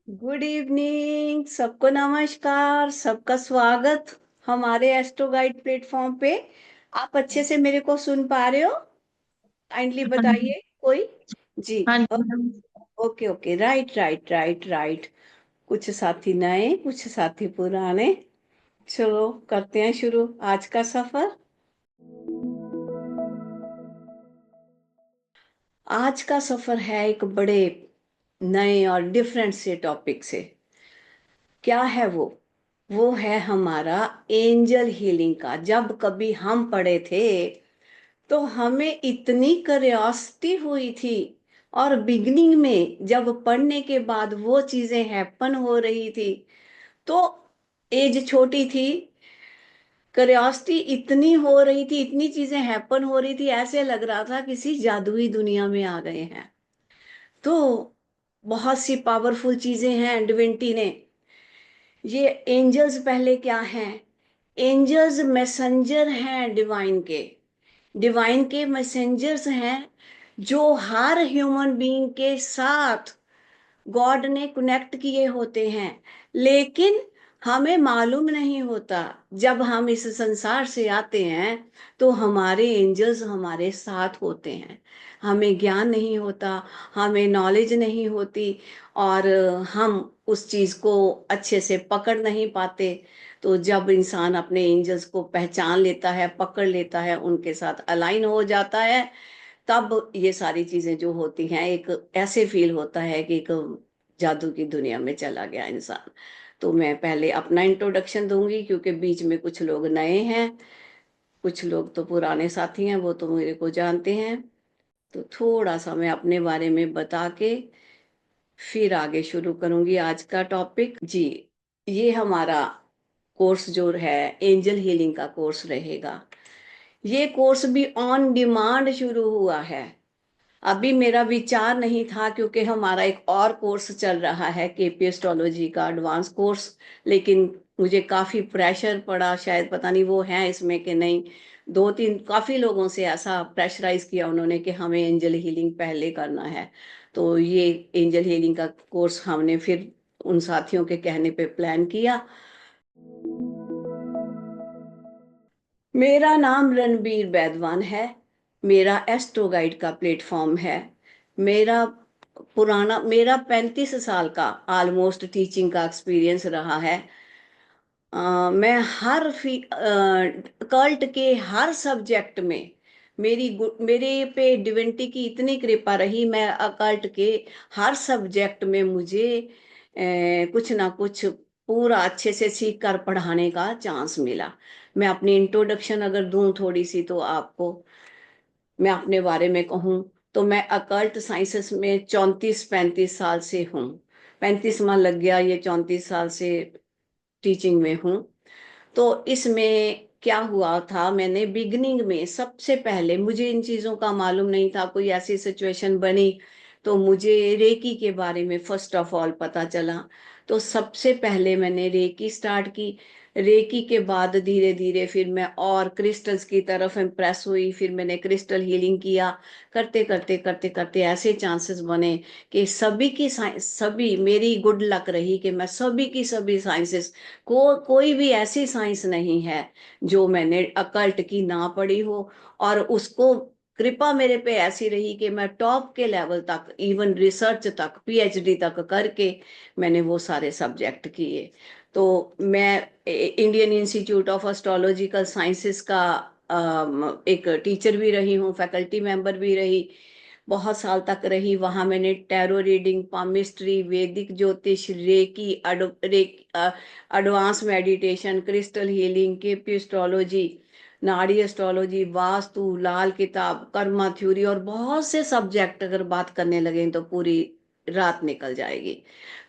Good evening, सबको नमस्कार, सबका स्वागत हमारे एस्ट्रो गाइड प्लेटफॉर्म पे। आप अच्छे से मेरे को सुन पा रहे हो? काइंडली हाँ जी। बताइए कोई। जी। हाँ जी ma'am. Okay okay, right right right right. कुछ साथी नए, कुछ साथी पुराने। चलो करते हैं शुरू आज का सफर। आज का सफर है एक बड़े नए और डिफरेंट से टॉपिक से। क्या है वो है हमारा एंजल हीलिंग का। जब कभी हम पढ़े थे तो हमें इतनी क्यूरियोसिटी हुई थी, और बिगनिंग में जब पढ़ने के बाद वो चीजें हैपन हो रही थी तो एज छोटी थी, क्यूरियोसिटी इतनी हो रही थी, इतनी चीजें हैपन हो रही थी, ऐसे लग रहा था किसी जादुई दुनिया में आ गए हैं। तो बहुत सी पावरफुल चीजें हैं डिविनिटी ने। ये एंजल्स पहले क्या हैं? एंजल्स मैसेंजर हैं डिवाइन के। डिवाइन के मैसेंजर्स हैं जो हर ह्यूमन बीइंग के साथ गॉड ने कनेक्ट किए होते हैं। लेकिन हमें मालूम नहीं होता, जब हम इस संसार से आते हैं तो हमारे एंजल्स हमारे साथ होते हैं। हमें ज्ञान नहीं होता, हमें नॉलेज नहीं होती, और हम उस चीज को अच्छे से पकड़ नहीं पाते। तो जब इंसान अपने एंजल्स को पहचान लेता है, पकड़ लेता है, उनके साथ अलाइन हो जाता है, तब ये सारी चीजें जो होती हैं, एक ऐसे फील होता है कि एक जादू की दुनिया में चला गया इंसान। तो मैं पहले अपना इंट्रोडक्शन दूंगी, क्योंकि बीच में कुछ लोग नए हैं, कुछ लोग तो पुराने साथी हैं, वो तो मेरे को जानते हैं। तो थोड़ा सा मैं अपने बारे में बता के फिर आगे शुरू करूंगी आज का टॉपिक। जी, ये हमारा कोर्स जो है एंजल हीलिंग का कोर्स रहेगा। ये कोर्स भी ऑन डिमांड शुरू हुआ है। अभी मेरा विचार नहीं था, क्योंकि हमारा एक और कोर्स चल रहा है केपी एस्ट्रोलॉजी का एडवांस कोर्स। लेकिन मुझे काफी प्रेशर पड़ा, शायद पता नहीं वो है इसमें कि नहीं। दो तीन काफी लोगों से ऐसा प्रेशराइज किया उन्होंने कि हमें एंजल हीलिंग पहले करना है। तो ये एंजल हीलिंग का कोर्स हमने फिर उन साथियों के कहने पे प्लान किया। मेरा नाम रणबीर बैदवान है। मेरा एस्ट्रो गाइड का प्लेटफॉर्म है। मेरा मेरा 35 साल का ऑलमोस्ट टीचिंग का एक्सपीरियंस रहा है। मैं कल्ट के हर सब्जेक्ट में, मेरे पे डिविनिटी की इतनी कृपा रही, मैं अकल्ट के हर सब्जेक्ट में मुझे कुछ ना कुछ पूरा अच्छे से सीख कर पढ़ाने का चांस मिला। मैं अपनी इंट्रोडक्शन अगर दूं थोड़ी सी तो आपको, मैं अपने बारे में कहूँ तो मैं अकल्ट साइंसेस में 34-35 साल से हूँ। 35वां लग गया, ये 34 साल से टीचिंग में हूँ। तो इसमें क्या हुआ था, मैंने बिगनिंग में सबसे पहले, मुझे इन चीज़ों का मालूम नहीं था, कोई ऐसी सिचुएशन बनी तो मुझे रेकी के बारे में फर्स्ट ऑफ ऑल पता चला। तो सबसे पहले मैंने रेकी स्टार्ट की। रेकी के बाद धीरे धीरे फिर मैं और क्रिस्टल्स की तरफ इम्प्रेस हुई, फिर मैंने क्रिस्टल हीलिंग किया। करते करते करते करते ऐसे चांसेस बने कि सभी की साइंस, सभी मेरी गुड लक रही कि मैं सभी की सभी साइंसेस कोई भी ऐसी साइंस नहीं है जो मैंने अकल्ट की ना पढ़ी हो। और उसको कृपा मेरे पे ऐसी रही कि मैं टॉप के लेवल तक, इवन रिसर्च तक, पीएचडी तक करके मैंने वो सारे सब्जेक्ट किए। तो मैं Indian institute of astrological sciences का एक टीचर भी रही हूँ, फैकल्टी मेंबर भी रही, बहुत साल तक रही वहां। मैंने टैरो रीडिंग, पामिस्ट्री, वैदिक ज्योतिष, reiki, advance meditation, crystal healing, KP astrology, nadi astrology, vastu, Lal Kitab, karma theory, और बहुत से सब्जेक्ट अगर बात करने लगे तो पूरी रात निकल जाएगी।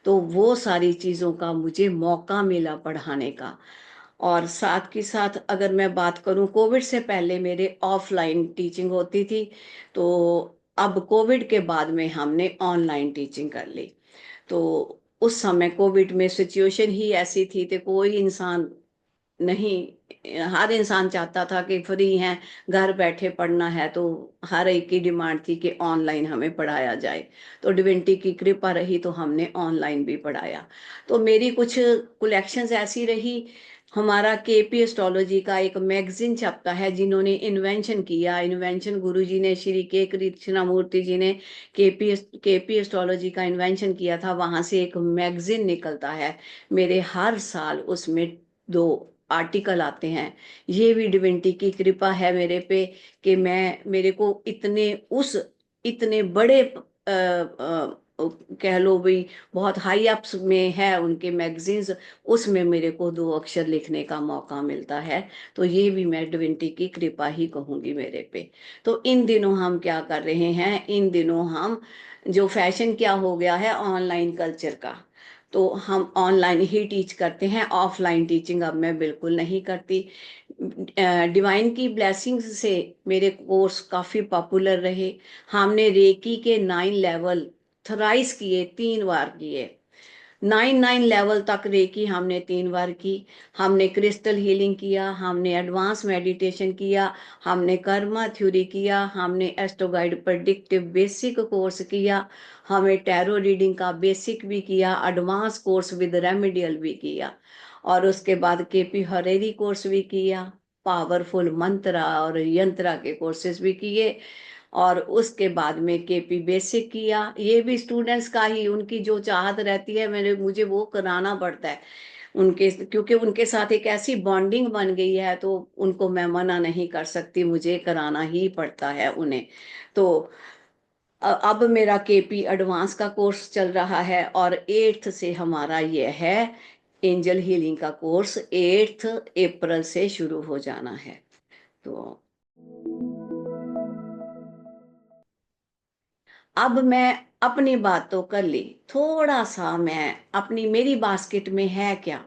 तो वो सारी चीज़ों का मुझे मौका मिला पढ़ाने का। और साथ के साथ अगर मैं बात करूं, कोविड से पहले मेरे ऑफलाइन टीचिंग होती थी। तो अब कोविड के बाद में हमने ऑनलाइन टीचिंग कर ली। तो उस समय कोविड में सिचुएशन ही ऐसी थी कि कोई इंसान नहीं हर इंसान चाहता था कि फ्री हैं, घर बैठे पढ़ना है, तो हर एक की डिमांड थी कि ऑनलाइन हमें पढ़ाया जाए। तो डिविनिटी की कृपा रही तो हमने ऑनलाइन भी पढ़ाया। तो मेरी कुछ कलेक्शंस ऐसी रही। हमारा केपी एस्ट्रोलॉजी का एक मैगजीन छपता है, जिन्होंने इन्वेंशन किया, इन्वेंशन गुरु जी ने, श्री के कृष्णमूर्ति जी ने केपी एस्ट्रोलॉजी का इन्वेंशन किया था। वहां से एक मैगजीन निकलता है मेरे, हर साल उसमें 2 आर्टिकल आते हैं। ये भी डिविनिटी की कृपा है मेरे पे कि मेरे को इतने बड़े कह लो भी, बहुत हाई अप्स में है उनके मैगजीन्स, उसमें मेरे को 2 अक्षर लिखने का मौका मिलता है। तो ये भी मैं डिविनिटी की कृपा ही कहूंगी मेरे पे। तो इन दिनों हम क्या कर रहे हैं, इन दिनों हम, जो फैशन क्या हो गया है ऑनलाइन कल्चर का, तो हम ऑनलाइन ही टीच करते हैं, ऑफलाइन टीचिंग अब मैं बिल्कुल नहीं करती। डिवाइन की ब्लेसिंग्स से मेरे कोर्स काफ़ी पॉपुलर रहे। हमने रेकी के 9 लेवल थराइस किए, 3 बार किए। 9 लेवल तक रेकी हमने 3 बार की। हमने क्रिस्टल हीलिंग किया, हमने एडवांस मेडिटेशन किया, हमने कर्मा थ्योरी किया, हमने एस्ट्रोगाइड प्रेडिक्टिव बेसिक कोर्स किया, हमें टैरो रीडिंग का बेसिक भी किया, एडवांस कोर्स विद रेमेडियल भी किया, और उसके बाद केपी हरेरी कोर्स भी किया, पावरफुल मंत्रा और यंत्रा के कोर्सेज भी किए, और उसके बाद में केपी बेसिक किया। ये भी स्टूडेंट्स का ही, उनकी जो चाहत रहती है, मुझे वो कराना पड़ता है उनके, क्योंकि उनके साथ एक ऐसी बॉन्डिंग बन गई है, तो उनको मैं मना नहीं कर सकती, मुझे कराना ही पड़ता है उन्हें। तो अब मेरा केपी एडवांस का कोर्स चल रहा है, और 8th से हमारा ये है एंजल हीलिंग का कोर्स, 8 अप्रैल से शुरू हो जाना है। तो अब मैं अपनी बात तो कर ली, थोड़ा सा मैं अपनी, मेरी बास्केट में है क्या,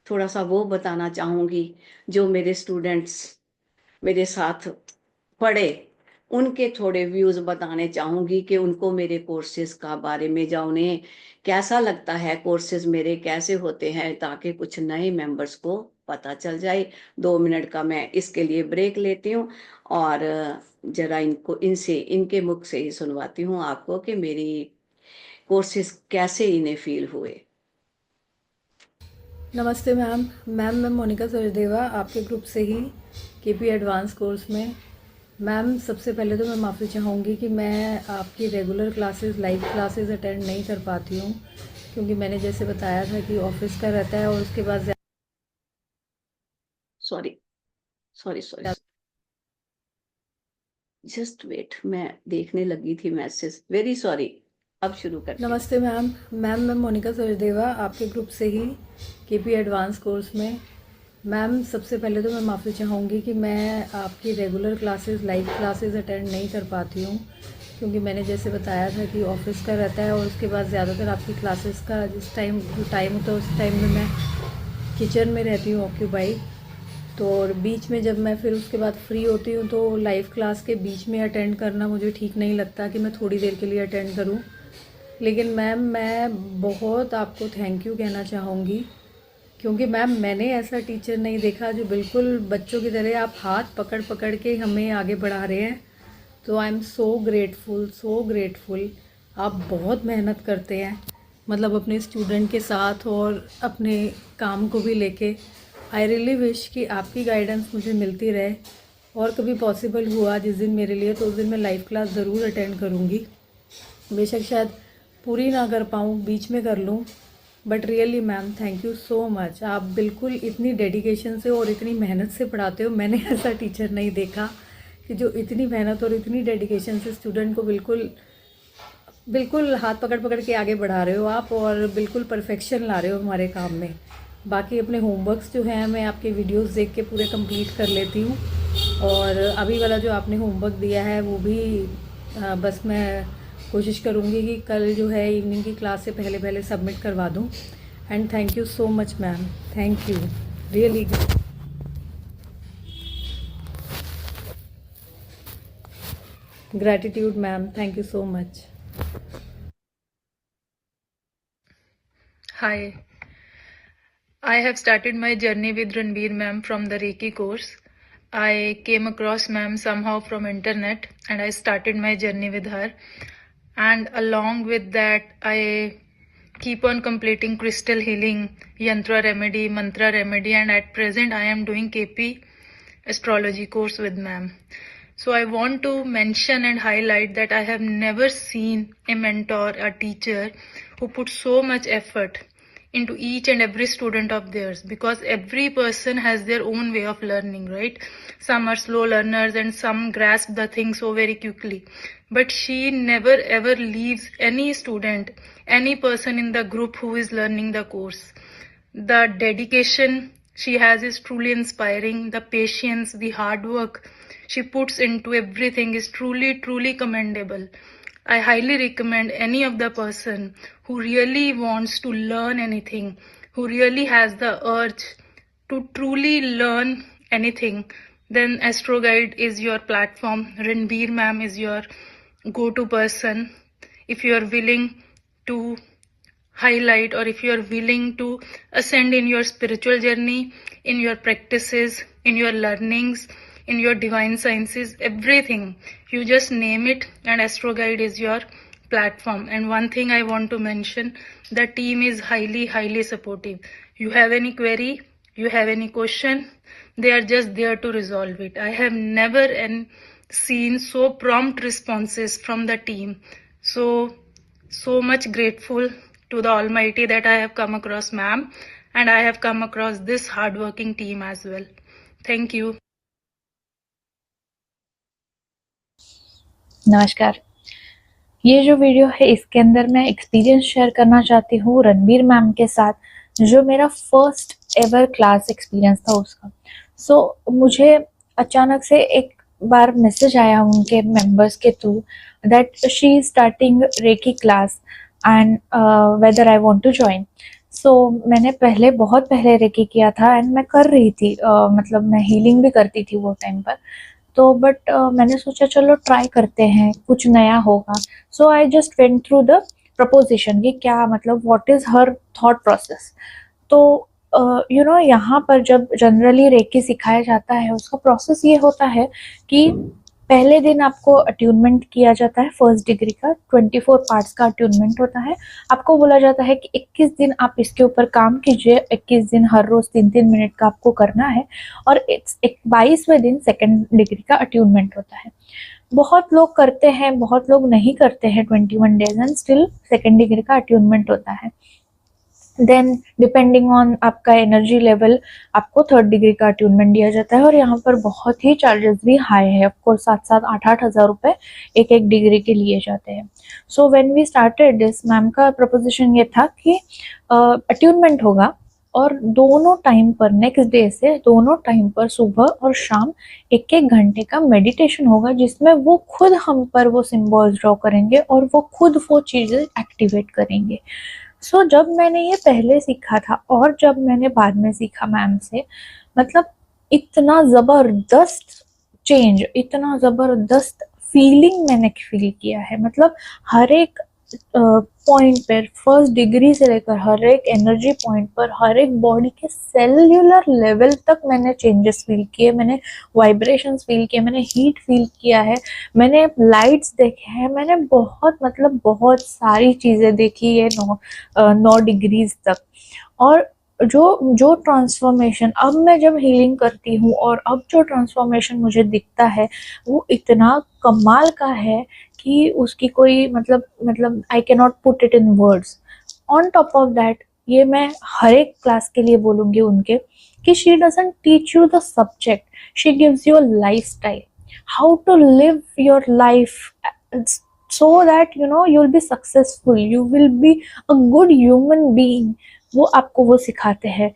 थोड़ा सा वो बताना चाहूंगी। जो मेरे स्टूडेंट्स मेरे साथ पढ़े, उनके थोड़े व्यूज बताने चाहूंगी कि उनको मेरे कोर्सेज का बारे में, या उन्हें कैसा लगता है, कोर्सेज मेरे कैसे होते हैं, ताकि कुछ नए मेंबर्स को पता चल जाए। 2 मिनट का मैं इसके लिए ब्रेक लेती हूँ, और जरा इनके मुख से ही सुनवाती हूँ आपको कि मेरी कोर्सेज कैसे इन्हें फील हुए। नमस्ते मैम। मैं मोनिका सरदेवा, आपके ग्रुप से ही केपी एडवांस कोर्स में। मैम, सबसे पहले तो मैं माफ़ी चाहूँगी कि मैं आपकी regular classes, live classes attend नहीं कर पाती हूँ, क्योंकि मैंने जैसे बताया था कि ऑफिस का रहता है, और उसके बाद sorry sorry sorry, just wait, मैं देखने लगी थी मैसेज, वेरी सॉरी। अब शुरू करती हूँ। नमस्ते मैम। मैं मोनिका सरदेवा, आपके ग्रुप से ही केपी एडवांस कोर्स में। मैम, सबसे पहले तो मैं माफ़ी चाहूँगी कि मैं आपकी regular classes, live classes attend नहीं कर पाती हूँ, क्योंकि मैंने जैसे बताया था कि ऑफिस का रहता है, और उसके बाद ज़्यादातर आपकी क्लासेस का जिस टाइम जो टाइम होता है, उस टाइम में मैं किचन में रहती हूँ ऑक्यूपाइड। तो और बीच में जब मैं फिर उसके बाद फ्री होती हूँ, तो लाइव क्लास के बीच में अटेंड करना मुझे ठीक नहीं लगता कि मैं थोड़ी देर के लिए अटेंड करूँ। लेकिन मैम, मैं बहुत आपको थैंक यू कहना चाहूँगी, क्योंकि मैम मैंने ऐसा टीचर नहीं देखा जो बिल्कुल बच्चों की तरह आप हाथ पकड़ पकड़ के हमें आगे बढ़ा रहे हैं। तो I am so grateful, so grateful. आप बहुत मेहनत करते हैं, मतलब अपने स्टूडेंट के साथ और अपने काम को भी लेके। आई रियली विश कि आपकी गाइडेंस मुझे मिलती रहे, और कभी पॉसिबल हुआ जिस दिन मेरे लिए, तो उस दिन मैं लाइव क्लास ज़रूर अटेंड करूँगी। बेशक शायद पूरी ना कर पाऊँ, बीच में कर लूँ, but really ma'am, thank you so much. आप बिल्कुल इतनी डेडिकेशन से और इतनी मेहनत से पढ़ाते हो। मैंने ऐसा टीचर नहीं देखा कि जो इतनी मेहनत और इतनी डेडिकेशन से स्टूडेंट को बिल्कुल बिल्कुल हाथ पकड़ पकड़ के आगे बढ़ा रहे हो आप, और बिल्कुल परफेक्शन ला रहे हो हमारे काम में। बाकी अपने होमवर्क्स जो हैं, मैं आपके वीडियोस देख के पूरे कंप्लीट कर लेती हूँ, और अभी वाला जो आपने होमवर्क दिया है वो भी बस मैं कोशिश करूँगी कि कल जो है इवनिंग की क्लास से पहले पहले सबमिट करवा दूँ। And thank you so much ma'am, thank you really. Gratitude ma'am, thank you so much. Hi. I have started my journey with Ranveer ma'am from the Reiki course. I came across ma'am somehow from internet and I started my journey with her. And along with that, I keep on completing crystal healing, yantra remedy, mantra remedy, and at present I am doing KP astrology course with ma'am. So I want to mention and highlight that I have never seen a mentor, a teacher who put so much effort into each and every student of theirs, because every person has their own way of learning, right? Some are slow learners and some grasp the thing so very quickly. But she never ever leaves any student, any person in the group who is learning the course. The dedication she has is truly inspiring. The patience, the hard work she puts into everything is truly, truly commendable. I highly recommend any of the person who really wants to learn anything, who really has the urge to truly learn anything, then Astro Guide is your platform. Ranveer ma'am is your go-to person. If you are willing to highlight, or if you are willing to ascend in your spiritual journey, in your practices, in your learnings, in your divine sciences, everything, you just name it and Astro Guide is your platform. And one thing I want to mention, the team is highly, highly supportive. You have any query, you have any question, they are just there to resolve it. I have never seen so prompt responses from the team. So much grateful to the Almighty that I have come across ma'am and I have come across this hardworking team as well. Thank you. नमस्कार। ये जो video है इसके अंदर मैं experience share करना चाहती हूँ रणबीर मैम के साथ, जो मेरा फर्स्ट एवर क्लास एक्सपीरियंस था उसका। मुझे अचानक से एक बार मैसेज आया उनके मेंबर्स के through that she is starting reiki class and whether I want to join. मैंने बहुत पहले रेकी किया था एंड मैं कर रही थी, मतलब मैं हीलिंग भी करती थी वो टाइम पर। बट मैंने सोचा चलो ट्राई करते हैं, कुछ नया होगा। I just went through the preposition कि क्या मतलब what is her thought process. तो यहाँ पर जब जनरली रेकी सिखाया जाता है उसका प्रोसेस ये होता है कि पहले दिन आपको अट्यूनमेंट किया जाता है फर्स्ट डिग्री का, 24 पार्ट्स का अट्यूनमेंट होता है। आपको बोला जाता है कि 21 दिन आप इसके ऊपर काम कीजिए, 21 दिन हर रोज 3-3 मिनट का आपको करना है, और 22वें दिन सेकेंड डिग्री का अट्यूनमेंट होता है। बहुत लोग करते हैं, बहुत लोग नहीं करते हैं 21 days and still second degree का अट्यूनमेंट होता है। देन डिपेंडिंग ऑन आपका एनर्जी लेवल आपको थर्ड डिग्री का अट्यूनमेंट दिया जाता है, और यहाँ पर बहुत ही चार्जेस भी हाई है। ऑफकोर्स 7-8 हज़ार रुपए एक डिग्री के लिए जाते हैं। When we started this, ma'am का प्रपोजिशन ये था कि अट्यूनमेंट होगा और दोनों टाइम पर, नेक्स्ट डे से दोनों टाइम पर सुबह और शाम 1-1 घंटे का मेडिटेशन होगा, जिसमें वो खुद हम पर वो सिंबल्स ड्रॉ करेंगे और वो खुद वो चीजें एक्टिवेट करेंगे। जब मैंने ये पहले सीखा था और जब मैंने बाद में सीखा मैम से, मतलब इतना जबरदस्त चेंज, इतना जबरदस्त फीलिंग मैंने फील किया है। मतलब हर एक पॉइंट पर, फर्स्ट डिग्री से लेकर हर एक एनर्जी पॉइंट पर, हर एक बॉडी के सेल्यूलर लेवल तक मैंने चेंजेस फील किए, मैंने वाइब्रेशंस फील किए, मैंने हीट फील किया है, मैंने लाइट्स देखे हैं, मैंने बहुत सारी चीजें देखी है 9 डिग्रीज तक। और जो ट्रांसफॉर्मेशन अब मैं जब हीलिंग करती हूँ और अब जो ट्रांसफॉर्मेशन मुझे दिखता है वो इतना कमाल का है कि उसकी कोई मतलब I can not put it in words. On top of that, ये मैं हर एक क्लास के लिए बोलूंगी उनके कि she doesn't teach you the subject, she gives you life style, how to live your life so that you will be successful, you will be a good human being, वो आपको वो सिखाते हैं।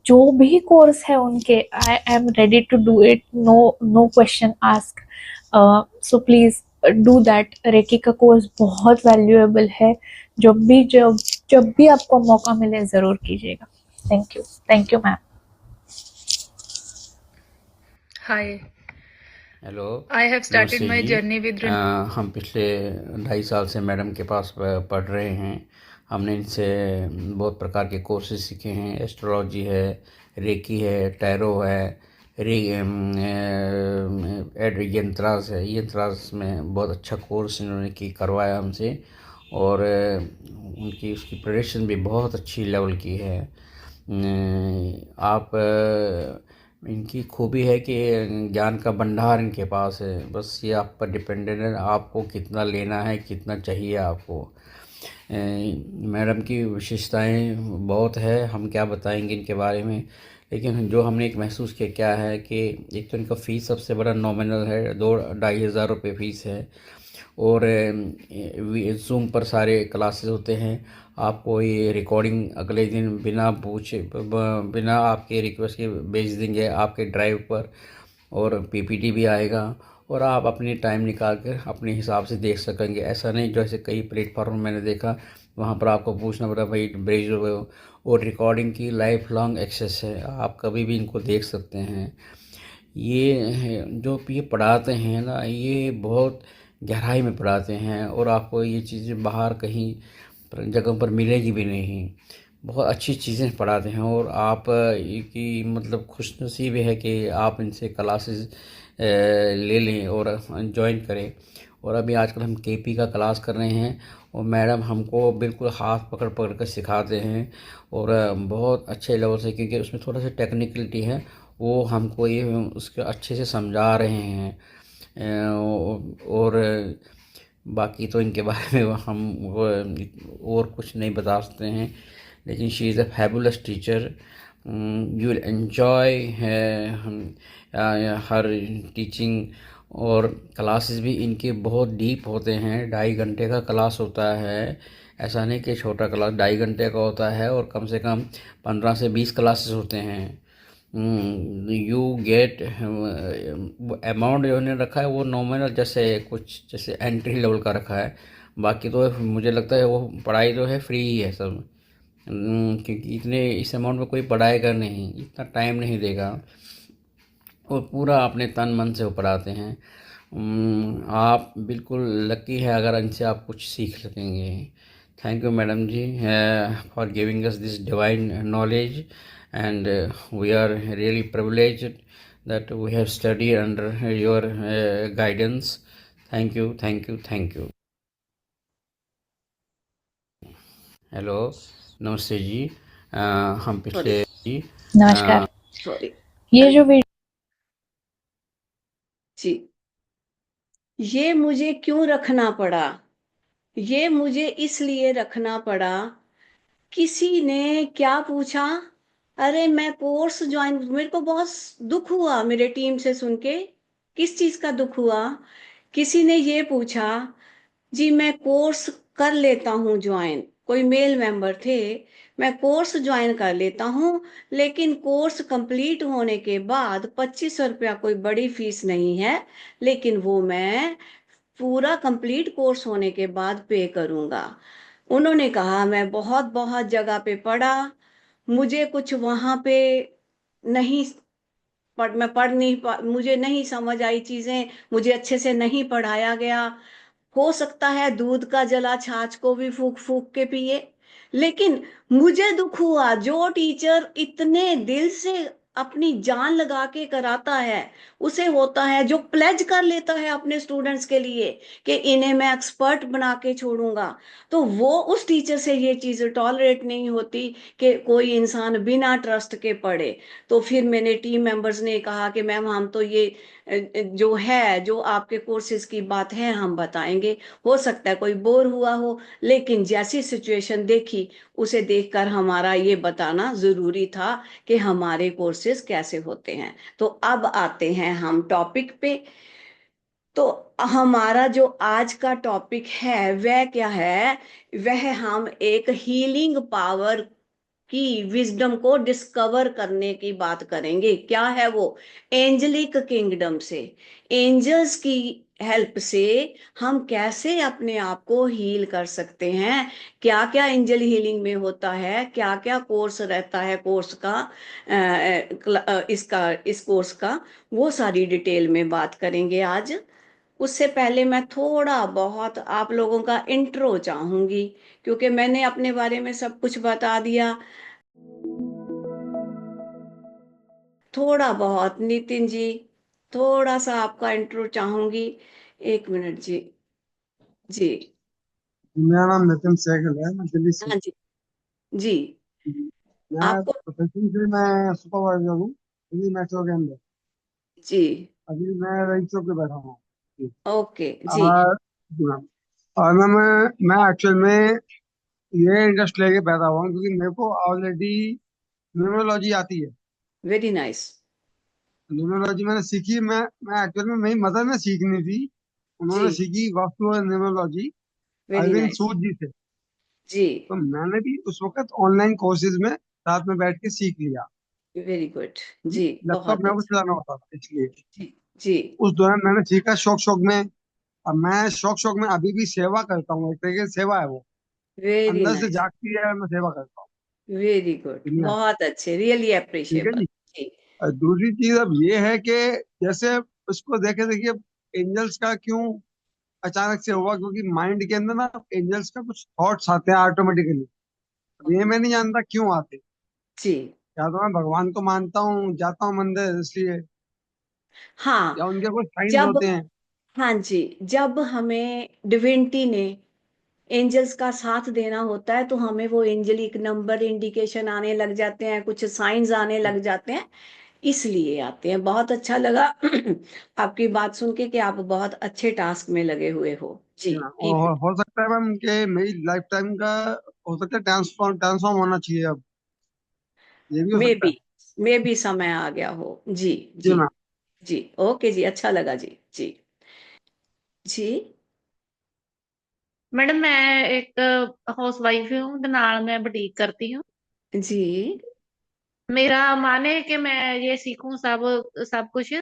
जो भी कोर्स है उनके, I am ready to do it, no question ask. Please do that. Reiki का कोर्स बहुत वैल्यूएबल है, जब भी आपको मौका मिले जरूर कीजिएगा। Thank you ma'am. Hi. Hello, I have started नमस्ते my जी। journey with हम पिछले 2.5 साल से मैडम के पास पढ़ रहे हैं। हमने इनसे बहुत प्रकार के कोर्सेज सीखे हैं। एस्ट्रोलॉजी है, रेकी है, टैरो है, रे यंत्रास है। यंत्रास में बहुत अच्छा कोर्स इन्होंने करवाया हमसे, और उनकी उसकी प्रेडिक्शन भी बहुत अच्छी लेवल की है। आप इनकी खूबी है कि ज्ञान का भंडार इनके पास है, बस ये आप पर डिपेंडेंट है, आपको कितना लेना है, कितना चाहिए आपको। मैडम की विशेषताएं बहुत है, हम क्या बताएंगे इनके बारे में। लेकिन जो हमने एक महसूस किया क्या है कि एक तो इनका फ़ीस सबसे बड़ा नॉमिनल है, 2-2.5 हज़ार रुपये फ़ीस है। और जूम पर सारे क्लासेस होते हैं। आपको ये रिकॉर्डिंग अगले दिन बिना पूछे बिना आपके रिक्वेस्ट के भेज देंगे आपके ड्राइव पर, और पीपीटी भी आएगा, और आप अपनी टाइम निकाल कर अपने हिसाब से देख सकेंगे। ऐसा नहीं जैसे कई प्लेटफॉर्म मैंने देखा वहाँ पर आपको पूछना पड़ा भाई भेज दो, और रिकॉर्डिंग की लाइफ लॉन्ग एक्सेस है, आप कभी भी इनको देख सकते हैं। जो ये पढ़ाते हैं ना, ये बहुत गहराई में पढ़ाते हैं, और आपको ये चीज़ें बाहर कहीं जगह पर मिलेगी भी नहीं। बहुत अच्छी चीज़ें पढ़ाते हैं, और आप की मतलब खुशनसीब है कि आप इनसे क्लासेस ले लें और ज्वाइन करें। और अभी आजकल हम केपी का क्लास कर रहे हैं, और मैडम हमको बिल्कुल हाथ पकड़ पकड़ कर सिखाते हैं, और बहुत अच्छे लेवल से, क्योंकि उसमें थोड़ा सा टेक्निकलिटी है, वो हमको ये उसके अच्छे से समझा रहे हैं। और बाकी तो इनके बारे में हम और कुछ नहीं बता सकते हैं, लेकिन she is a fabulous teacher. You will enjoy her teaching. और क्लासेस भी इनके बहुत डीप होते हैं, 2.5 घंटे का क्लास होता है। ऐसा नहीं कि छोटा क्लास 2.5 घंटे का होता है, और कम से कम 15 से 20 क्लासेस होते हैं। यू गेट अमाउंट जो उन्होंने रखा है वो नॉमिनल, जैसे कुछ जैसे एंट्री लेवल का रखा है। बाकी तो मुझे लगता है वो पढ़ाई जो है फ्री ही है सब। क्योंकि इतने इस अमाउंट में कोई पढ़ाएगा नहीं, इतना टाइम नहीं देगा, और पूरा अपने तन मन से वो पढ़ाते हैं। आप बिल्कुल लकी है अगर इनसे आप कुछ सीख सकेंगे। थैंक यू मैडम जी for giving us this divine knowledge, and we are really privileged that we have studied under your guidance. Thank you, thank you, thank you. Hello, नमस्ते जी। हम सॉरी पिछले जी नमस्कार। सॉरी ये जो वीडियो जी, ये मुझे क्यों रखना पड़ा? ये मुझे इसलिए रखना पड़ा, किसी ने क्या पूछा, अरे मैं कोर्स ज्वाइन, मेरे को बहुत दुख हुआ मेरे टीम से सुन के। किस चीज का दुख हुआ? किसी ने ये पूछा, जी मैं कोर्स कर लेता हूँ ज्वाइन, कोई मेल मेंबर थे, मैं कोर्स ज्वाइन कर लेता हूँ, लेकिन कोर्स कंप्लीट होने के बाद 2500 रुपया कोई बड़ी फीस नहीं है, लेकिन वो मैं पूरा कंप्लीट कोर्स होने के बाद पे करूंगा। उन्होंने कहा मैं बहुत बहुत जगह पे पढ़ा, मुझे कुछ वहां पे नहीं मैं पढ़ नहीं मुझे नहीं समझ आई चीजें, मुझे अच्छे से नहीं पढ़ाया गया। हो सकता है दूध का जला छाछ को भी फूक फूक के पिए। लेकिन मुझे दुख हुआ, जो टीचर इतने दिल से अपनी जान लगा के कराता है, उसे होता है, जो प्लेज कर लेता है अपने स्टूडेंट्स के लिए कि इन्हें मैं एक्सपर्ट बना के छोड़ूंगा, तो वो उस टीचर से ये चीज टॉलरेट नहीं होती कि कोई इंसान बिना ट्रस्ट के पढ़े। तो फिर मैंने टीम मेंबर्स ने कहा कि मैम हम तो ये जो है, जो आपके कोर्सेज की बात है हम बताएंगे, हो सकता है कोई बोर हुआ हो, लेकिन जैसी सिचुएशन देखी उसे देखकर हमारा ये बताना जरूरी था कि हमारे कोर्सेज कैसे होते हैं। तो अब आते हैं हम टॉपिक पे। तो हमारा जो आज का टॉपिक है वह क्या है? वह हम एक हीलिंग पावर की विजडम को डिस्कवर करने की बात करेंगे। क्या है वो? एंजलिक किंगडम से, एंजल्स की हेल्प से हम कैसे अपने आप को हील कर सकते हैं, क्या क्या एंजल हीलिंग में होता है, क्या क्या कोर्स रहता है कोर्स का, इसका इस कोर्स का, वो सारी डिटेल में बात करेंगे आज। उससे पहले मैं थोड़ा बहुत आप लोगों का इंट्रो चाहूंगी, क्योंकि मैंने अपने बारे में सब कुछ बता दिया। थोड़ा बहुत नितिन जी, थोड़ा सा आपका इंट्रो चाहूंगी। एक मिनट जी। जी। मेरा नाम नितिन सहगल है, मैं दिल्ली से। हाँ जी। जी। मैं आपको। प्रोफेशन से मैं सुपरवाइजर हूँ दिल्ली मेट्रो के अंदर। जी। अभी मैं रईचौक पे बैठा हूँ जी। ओके जी। और जी मैम। और मैं एक्चुअल में ये इंटरेस्ट लेके बैठा हुआ हूँ क्योंकि मेरे को ऑलरेडी न्यूमरोलॉजी आती है। Very nice. न्यूमरोलॉजी मैंने सीखी। मैं एक्चुअल में मेरी मदर ने सीखनी थी, जी। उन्होंने सीखी वास्तु और न्यूमरोलॉजी वेरी अरविंद नाइस। सूद जी से। जी। तो मैंने भी उस वक्त ऑनलाइन कोर्सेज में साथ में बैठ के सीख लिया। Very good. जी। लैपटॉप बहुत मेरे को अच्छा। चलाना होता था इसलिए जी। जी। उस दौरान मैंने सीखा शौक शौक में। अब मैं शौक शौक में अभी भी सेवा करता हूँ, एक तरीके से सेवा है वो। वेरी अंदर से नाइस। जागती है, मैं सेवा करता हूँ वेरी गुड, दुनिया की। बहुत अच्छे, रियली ठीक है अप्रिशिएबल। जी। जी। और दूसरी चीज अब ये है कि जैसे उसको देखे देखिए, एंजल्स का क्यों अचानक से हुआ, क्योंकि माइंड के अंदर ना एंजल्स का कुछ थॉट्स आते हैं ऑटोमेटिकली। अब ये मैं नहीं जानता क्यों आते। जी। या तो मैं भगवान को मानता हूँ, जाता हूँ मंदिर इसलिए, हाँ। या उनके कुछ साइंस जब होते हैं। हाँ जी, जब हमें डिविनिटी ने एंजल्स का साथ देना होता है तो हमें वो एंजलिक नंबर इंडिकेशन आने लग जाते हैं, कुछ साइंस आने लग जाते हैं, इसलिए आते हैं। बहुत अच्छा लगा आपकी बात सुन के कि आप बहुत अच्छे टास्क में लगे हुए हो। जी। और कीप इट। हो सकता है मैम कि मेरी लाइफ टाइम का हो सकता है ट्रांसफॉर्म ट्रांसफॉर्म होना चाहिए अब, ये भी हो मे सकता बी है। मे बी समय आ गया हो। जी। जी जी। मैम। जी। ओके जी, अच्छा लगा जी। जी। जी। मैडम मैं एक हाउस वाइफ हूँ, तो नाल मैं बुटीक करती हूँ। जी। मेरा मन है कि मैं ये सीखूं सब सब कुछ।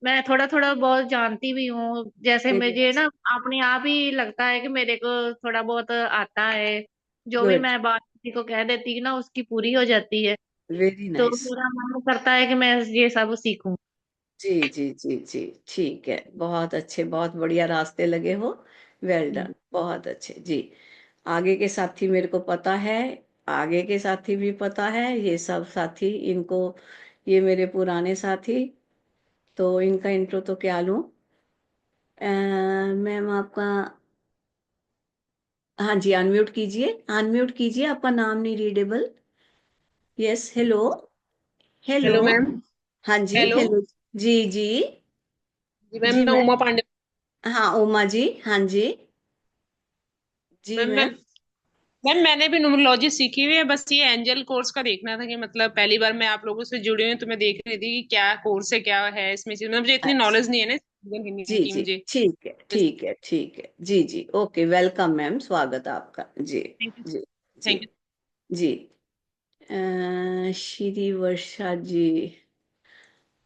मैं थोड़ा थोड़ा बहुत जानती भी हूँ, जैसे वेरी मुझे नाइस। ना अपने आप ही लगता है कि मेरे को थोड़ा बहुत आता है। जो भी गुड। मैं बात किसी को कह देती हूँ ना, उसकी पूरी हो जाती है। वेरी तो नाइस। मेरा मन करता है कि मैं ये सब सीखूं। जी। जी। जी। जी। ठीक है, बहुत अच्छे, बहुत बढ़िया रास्ते लगे हो। वेल डन, बहुत अच्छे जी। आगे के साथी मेरे को पता है, आगे के साथी भी पता है, ये सब साथी इनको, ये मेरे पुराने साथी, तो इनका इंट्रो तो क्या लूं। मैम आपका, हाँ जी, अनम्यूट कीजिए, अनम्यूट कीजिए, आपका नाम नहीं readable. Yes, hello. Hello. Hello ma'am. हाँ जी, हेलो हेलो। जी। जी। जी मैम, जी मैं मैम। उमा पांडे। हाँ, उमा जी, हाँ जी। जी मैम मैम। मैम मैम मैंने भी न्यूमरोलॉजी सीखी हुई है, बस ये एंजल कोर्स का देखना था कि मतलब पहली बार मैं आप लोगों से जुड़ी हुई हूँ, तो मैं देख रही थी कि क्या कोर्स है, क्या है इसमें चीज। मतलब मुझे इतनी अच्छा। नॉलेज नहीं है ना जी। हीलिंग की जी। मुझे। ठीक है, बस। ठीक है, ठीक है जी। जी। ओके, वेलकम मैम, स्वागत है आपका जी। Thank you. जी। जी। Thank you. जी। श्री वर्षा जी।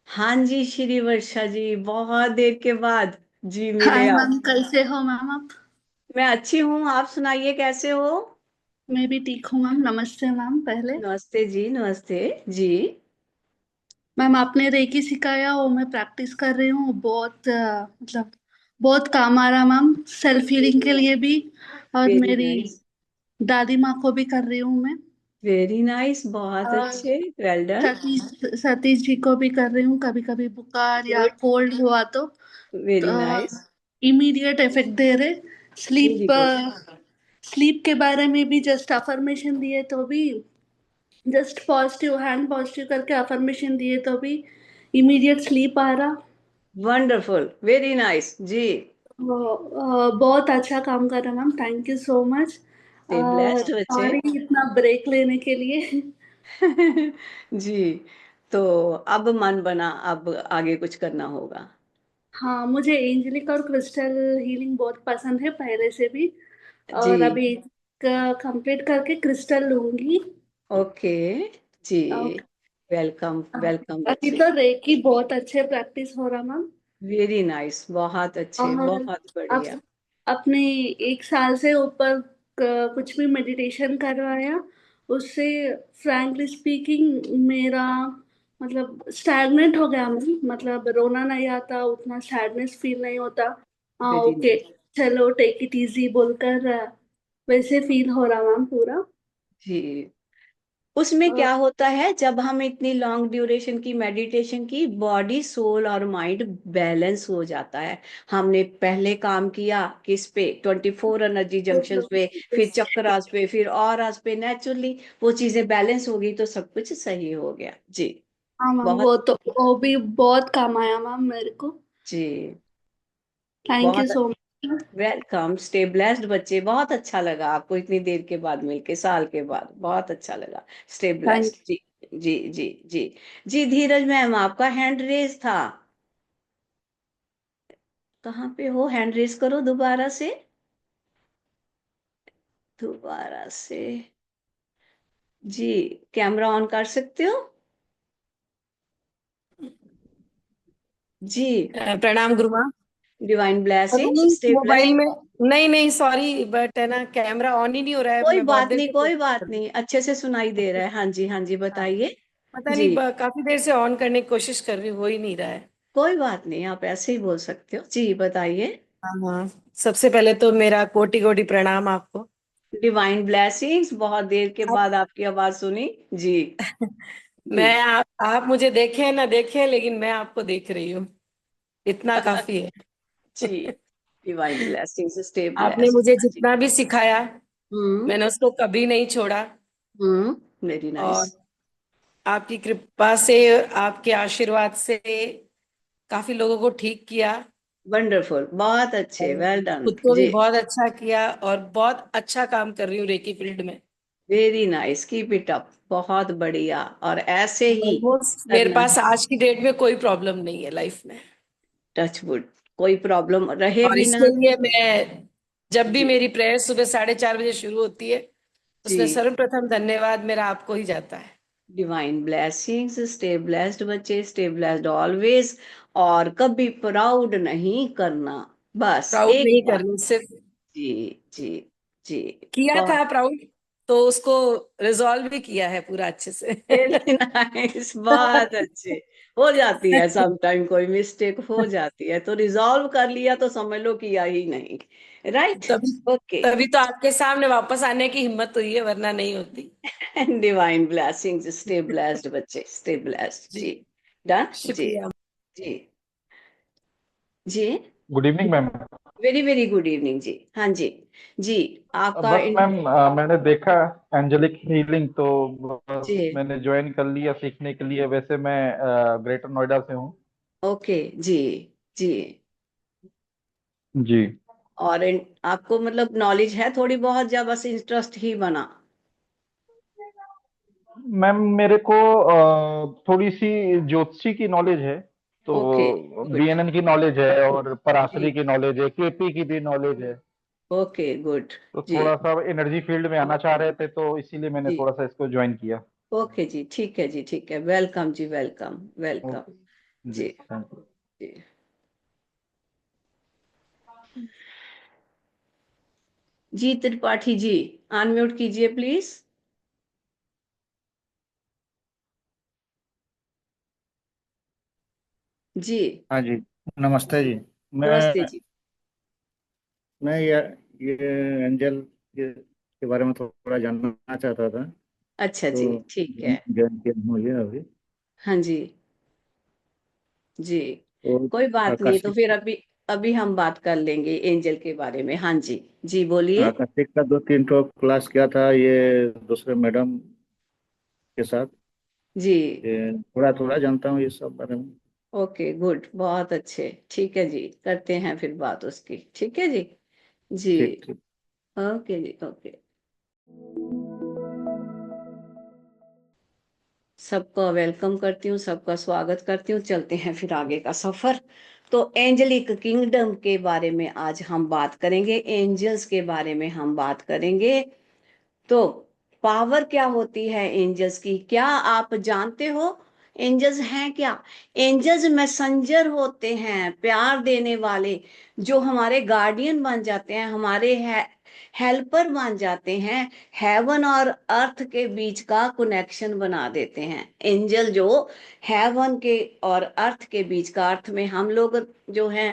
हाँ जी, श्री वर्षा जी, बहुत देर के बाद जी मिले हाय आप। मैम, कैसे हो मैम आप? मैं अच्छी हूँ, आप सुनाइए कैसे हो। मैं भी ठीक हूँ मैम। नमस्ते मैम। पहले नमस्ते जी, नमस्ते जी। मैम, आपने रेकी सिखाया वो मैं प्रैक्टिस कर रही हूँ। बहुत मतलब बहुत काम आ रहा मैम, सेल्फ हीलिंग वेरी के लिए नाइस। भी। और वेरी मेरी नाइस। दादी माँ को भी कर रही हूँ मैं। वेरी नाइस, बहुत और अच्छे, वेल डन। सतीश सतीश जी को भी कर रही हूँ, कभी कभी बुखार या गुड। कोल्ड हुआ तो वेरी नाइस। इमीडिएट इफेक्ट दे रहे। Very sleep good. स्लीप के बारे में भी जस्ट अफर्मेशन दिए तो भी, जस्ट पॉजिटिव हैंड पॉजिटिव करके अफर्मेशन दिए तो भी इमीडिएट स्लीप आ रहा। वंडरफुल, वेरी नाइस जी। वो बहुत अच्छा काम कर रहा ma'am, thank you so much. Stay blessed बच्चे। सॉरी इतना ब्रेक लेने के लिए। जी। तो अब मन बना, अब आगे कुछ करना होगा। हाँ, मुझे एंजेलिक और क्रिस्टल हीलिंग बहुत पसंद है पहले से भी। जी। और अभी कंप्लीट करके क्रिस्टल लूंगी। ओके जी। और वेलकम, वेलकम अभी बच्चे। तो रेकी बहुत अच्छे प्रैक्टिस हो रहा मैम। वेरी नाइस, बहुत अच्छे, और बहुत बढ़िया। अब अपने 1 साल से ऊपर कुछ भी मेडिटेशन करवाया उससे, फ्रैंकली स्पीकिंग मेरा मतलब स्टैग्नेंट हो गया मैं। मतलब रोना नहीं आता, उतना सैडनेस फील नहीं होता। हाँ वेरी ओके, नाइस। चलो टेक इट इजी बोलकर वैसे फील हो रहा मैम पूरा। जी, उसमें क्या होता है जब हम इतनी लॉन्ग ड्यूरेशन की मेडिटेशन की, बॉडी सोल और माइंड बैलेंस हो जाता है। हमने पहले काम किया किस पे, 24 एनर्जी जंक्शंस पे, फिर चक्रास पे, फिर ऑरास पे, नेचुरली वो चीजें बैलेंस हो गई तो सब कुछ सही हो गया जी। हाँ मैम, बहुत वो भी बहुत काम आया मैम मेरे को। जी, थैंक यू बहुत सो मच। वेलकम। स्टे ब्लेस्ड बच्चे, बहुत अच्छा लगा आपको इतनी देर के बाद मिलके, साल के बाद, बहुत अच्छा लगा। स्टे थैंक ब्लेस्ड जी। जी जी जी। जी धीरज मैम, आपका हैंड रेज था, कहाँ पे हो? हैंड रेज करो दोबारा से, दोबारा से। जी, कैमरा ऑन कर सकते हो? जी। प्रणाम गुरुमा। डिवाइन पता ब्लेसिंग्स, नहीं स्टे मोबाइल ब्लेस्ड। में, नहीं नहीं सॉरी, बट है ना कैमरा ऑन ही नहीं हो रहा है, कोई मैं बहुत बात देर नहीं, से कोई कोशिश बात कर रही नहीं, अच्छे से सुनाई दे रहा है। हाँ जी, हाँ जी, हूँ। हाँ, बताइए। पता नहीं जी, काफी देर से ऑन करने की कोशिश कर रही हूँ, हो ही नहीं रहा है। कोई बात नहीं, आप ऐसे ही बोल सकते हो जी, बताइए। हाँ हाँ, सबसे पहले तो मेरा कोटि कोटि प्रणाम आपको। डिवाइन ब्लेसिंग्स, बहुत देर के आप बाद आपकी आवाज सुनी जी। जी। आप मुझे देखें ना देखें, लेकिन मैं आपको देख रही हूँ, इतना काफी है। जी, डिवाइन ब्लेसिंग्स, स्टे आपने ब्लेस्ड मुझे जी। जितना भी सिखाया, हम्म। मैंने उसको कभी नहीं छोड़ा। Very nice. और आपकी कृपा से, आपके आशीर्वाद से काफी लोगों को ठीक किया, वंडरफुल, बहुत अच्छे, और वेल डन खुद को भी जी। बहुत अच्छा किया, और बहुत अच्छा काम कर रही हूँ रेकी फील्ड में। Very nice, keep it up, बहुत बढ़िया, और ऐसे ही ऑलमोस्ट मेरे करना पास है। आज की डेट में कोई प्रॉब्लम नहीं है लाइफ में। टच वुड, कोई प्रॉब्लम रहे और भी इसके ना। लिए मैं, जब भी जी मेरी प्रेयर सुबह 4:30 बजे शुरू होती है, उसमें जी। सर्वप्रथम धन्यवाद मेरा आपको ही जाता है। डिवाइन ब्लेसिंग्स, स्टे ब्लेस्ड बच्चे, स्टे ब्लेस्ड ऑलवेज। और कभी प्राउड नहीं करना, बस प्राउड एक नहीं बात। करनी, सिर्फ जी जी जी। किया बहुत था प्राउड, तो उसको रिजॉल्व भी किया है पूरा अच्छे से। वेरी नाइस, बहुत अच्छे। हो जाती है समटाइम, कोई मिस्टेक हो जाती है तो रिजॉल्व कर लिया तो समझ लो किया ही नहीं। राइट। तभी ओके। तभी तो आपके सामने वापस आने की हिम्मत हुई है, वरना नहीं होती। डिवाइन ब्लेसिंग्स, स्टे ब्लेस्ड बच्चे, स्टे ब्लेस्ड जी, जी। डन जी। शुक्रिया। जी जी। Good evening ma'am. Very very good evening जी। हाँ जी। जी, आपका बस मैम मैंने देखा एंजेलिक हीलिंग, तो बस जी। मैंने ज्वाइन कर लिया सीखने के लिए। वैसे मैं ग्रेटर नोएडा से हूँ। ओके जी। जी। जी और आपको मतलब नॉलेज है थोड़ी बहुत, या बस इंटरेस्ट ही बना? मैम, मेरे को थोड़ी सी ज्योतिषी की नॉलेज है, ओके तो गुड। बीएनएन की नॉलेज है और पराशरी जी। की नॉलेज है, केपी की भी नॉलेज है। Okay good. तो जी थोड़ा सा एनर्जी फील्ड में आना चाह रहे थे, तो इसीलिए मैंने जी। थोड़ा सा इसको ज्वाइन किया। ओके जी, ठीक है जी, ठीक है, वेलकम जी, वेलकम वेलकम। ओके जी, जी थैंक यू। जी। जी त्रिपाठी जी, अनम्यूट कीजिए प्लीज। जी। हाँ जी, नमस्ते जी। नमस्ते मैं जी। मैं ये एंजल के बारे में थोड़ा जानना चाहता था, अच्छा जी, तो ठीक है। ज्वाइन किया हूँ ये अभी। हाँ जी। जी, तो कोई बात नहीं, तो आकाशिक फिर अभी अभी हम बात कर लेंगे एंजल के बारे में। हाँ जी। जी बोलिए। आकाशिक का 2-3 क्लास किया था ये दूसरे मैडम के साथ। जी। ये थोड़ा थोड़ा जानता हूँ ये सब बारे में। ओके गुड, बहुत अच्छे, ठीक है जी, करते हैं फिर बात उसकी, ठीक है जी। जी। ठीक ठीक। ओके जी, ओके। सबका वेलकम करती हूँ, सबका स्वागत करती हूँ, चलते हैं फिर आगे का सफर। तो एंजलिक किंगडम के बारे में आज हम बात करेंगे, एंजल्स के बारे में हम बात करेंगे। तो पावर क्या होती है एंजल्स की, क्या आप जानते हो? एंजल्स हैं क्या? एंजल्स मैसेंजर होते हैं, प्यार देने वाले, जो हमारे गार्डियन बन जाते हैं, हमारे हेल्पर बन जाते हैं, हेवन और अर्थ के बीच का कनेक्शन बना देते हैं। एंजल जो हेवन के और अर्थ के बीच का, अर्थ में हम लोग जो हैं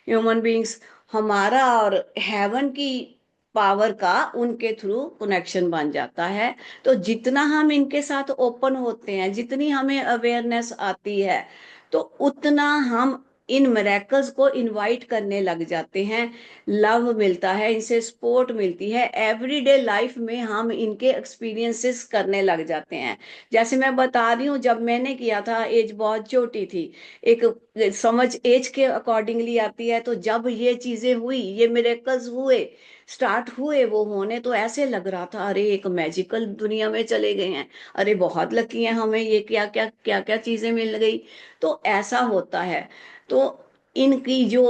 ह्यूमन बीइंग्स, हमारा और हेवन की पावर का उनके थ्रू कनेक्शन बन जाता है। तो जितना हम इनके साथ ओपन होते हैं, जितनी हमें अवेयरनेस आती है, तो उतना हम इन मिरेकल्स को इनवाइट करने लग जाते हैं। लव मिलता है, इनसे सपोर्ट मिलती है, एवरीडे लाइफ में हम इनके एक्सपीरियंसेस करने लग जाते हैं। जैसे मैं बता रही हूँ, जब मैंने किया था एज बहुत छोटी थी, एक समझ एज के अकॉर्डिंगली आती है। तो जब ये चीजें हुई, ये मिरेकल्स हुए, स्टार्ट हुए वो होने, तो ऐसे लग रहा था अरे एक मैजिकल दुनिया में चले गए हैं, अरे बहुत लकी हैं हमें, ये क्या क्या क्या क्या चीजें मिल गई। तो ऐसा होता है। तो इनकी जो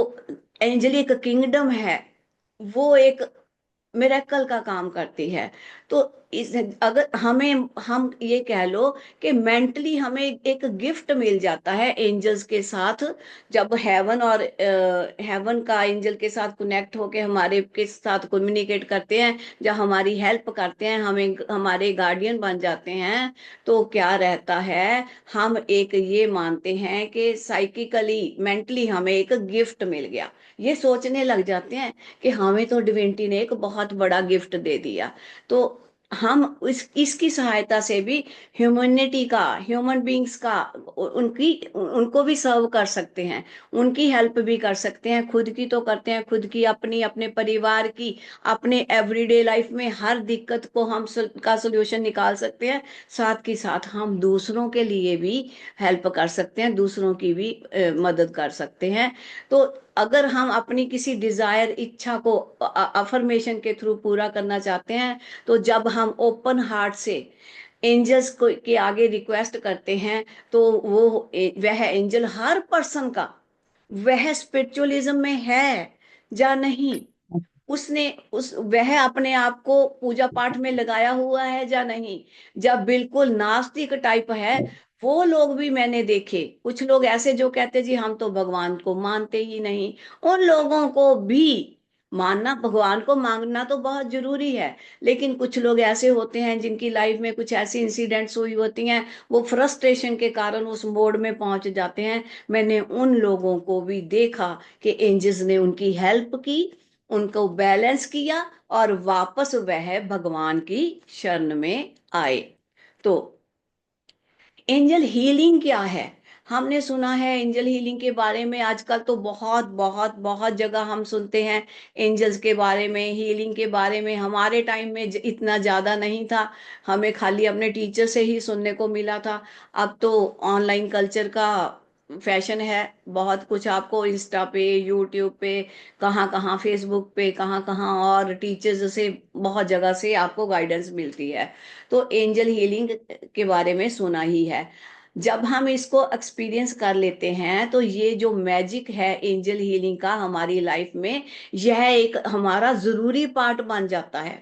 एंजेलिक किंगडम है, वो एक मिरेकल का काम करती है। तो इस अगर हमें, हम ये कह लो कि मेंटली हमें एक गिफ्ट मिल जाता है एंजल्स के साथ। जब हेवन और हेवन का एंजल के साथ कनेक्ट होके हमारे के साथ कम्युनिकेट करते हैं, जब हमारी हेल्प करते हैं, हमें हमारे गार्डियन बन जाते हैं, तो क्या रहता है, हम एक ये मानते हैं कि साइकिकली मेंटली हमें एक गिफ्ट मिल गया। ये सोचने लग जाते हैं कि हमें तो डिविनिटी ने एक बहुत बड़ा गिफ्ट दे दिया। तो हम इसकी सहायता से भी ह्यूमैनिटी का, ह्यूमन बींग्स का, उनकी उनको भी सर्व कर सकते हैं, उनकी हेल्प भी कर सकते हैं। खुद की तो करते हैं, खुद की, अपनी, अपने परिवार की, अपने एवरीडे लाइफ में हर दिक्कत को हम का सोल्यूशन निकाल सकते हैं। साथ के साथ हम दूसरों के लिए भी हेल्प कर सकते हैं, दूसरों की भी मदद कर सकते हैं। तो अगर हम अपनी किसी डिजायर, इच्छा को अफर्मेशन के थ्रू पूरा करना चाहते हैं, तो जब हम ओपन हार्ट से एंजल्स को के आगे रिक्वेस्ट करते हैं, तो वह एंजल हर पर्सन का, वह स्पिरिचुअलिज्म में है या नहीं, उसने उस वह अपने आप को पूजा पाठ में लगाया हुआ है या नहीं। जब बिल्कुल नास्तिक टाइप है, वो लोग भी मैंने देखे, कुछ लोग ऐसे जो कहते जी हम तो भगवान को मानते ही नहीं। उन लोगों को भी मानना, भगवान को मांगना तो बहुत जरूरी है, लेकिन कुछ लोग ऐसे होते हैं जिनकी लाइफ में कुछ ऐसी इंसिडेंट्स हुई होती हैं, वो फ्रस्ट्रेशन के कारण उस मोड में पहुंच जाते हैं। मैंने उन लोगों को भी देखा कि एंजल्स ने उनकी हेल्प की, उनको बैलेंस किया, और वापस वह भगवान की शरण में आए। तो एंजल हीलिंग क्या है? हमने सुना है एंजल हीलिंग के बारे में, आजकल तो बहुत बहुत बहुत जगह हम सुनते हैं एंजल्स के बारे में, हीलिंग के बारे में। हमारे टाइम में इतना ज्यादा नहीं था, हमें खाली अपने टीचर से ही सुनने को मिला था। अब तो ऑनलाइन कल्चर का फैशन है, बहुत कुछ आपको इंस्टा पे, यूट्यूब पे, कहाँ कहाँ, फेसबुक पे, कहाँ कहाँ, और टीचर्स से बहुत जगह से आपको गाइडेंस मिलती है। तो एंजल हीलिंग के बारे में सुना ही है। जब हम इसको एक्सपीरियंस कर लेते हैं, तो ये जो मैजिक है एंजल हीलिंग का हमारी लाइफ में, यह एक हमारा जरूरी पार्ट बन जाता है।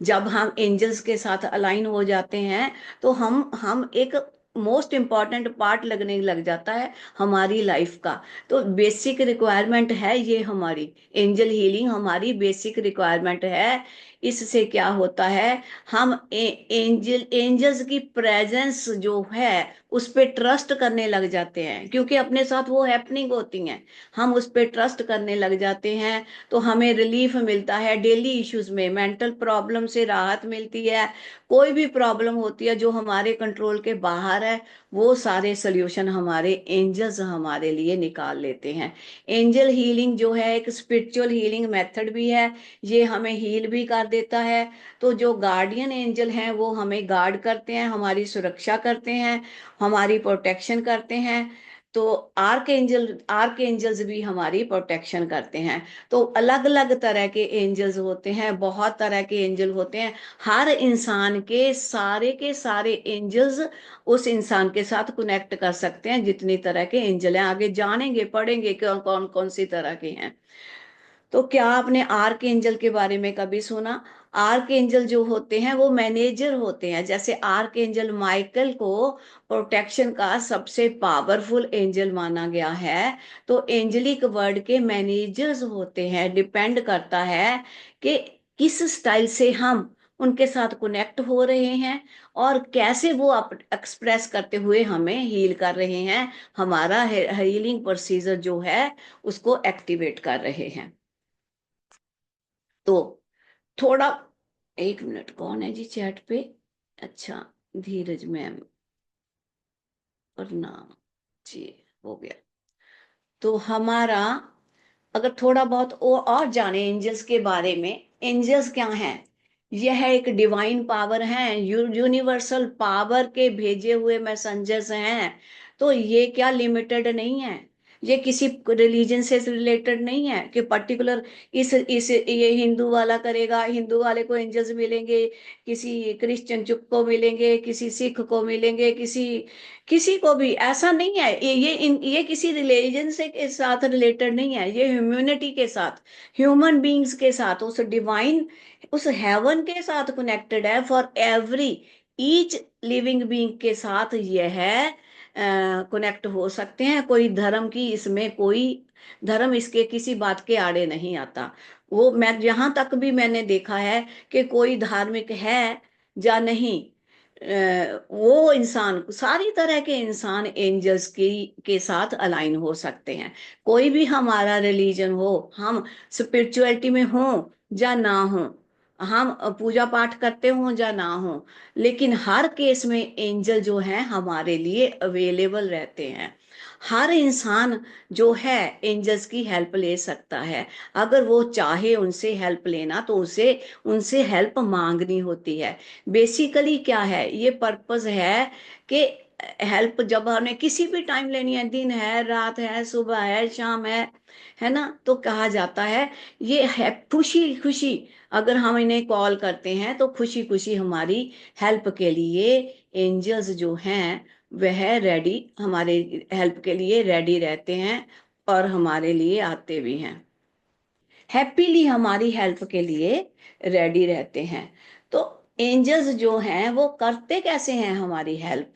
जब हम एंजल्स के साथ अलाइन हो जाते हैं, तो हम एक मोस्ट इम्पॉर्टेंट पार्ट लगने लग जाता है हमारी लाइफ का। तो बेसिक रिक्वायरमेंट है ये हमारी, एंजल हीलिंग हमारी बेसिक रिक्वायरमेंट है। इससे क्या होता है, हम एंजल्स की प्रेजेंस जो है उस पे ट्रस्ट करने लग जाते हैं, क्योंकि अपने साथ वो हैपनिंग होती हैं, हम उस पे ट्रस्ट करने लग जाते हैं। तो हमें रिलीफ मिलता है डेली इश्यूज में, मेंटल प्रॉब्लम से राहत मिलती है। कोई भी प्रॉब्लम होती है जो हमारे कंट्रोल के बाहर है, वो सारे सोल्यूशन हमारे एंजल्स हमारे लिए निकाल लेते हैं। एंजल हीलिंग जो है एक स्पिरिचुअल हीलिंग मेथड भी है, ये हमें हील भी कर देता है। तो जो गार्डियन एंजल हैं वो हमें गार्ड करते हैं, हमारी सुरक्षा करते हैं, हमारी प्रोटेक्शन करते हैं। तो आर्क एंजल्स भी हमारी प्रोटेक्शन करते हैं। तो अलग अलग तरह के एंजल्स होते हैं, बहुत तरह के एंजल होते हैं। हर इंसान के सारे एंजल्स उस इंसान के साथ कनेक्ट कर सकते हैं। जितनी तरह के एंजल हैं, आगे जानेंगे, पढ़ेंगे कौन कौन कौन सी तरह के हैं। तो क्या आपने आर्क एंजल के बारे में कभी सुना? आर्क एंजल जो होते हैं वो मैनेजर होते हैं। जैसे आर्क एंजल माइकल को प्रोटेक्शन का सबसे पावरफुल एंजल माना गया है, तो एंजलिक वर्ड के मैनेजर्स होते हैं। डिपेंड करता है कि किस स्टाइल से हम उनके साथ कनेक्ट हो रहे हैं, और कैसे वो एक्सप्रेस करते हुए हमें हील कर रहे हैं, हमारा हीलिंग प्रोसीजर जो है उसको एक्टिवेट कर रहे हैं। तो थोड़ा, एक मिनट, कौन है जी चैट पे? अच्छा, धीरज मैम, प्रणाम जी, हो गया। तो हमारा, अगर थोड़ा बहुत और जाने एंजल्स के बारे में, एंजल्स क्या हैं? यह एक डिवाइन पावर है, यूनिवर्सल पावर के भेजे हुए मैसेंजर्स हैं। तो ये क्या लिमिटेड नहीं है, ये किसी रिलीजन से रिलेटेड नहीं है कि पर्टिकुलर इस ये हिंदू वाला करेगा, हिंदू वाले को एंजल्स मिलेंगे, किसी क्रिश्चियन चुप को मिलेंगे, किसी सिख को मिलेंगे, किसी किसी को भी, ऐसा नहीं है। ये किसी रिलीजन से के साथ रिलेटेड नहीं है, ये ह्यूमैनिटी के साथ, ह्यूमन बीइंग्स के साथ, उस डिवाइन, उस हेवन के साथ कनेक्टेड है। For every each living being के साथ यह कनेक्ट हो सकते हैं। कोई धर्म की इसमें, कोई धर्म इसके किसी बात के आड़े नहीं आता। वो, मैं जहां तक भी मैंने देखा है कि कोई धार्मिक है या नहीं, वो इंसान, सारी तरह के इंसान एंजल्स के साथ अलाइन हो सकते हैं। कोई भी हमारा रिलीजन हो, हम स्पिरिचुअलिटी में हो या ना हो, हम पूजा पाठ करते हो या ना हो, लेकिन हर केस में एंजल जो है हमारे लिए अवेलेबल रहते हैं। हर इंसान जो है एंजल्स की हेल्प ले सकता है। अगर वो चाहे उनसे हेल्प लेना, तो उसे उनसे हेल्प मांगनी होती है। बेसिकली क्या है, ये पर्पस है कि हेल्प जब हमें किसी भी टाइम लेनी है, दिन है, रात है, सुबह है, शाम है ना, तो कहा जाता है ये है खुशी खुशी, अगर हम इन्हें कॉल करते हैं तो खुशी खुशी हमारी हेल्प के लिए एंजल्स जो हैं वह रेडी, हमारे हेल्प के लिए रेडी रहते हैं और हमारे लिए आते भी हैं, हैप्पीली हमारी हेल्प के लिए रेडी रहते हैं। तो एंजल्स जो हैं वो करते कैसे हैं हमारी हेल्प?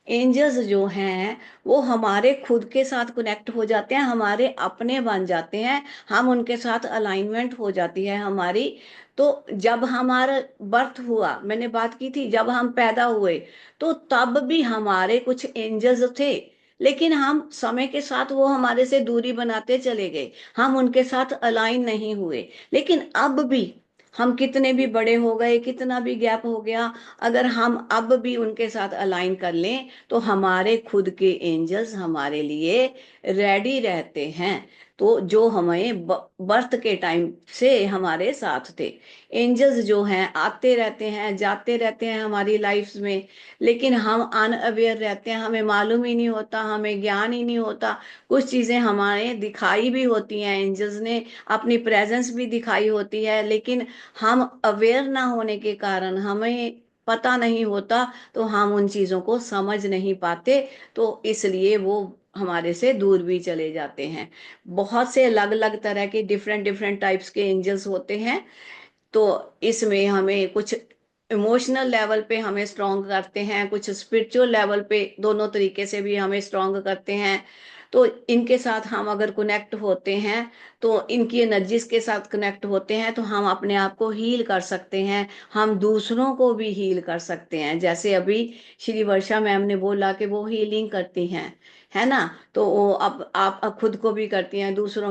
एंजल्स जो हैं वो हमारे खुद के साथ कनेक्ट हो जाते हैं, हमारे अपने बन जाते हैं, हम उनके साथ अलाइनमेंट हो जाती है हमारी। तो जब हमारा बर्थ हुआ, मैंने बात की थी, जब हम पैदा हुए तो तब भी हमारे कुछ एंजल्स थे, लेकिन हम समय के साथ वो हमारे से दूरी बनाते चले गए, हम उनके साथ अलाइन नहीं हुए। लेकिन अब भी हम कितने भी बड़े हो गए, कितना भी गैप हो गया, अगर हम अब भी उनके साथ अलाइन कर लें तो हमारे खुद के एंजल्स हमारे लिए रेडी रहते हैं। तो जो हमें बर्थ के टाइम से हमारे साथ थे, एंजल्स जो हैं आते रहते हैं, जाते रहते हैं हमारी लाइफ्स में, लेकिन हम अनअवेयर रहते हैं, हमें मालूम ही नहीं होता, हमें ज्ञान ही नहीं होता। कुछ चीजें हमारे दिखाई भी होती हैं, एंजल्स ने अपनी प्रेजेंस भी दिखाई होती है, लेकिन हम अवेयर ना होने के कारण, हमें पता नहीं होता, तो हम उन चीजों को समझ नहीं पाते, तो इसलिए वो हमारे से दूर भी चले जाते हैं। बहुत से अलग अलग तरह के डिफरेंट डिफरेंट टाइप्स के एंजल्स होते हैं। तो इसमें हमें कुछ इमोशनल लेवल पे हमें स्ट्रॉन्ग करते हैं, कुछ स्पिरिचुअल लेवल पे, दोनों तरीके से भी हमें स्ट्रॉन्ग करते हैं। तो इनके साथ हम अगर कनेक्ट होते हैं, तो इनकी एनर्जीज के साथ कनेक्ट होते हैं, तो हम अपने आप को हील कर सकते हैं, हम दूसरों को भी हील कर सकते हैं। जैसे अभी श्री वर्षा मैम ने बोला कि वो हीलिंग करती हैं, है ना, तो वो अब आप अब खुद को भी करती हैं, दूसरों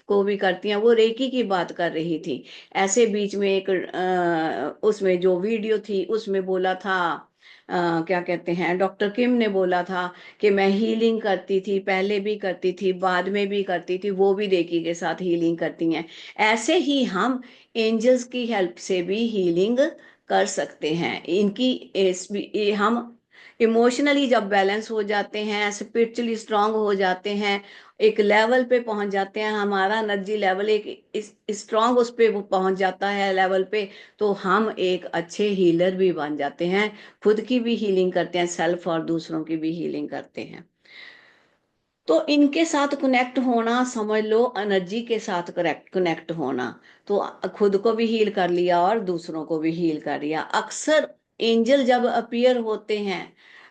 को भी करती हैं, वो रेकी की बात कर रही थी। ऐसे बीच में एक उसमें जो वीडियो थी उसमें बोला था, क्या कहते हैं, डॉक्टर किम ने बोला था कि मैं हीलिंग करती थी, पहले भी करती थी, बाद में भी करती थी, वो भी रेकी के साथ हीलिंग करती हैं। ऐसे ही हम एंजल्स की हेल्प से भी हीलिंग कर सकते हैं। हम इमोशनली जब बैलेंस हो जाते हैं, स्पिरिचुअली स्ट्रांग हो जाते हैं, एक लेवल पे पहुंच जाते हैं, हमारा एनर्जी लेवल एक स्ट्रांग उस पे वो पहुंच जाता है लेवल पे, तो हम एक अच्छे हीलर भी बन जाते हैं, खुद की भी हीलिंग करते हैं सेल्फ, और दूसरों की भी हीलिंग करते हैं। तो इनके साथ कनेक्ट होना, समझ लो एनर्जी के साथ कनेक्ट कनेक्ट होना, तो खुद को भी हील कर लिया और दूसरों को भी हील कर लिया। अक्सर एंजल जब अपीयर होते हैं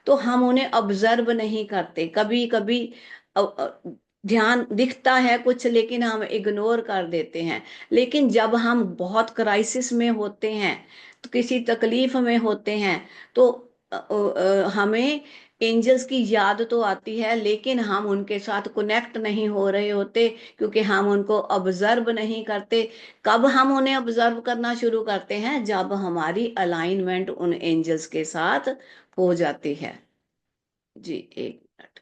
तो हम उन्हें ऑब्जर्व नहीं करते, कभी कभी ध्यान दिखता है कुछ, लेकिन हम इग्नोर कर देते हैं। लेकिन जब हम बहुत क्राइसिस में होते हैं, तो किसी तकलीफ में होते हैं, तो हमें एंजल्स की याद तो आती है, लेकिन हम उनके साथ कनेक्ट नहीं हो रहे होते, क्योंकि हम उनको ऑब्जर्व नहीं करते। कब हम उन्हें ऑब्जर्व करना शुरू करते हैं? जब हमारी अलाइनमेंट उन एंजल्स के साथ हो जाती है। जी, एक मिनट।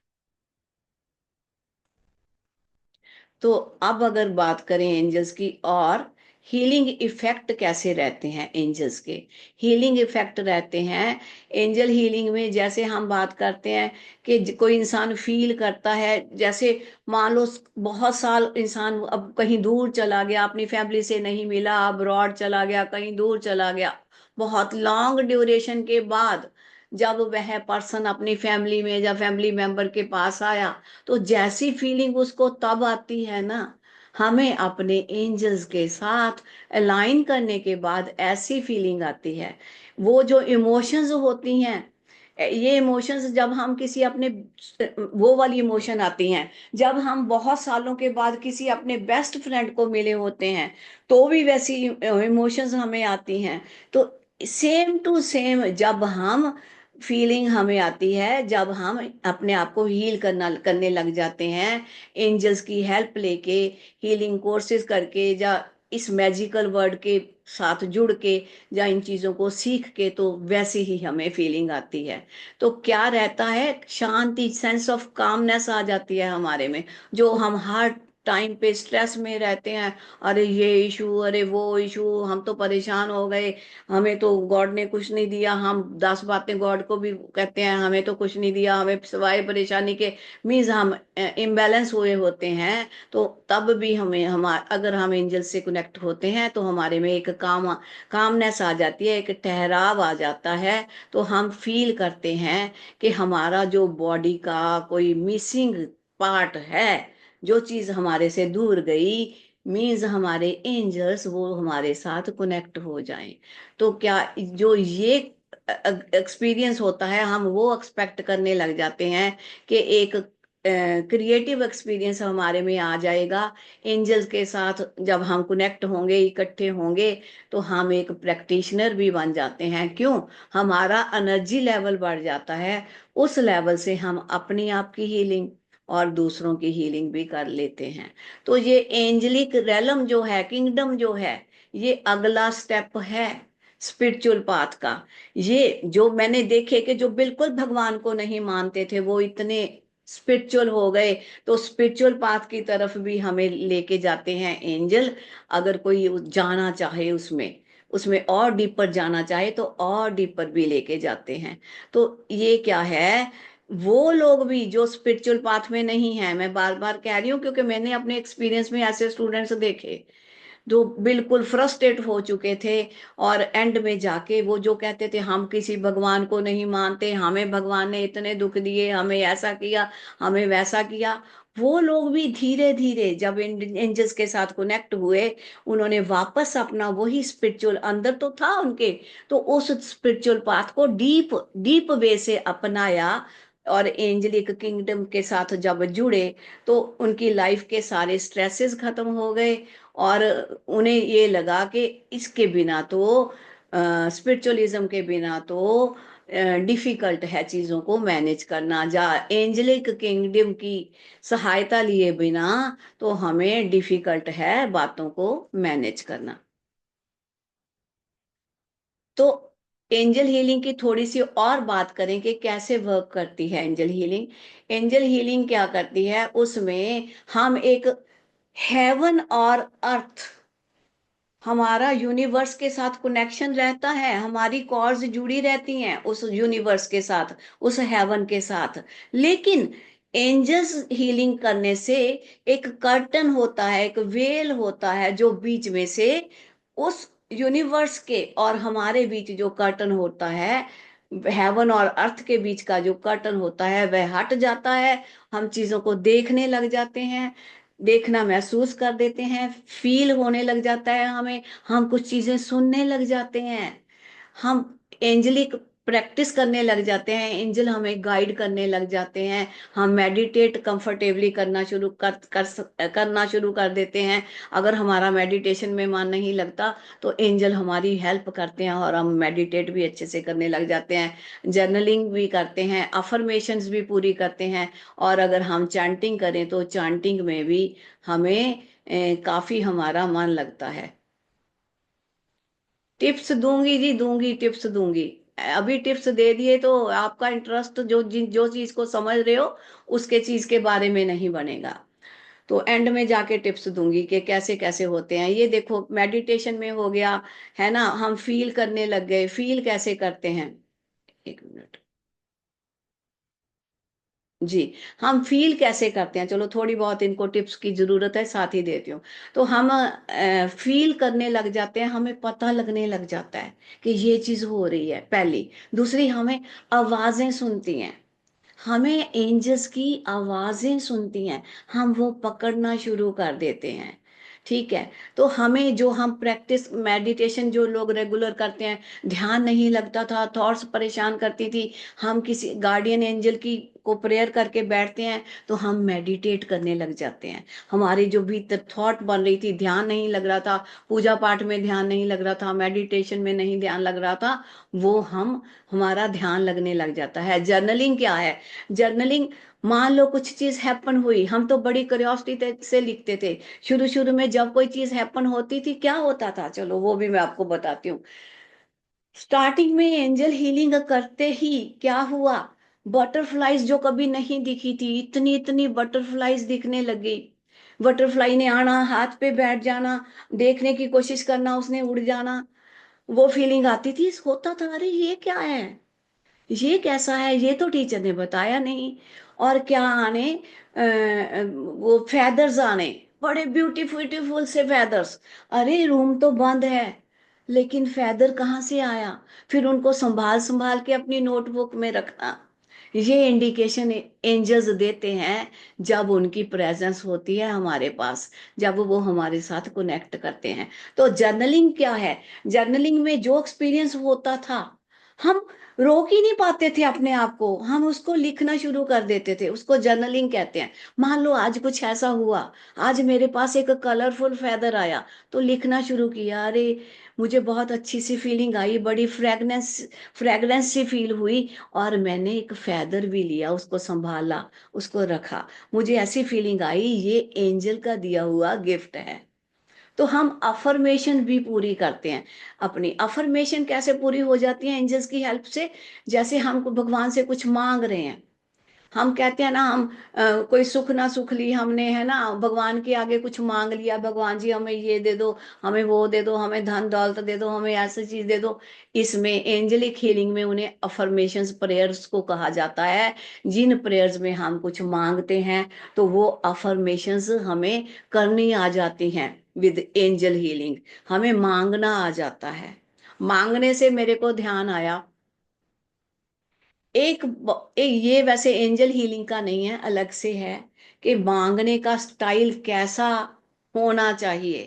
तो अब अगर बात करें एंजल्स की, और हीलिंग इफेक्ट कैसे रहते हैं एंजल्स के? हीलिंग इफेक्ट रहते हैं एंजल हीलिंग में, जैसे हम बात करते हैं कि कोई इंसान फील करता है, जैसे मान लो बहुत साल इंसान अब कहीं दूर चला गया, अपनी फैमिली से नहीं मिला, अब्रॉड चला गया, कहीं दूर चला गया, बहुत लॉन्ग ड्यूरेशन के बाद जब वह पर्सन अपनी फैमिली में या फैमिली मेंबर के पास आया, तो जैसी फीलिंग उसको तब आती है ना, हमें अपने एंजल्स के साथ अलाइन करने के बाद ऐसी फीलिंग आती है। वो जो इमोशंस होती हैं, ये इमोशंस जब हम किसी अपने, वो वाली इमोशन आती हैं जब हम बहुत सालों के बाद किसी अपने बेस्ट फ्रेंड को मिले होते हैं, तो भी वैसी इमोशंस हमें आती हैं। तो सेम टू सेम जब हम फीलिंग हमें आती है, जब हम अपने आप को हील करने लग जाते हैं एंजल्स की हेल्प लेके, हीलिंग कोर्सेज करके, या इस मैजिकल वर्ड के साथ जुड़ के, या इन चीज़ों को सीख के, तो वैसी ही हमें फीलिंग आती है। तो क्या रहता है? शांति, सेंस ऑफ कामनेस आ जाती है हमारे में। जो हम हर टाइम पे स्ट्रेस में रहते हैं, अरे ये इशू, अरे वो इशू, हम तो परेशान हो गए, हमें तो गॉड ने कुछ नहीं दिया, हम 10 बातें गॉड को भी कहते हैं, हमें तो कुछ नहीं दिया, हमें सिवाय परेशानी के, मीन्स हम इम्बैलेंस हुए होते हैं। तो तब भी हमें, हम अगर हम एंजल से कनेक्ट होते हैं, तो हमारे में एक कामनेस आ जाती है, एक ठहराव आ जाता है। तो हम फील करते हैं कि हमारा जो बॉडी का कोई मिसिंग पार्ट है, जो चीज हमारे से दूर गई, मीन्स हमारे एंजल्स वो हमारे साथ कनेक्ट हो जाएं। तो क्या जो ये एक्सपीरियंस होता है, हम वो एक्सपेक्ट करने लग जाते हैं कि एक क्रिएटिव एक्सपीरियंस हमारे में आ जाएगा एंजल्स के साथ। जब हम कनेक्ट होंगे, इकट्ठे होंगे, तो हम एक प्रैक्टिशनर भी बन जाते हैं। क्यों? हमारा एनर्जी लेवल बढ़ जाता है। उस लेवल से हम अपनी आप की हीलिंग और दूसरों की हीलिंग भी कर लेते हैं। तो ये एंजलिक रेलम जो है, किंगडम जो है, ये अगला स्टेप है स्पिरिचुअल पाथ का। ये जो मैंने देखे कि जो बिल्कुल भगवान को नहीं मानते थे, वो इतने स्पिरिचुअल हो गए। तो स्पिरिचुअल पाथ की तरफ भी हमें लेके जाते हैं एंजल। अगर कोई जाना चाहे उसमें, उसमें और डीपर जाना चाहे, तो और डीपर भी लेके जाते हैं। तो ये क्या है, वो लोग भी जो स्पिरिचुअल पाथ में नहीं है, मैं बार बार कह रही हूँ क्योंकि मैंने अपने एक्सपीरियंस में ऐसे स्टूडेंट्स देखे जो बिल्कुल फ्रस्ट्रेट हो चुके थे, और एंड में जाके वो जो कहते थे हम किसी भगवान को नहीं मानते, हमें भगवान ने इतने दुख दिए, हमें ऐसा किया, हमें वैसा किया, वो लोग भी धीरे धीरे जब एंजल्स के साथ कनेक्ट हुए, उन्होंने वापस अपना वही स्पिरिचुअल, अंदर तो था उनके, तो उस स्पिरिचुअल पाथ को डीप डीप वे से अपनाया, और एंजलिक किंगडम के साथ जब जुड़े, तो उनकी लाइफ के सारे स्ट्रेसेस खत्म हो गए। और उन्हें ये लगा कि इसके बिना तो, स्पिरिचुअलिज्म के बिना तो डिफिकल्ट है चीज़ों को मैनेज करना, जा एंजलिक किंगडम की सहायता लिए बिना तो हमें डिफिकल्ट है बातों को मैनेज करना। तो एंजल हीलिंग की थोड़ी सी और बात करें कि कैसे वर्क करती है एंजल हीलिंग। एंजल हीलिंग क्या करती है, उसमें हम एक हेवन और अर्थ, हमारा यूनिवर्स के साथ कनेक्शन रहता है, हमारी कॉर्ड्स जुड़ी रहती हैं उस यूनिवर्स के साथ, उस हेवन के साथ। लेकिन एंजल्स हीलिंग करने से एक कर्टन होता है, एक वेल होता है, जो बीच में से उस यूनिवर्स के और हमारे बीच जो कर्टन होता है, हेवन और अर्थ के बीच का जो कर्टन होता है, वह हट जाता है। हम चीजों को देखने लग जाते हैं, देखना महसूस कर देते हैं, फील होने लग जाता है हमें, हम कुछ चीजें सुनने लग जाते हैं। हम एंजलिक प्रैक्टिस करने लग जाते हैं, एंजल हमें गाइड करने लग जाते हैं, हम मेडिटेट कंफर्टेबली करना शुरू कर देते हैं। अगर हमारा मेडिटेशन में मन नहीं लगता तो एंजल हमारी हेल्प करते हैं और हम मेडिटेट भी अच्छे से करने लग जाते हैं, जर्नलिंग भी करते हैं, अफर्मेशंस भी पूरी करते हैं। और अगर हम चैंटिंग करें तो चैंटिंग में भी हमें काफी हमारा मन लगता है। टिप्स दूंगी जी, दूंगी, टिप्स दूंगी। अभी टिप्स दे दिए तो आपका इंटरेस्ट जो चीज को समझ रहे हो उसके चीज के बारे में नहीं बनेगा। तो एंड में जाके टिप्स दूंगी कि कैसे कैसे होते हैं। ये देखो मेडिटेशन में हो गया है ना, हम फील करने लग गए। फील कैसे करते हैं, एक मिनट जी, हम फील कैसे करते हैं, चलो थोड़ी बहुत इनको टिप्स की जरूरत है, साथ ही देती हूँ। तो हम फील करने लग जाते हैं, हमें पता लगने लग जाता है कि ये चीज हो रही है, पहली। दूसरी, हमें आवाजें सुनती हैं, हमें एंजल्स की आवाजें सुनती हैं, हम वो पकड़ना शुरू कर देते हैं। ठीक है, तो हमें जो हम प्रैक्टिस मेडिटेशन जो लोग रेगुलर करते हैं, ध्यान नहीं लगता था, थॉट्स परेशान करती थी, हम किसी गार्डियन एंजल की को प्रेयर करके बैठते हैं तो हम मेडिटेट करने लग जाते हैं। हमारी जो भीतर थॉट बन रही थी, ध्यान नहीं लग रहा था, पूजा पाठ में ध्यान नहीं लग रहा था, मेडिटेशन में नहीं ध्यान लग रहा था, वो हमारा ध्यान लगने लग जाता है। जर्नलिंग क्या है, जर्नलिंग, मान लो कुछ चीज हैपन हुई, हम तो बड़ी क्यूरियोसिटी से लिखते थे। शुरू शुरू में जब कोई चीज हैपन होती थी क्या होता था, चलो वो भी मैं आपको बताती हूँ। स्टार्टिंग में एंजल हीलिंग करते ही क्या हुआ, बटरफ्लाईज जो कभी नहीं दिखी थी, इतनी इतनी बटरफ्लाईज दिखने लगी। बटरफ्लाई ने आना, हाथ पे बैठ जाना, देखने की कोशिश करना, उसने उड़ जाना, वो फीलिंग आती थी। होता था अरे ये क्या है, ये कैसा है, ये तो टीचर ने बताया नहीं। और क्या आने, वो फेदर्स आने, बड़े ब्यूटीफुल से फेदर्स। अरे रूम तो बंद है लेकिन फेदर कहाँ से आया, फिर उनको संभाल संभाल के अपनी नोटबुक में रखना। ये इंडिकेशन एंजल्स देते हैं जब उनकी प्रेजेंस होती है हमारे पास, जब वो हमारे साथ कनेक्ट करते हैं। तो जर्नलिंग क्या है, जर्नलिंग में जो एक्सपीरियंस होता था हम रोक ही नहीं पाते थे अपने आप को, हम उसको लिखना शुरू कर देते थे, उसको जर्नलिंग कहते हैं। मान लो आज कुछ ऐसा हुआ, आज मेरे पास एक कलरफुल फेदर आया तो लिखना शुरू किया, अरे मुझे बहुत अच्छी सी फीलिंग आई, बड़ी फ्रेगनेंस सी फील हुई, और मैंने एक फेदर भी लिया, उसको संभाला, उसको रखा, मुझे ऐसी फीलिंग आई, ये एंजल का दिया हुआ गिफ्ट है। तो हम अफर्मेशन भी पूरी करते हैं। अपनी अफर्मेशन कैसे पूरी हो जाती है एंजल्स की हेल्प से, जैसे हम भगवान से कुछ मांग रहे हैं, हम कहते हैं ना, हम कोई सुख ना सुख ली हमने, है ना, भगवान के आगे कुछ मांग लिया, भगवान जी हमें ये दे दो, हमें वो दे दो, हमें धन दौलत दे दो, हमें ऐसी चीज दे दो। इसमें एंजलिक हीलिंग में उन्हें अफर्मेशंस प्रेयर्स को कहा जाता है। जिन प्रेयर्स में हम कुछ मांगते हैं तो वो अफर्मेशंस हमें करनी आ जाती हैं। विद एंजल हीलिंग हमें मांगना आ जाता है। मांगने से मेरे को ध्यान आया, ये वैसे एंजल हीलिंग का नहीं है, अलग से है, कि मांगने का स्टाइल कैसा होना चाहिए।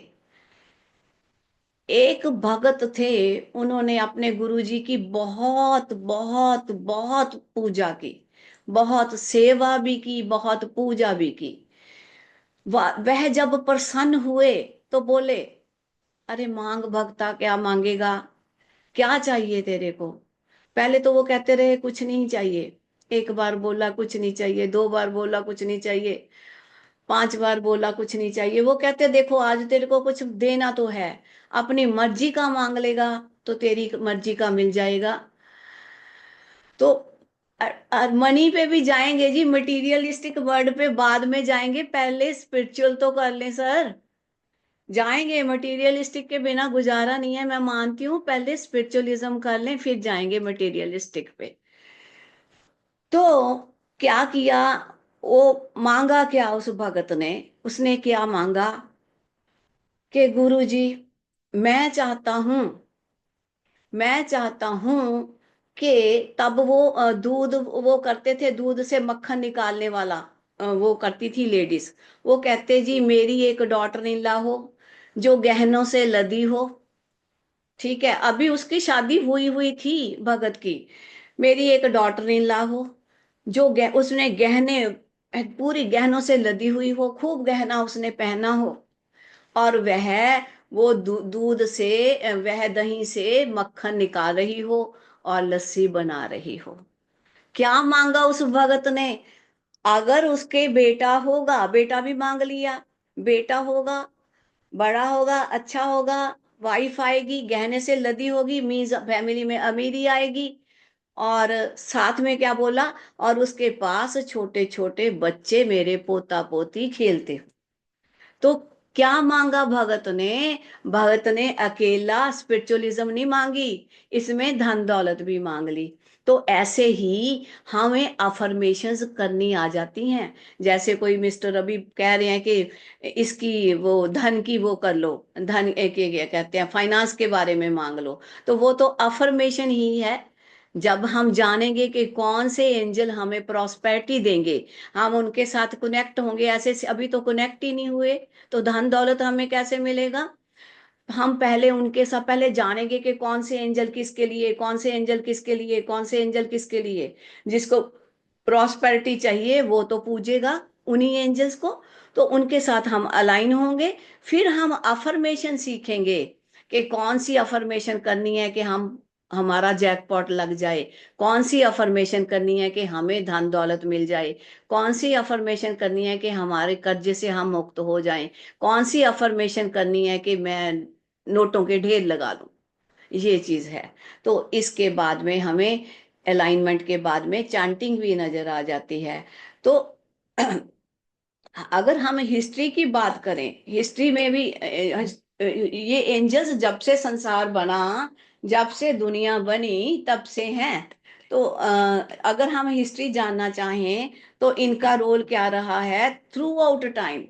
एक भगत थे, उन्होंने अपने गुरुजी की बहुत बहुत बहुत पूजा की, बहुत सेवा भी की, बहुत पूजा भी की। वह जब प्रसन्न हुए तो बोले, अरे मांग भगता, क्या मांगेगा, क्या चाहिए तेरे को। पहले तो वो कहते रहे कुछ नहीं चाहिए, एक बार बोला कुछ नहीं चाहिए, दो बार बोला कुछ नहीं चाहिए, पांच बार बोला कुछ नहीं चाहिए। वो कहते देखो आज तेरे को कुछ देना तो है, अपनी मर्जी का मांग लेगा तो तेरी मर्जी का मिल जाएगा। तो मनी पे भी जाएंगे जी, मटेरियलिस्टिक वर्ड पे बाद में जाएंगे, पहले स्पिरिचुअल तो कर लें सर। जाएंगे, मटेरियलिस्टिक के बिना गुजारा नहीं है, मैं मानती हूँ, पहले स्पिरिचुअलिज्म कर लें फिर जाएंगे मटेरियलिस्टिक पे। तो क्या किया, वो मांगा क्या उस भगत ने, उसने क्या मांगा कि गुरु जी, मैं चाहता हूं, मैं चाहता हूं कि तब वो दूध वो करते थे, दूध से मक्खन निकालने वाला वो करती थी लेडीज। वो कहते जी मेरी एक डॉटर इन लॉ हो जो गहनों से लदी हो, ठीक है, अभी उसकी शादी हुई हुई थी भगत की। मेरी एक डॉटर इन लॉ हो, जो उसने गहने, पूरी गहनों से लदी हुई हो, खूब गहना उसने पहना हो, और वो दूध से, वह दही से मक्खन निकाल रही हो और लस्सी बना रही हो। क्या मांगा उस भगत ने? अगर उसके बेटा होगा, बेटा भी मांग लिया, बेटा होगा, बड़ा होगा, अच्छा होगा, वाइफ आएगी, गहने से लदी होगी, मीन्स फैमिली में अमीरी आएगी। और साथ में क्या बोला? और उसके पास छोटे छोटे बच्चे, मेरे पोता पोती खेलते हो। तो क्या मांगा भगत ने? भगत ने अकेला स्पिरिचुअलिज्म नहीं मांगी, इसमें धन दौलत भी मांग ली। तो ऐसे ही हमें अफर्मेशंस करनी आ जाती हैं। जैसे कोई मिस्टर अभी कह रहे हैं कि इसकी वो धन की वो कर लो, धन एक क्या कहते हैं, फाइनेंस के बारे में मांग लो, तो वो तो अफर्मेशन ही है। जब हम जानेंगे कि कौन से एंजल हमें प्रॉस्पेरिटी देंगे, हम उनके साथ कनेक्ट होंगे। अभी तो कनेक्ट ही नहीं हुए, तो धन दौलत हमें कैसे मिलेगा? हम पहले उनके साथ पहले जानेंगे कि कौन से एंजल किसके लिए, कौन से एंजल किसके लिए, कौन से एंजल किसके लिए। जिसको प्रॉस्पेरिटी चाहिए वो तो पूजेगा उन्हीं एंजल्स को, तो उनके साथ हम अलाइन होंगे। फिर हम अफर्मेशन सीखेंगे कि कौन सी अफर्मेशन करनी है कि हम हमारा जैकपॉट लग जाए, कौन सी अफर्मेशन करनी है कि हमें धन दौलत मिल जाए, कौन सी अफर्मेशन करनी है कि हमारे कर्जे से हम मुक्त हो जाएं, कौन सी अफर्मेशन करनी है कि मैं नोटों के ढेर लगा लूं। ये चीज है। तो इसके बाद में हमें अलाइनमेंट के बाद में चांटिंग भी नजर आ जाती है। तो अगर हम हिस्ट्री की बात करें, हिस्ट्री में भी ये एंजल्स जब से संसार बना, जब से दुनिया बनी, तब से हैं। तो अगर हम हिस्ट्री जानना चाहें तो इनका रोल क्या रहा है थ्रू आउट टाइम,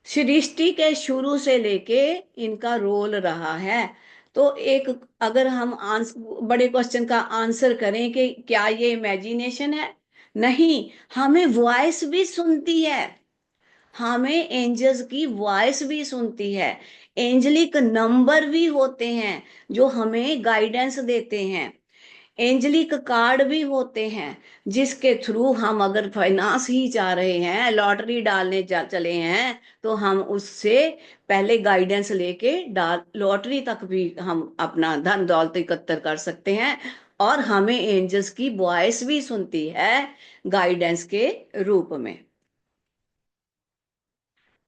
सृष्टि के शुरू से लेके इनका रोल रहा है। तो एक, अगर हम बड़े क्वेश्चन का आंसर करें कि क्या ये इमेजिनेशन है? नहीं, हमें वॉइस भी सुनती है, हमें एंजल्स की वॉइस भी सुनती है। एंजलिक नंबर भी होते हैं जो हमें गाइडेंस देते हैं। एंजलिक कार्ड भी होते हैं जिसके थ्रू हम अगर फाइनेंस ही चाह रहे हैं, लॉटरी डालने चले हैं, तो हम उससे पहले गाइडेंस लेके डाल लॉटरी तक भी हम अपना धन दौलत इकट्ठा कर सकते हैं। और हमें एंजल्स की वॉइस भी सुनती है गाइडेंस के रूप में।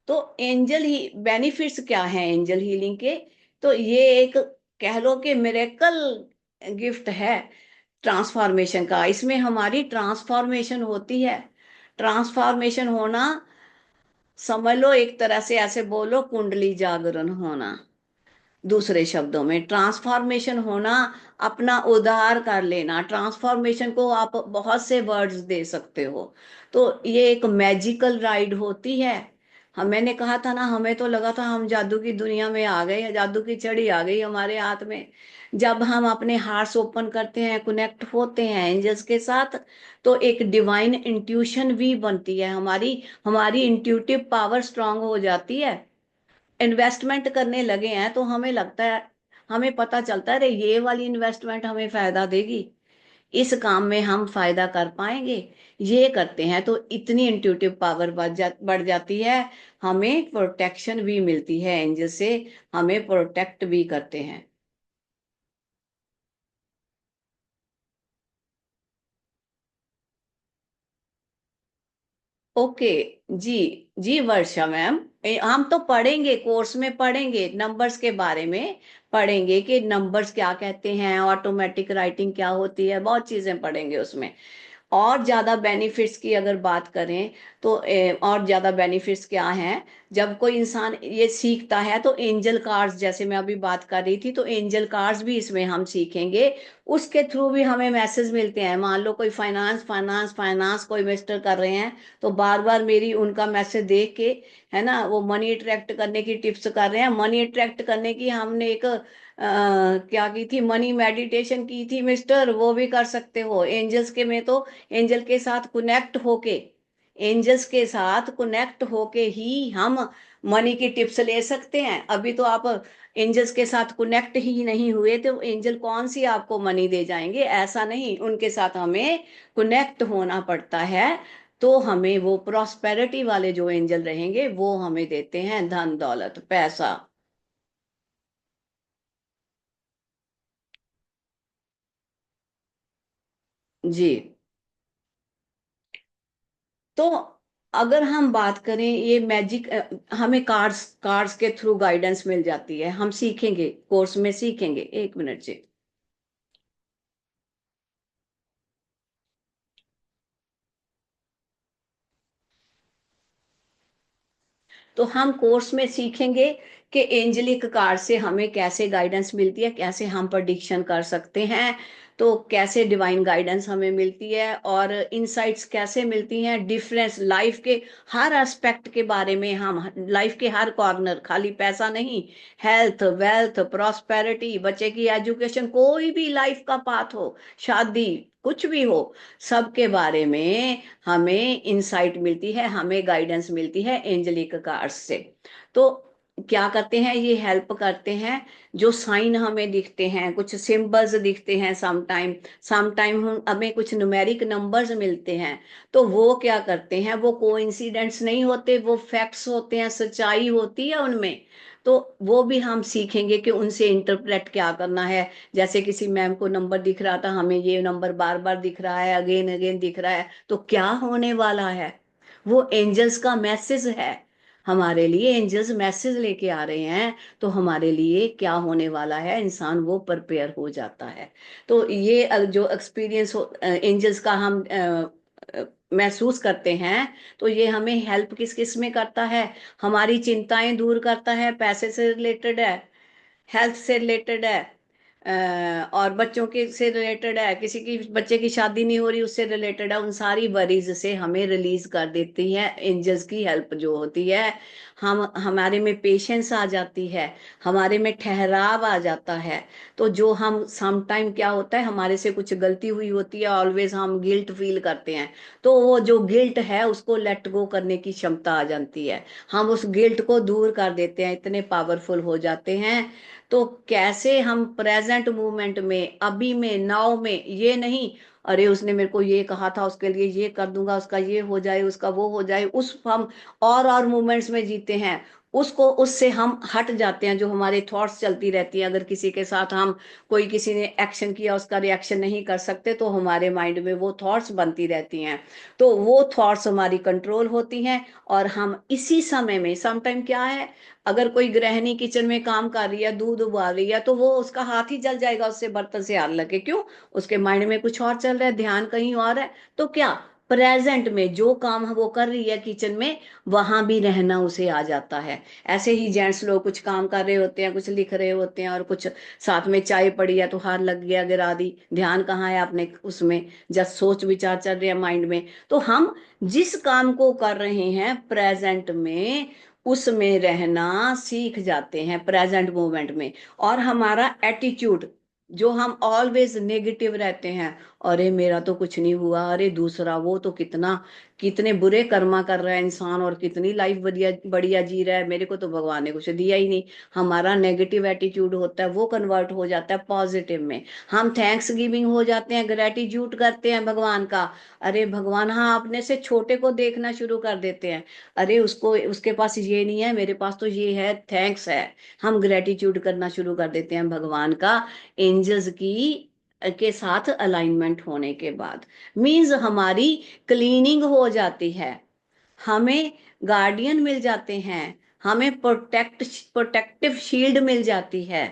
तो एंजल ही बेनिफिट्स क्या हैं एंजल हीलिंग के? तो ये एक, कह लो कि मिरेकल गिफ्ट है ट्रांसफॉर्मेशन का। इसमें हमारी ट्रांसफॉर्मेशन होती है। ट्रांसफॉर्मेशन होना, समझ लो एक तरह से ऐसे बोलो, कुंडली जागरण होना। दूसरे शब्दों में ट्रांसफॉर्मेशन होना, अपना उद्धार कर लेना। ट्रांसफॉर्मेशन को आप बहुत से वर्ड्स दे सकते हो। तो ये एक मैजिकल राइड होती है। हम, मैंने कहा था ना, हमें तो लगा था हम जादू की दुनिया में आ गए, जादू की छड़ी आ गई हमारे हाथ में। जब हम अपने हार्ट्स ओपन करते हैं, कनेक्ट होते हैं एंजल्स के साथ, तो एक डिवाइन इंट्यूशन भी बनती है हमारी। हमारी इंट्यूटिव पावर स्ट्रांग हो जाती है। इन्वेस्टमेंट करने लगे हैं तो हमें लगता है, हमें पता चलता है अरे ये वाली इन्वेस्टमेंट हमें फायदा देगी, इस काम में हम फायदा कर पाएंगे, ये करते हैं तो इतनी इंट्यूटिव पावर बढ़ जाती है। हमें प्रोटेक्शन भी मिलती है एंजल से, हमें प्रोटेक्ट भी करते हैं। ओके। जी, जी वर्षा मैम, हम तो पढ़ेंगे, कोर्स में पढ़ेंगे, नंबर्स के बारे में पढ़ेंगे कि नंबर्स क्या कहते हैं, ऑटोमेटिक राइटिंग क्या होती है, बहुत चीजें पढ़ेंगे उसमें। और ज़्यादा बेनिफिट्स की अगर बात करें तो और ज़्यादा बेनिफिट्स क्या हैं? जब कोई इंसान ये सीखता है तो एंजल कार्ड्स, जैसे मैं अभी बात कर रही थी, तो एंजल कार्ड्स भी इसमें हम सीखेंगे। उसके थ्रू भी हमें मैसेज मिलते हैं। मान लो कोई फाइनेंस फाइनेंस फाइनेंस कोई मिस्टर कर रहे हैं, तो बार बार मेरी उनका मैसेज देख के, है ना, वो मनी अट्रैक्ट करने की टिप्स कर रहे हैं। मनी अट्रैक्ट करने की हमने एक क्या की थी, मनी मेडिटेशन की थी मिस्टर, वो भी कर सकते हो एंजल्स के में। तो एंजल के साथ कनेक्ट होके, एंजल्स के साथ कनेक्ट होके ही हम मनी की टिप्स ले सकते हैं। अभी तो आप एंजल्स के साथ कनेक्ट ही नहीं हुए तो एंजल कौन सी आपको मनी दे जाएंगे? ऐसा नहीं, उनके साथ हमें कनेक्ट होना पड़ता है। तो हमें वो प्रॉस्पेरिटी वाले जो एंजल रहेंगे वो हमें देते हैं धन दौलत पैसा। जी। तो अगर हम बात करें ये मैजिक, हमें कार्ड्स कार्ड्स के थ्रू गाइडेंस मिल जाती है, हम सीखेंगे कोर्स में सीखेंगे। एक मिनट जी। तो हम कोर्स में सीखेंगे कि एंजलिक कार्ड से हमें कैसे गाइडेंस मिलती है, कैसे हम प्रेडिक्शन कर सकते हैं, तो कैसे डिवाइन गाइडेंस हमें मिलती है और इनसाइट्स कैसे मिलती हैं, डिफरेंस लाइफ के हर एस्पेक्ट के बारे में, हम लाइफ के हर कॉर्नर, खाली पैसा नहीं, हेल्थ वेल्थ प्रॉस्पेरिटी, बच्चे की एजुकेशन, कोई भी लाइफ का पाथ हो, शादी, कुछ भी हो, सबके बारे में हमें इंसाइट मिलती है, हमें गाइडेंस मिलती है एंजलिक कार्ड्स से। तो क्या करते हैं ये हेल्प करते हैं, जो साइन हमें दिखते हैं, कुछ सिंबल्स दिखते हैं, सम टाइम हमें कुछ न्यूमेरिक नंबर्स मिलते हैं, तो वो क्या करते हैं, वो कोइंसिडेंट्स नहीं होते, वो फैक्ट्स होते हैं, सच्चाई होती है उनमें। तो वो भी हम सीखेंगे कि उनसे इंटरप्रेट क्या करना है। जैसे किसी मैम को नंबर दिख रहा था, हमें ये नंबर बार बार दिख रहा है, अगेन अगेन दिख रहा है, तो क्या होने वाला है? वो एंजल्स का मैसेज है हमारे लिए, एंजल्स मैसेज लेके आ रहे हैं, तो हमारे लिए क्या होने वाला है, इंसान वो प्रिपेयर हो जाता है। तो ये जो एक्सपीरियंस एंजल्स का हम महसूस करते हैं, तो ये हमें हेल्प किस किस में करता है? हमारी चिंताएं दूर करता है, पैसे से रिलेटेड है, हेल्थ से रिलेटेड है, और बच्चों के से रिलेटेड है, किसी की बच्चे की शादी नहीं हो रही उससे रिलेटेड है, उन सारी वरीज से हमें रिलीज कर देती है एंजल्स की हेल्प जो होती है। हम हमारे में पेशेंस आ जाती है, हमारे में ठहराव आ जाता है। तो जो हम सम टाइम क्या होता है, हमारे से कुछ गलती हुई होती है, ऑलवेज हम गिल्ट फील करते हैं, तो वो जो गिल्ट है उसको लेट गो करने की क्षमता आ जाती है, हम उस गिल्ट को दूर कर देते हैं, इतने पावरफुल हो जाते हैं। तो कैसे हम प्रेजेंट मोमेंट में, अभी में, नाउ में, ये नहीं अरे उसने मेरे को ये कहा था उसके लिए ये कर दूंगा, उसका ये हो जाए, उसका वो हो जाए, उस हम और मोमेंट्स में जीते हैं, उसको उससे हम हट जाते हैं। जो हमारे थॉट्स चलती रहती हैं, अगर किसी के साथ हम, कोई किसी ने एक्शन किया उसका रिएक्शन नहीं कर सकते, तो हमारे माइंड में वो थॉट्स बनती रहती हैं, तो वो थॉट्स हमारी कंट्रोल होती हैं। और हम इसी समय में, समटाइम क्या है, अगर कोई गृहिणी किचन में काम कर रही है, दूध उबाल रही है, तो वो उसका हाथ ही जल जाएगा उससे बर्तन से हाथ लगे, क्यों? उसके माइंड में कुछ और चल रहा है, ध्यान कहीं और है। तो क्या प्रेजेंट में जो काम वो कर रही है किचन में, वहां भी रहना उसे आ जाता है। ऐसे ही जेंट्स लोग कुछ काम कर रहे होते हैं, कुछ लिख रहे होते हैं, और कुछ साथ में चाय पड़ी है तो हाथ लग गया, गिरा दी, ध्यान कहाँ है आपने उसमें, जस्ट सोच विचार चल रहे हैं माइंड में। तो हम जिस काम को कर रहे हैं प्रेजेंट में, उसमें रहना सीख जाते हैं प्रेजेंट मोमेंट में। और हमारा एटीट्यूड, जो हम ऑलवेज नेगेटिव रहते हैं, अरे मेरा तो कुछ नहीं हुआ, अरे दूसरा वो तो कितना, कितने बुरे कर्मा कर रहा है इंसान और कितनी लाइफ बढ़िया बढ़िया जी रहा है, मेरे को तो भगवान ने कुछ दिया ही नहीं, हमारा नेगेटिव एटीट्यूड होता है, वो कन्वर्ट हो जाता है पॉजिटिव में। हम थैंक्स गिविंग हो जाते हैं, ग्रेटिट्यूड करते हैं भगवान का, अरे भगवान, हाँ, अपने से छोटे को देखना शुरू कर देते हैं, अरे उसको, उसके पास ये नहीं है, मेरे पास तो ये है, थैंक्स है। हम ग्रेटिट्यूड करना शुरू कर देते हैं भगवान का, एंजल्स की के साथ अलाइनमेंट होने के बाद। मींस हमारी क्लीनिंग हो जाती है, हमें गार्डियन मिल जाते हैं, हमें प्रोटेक्टिव शील्ड मिल जाती है,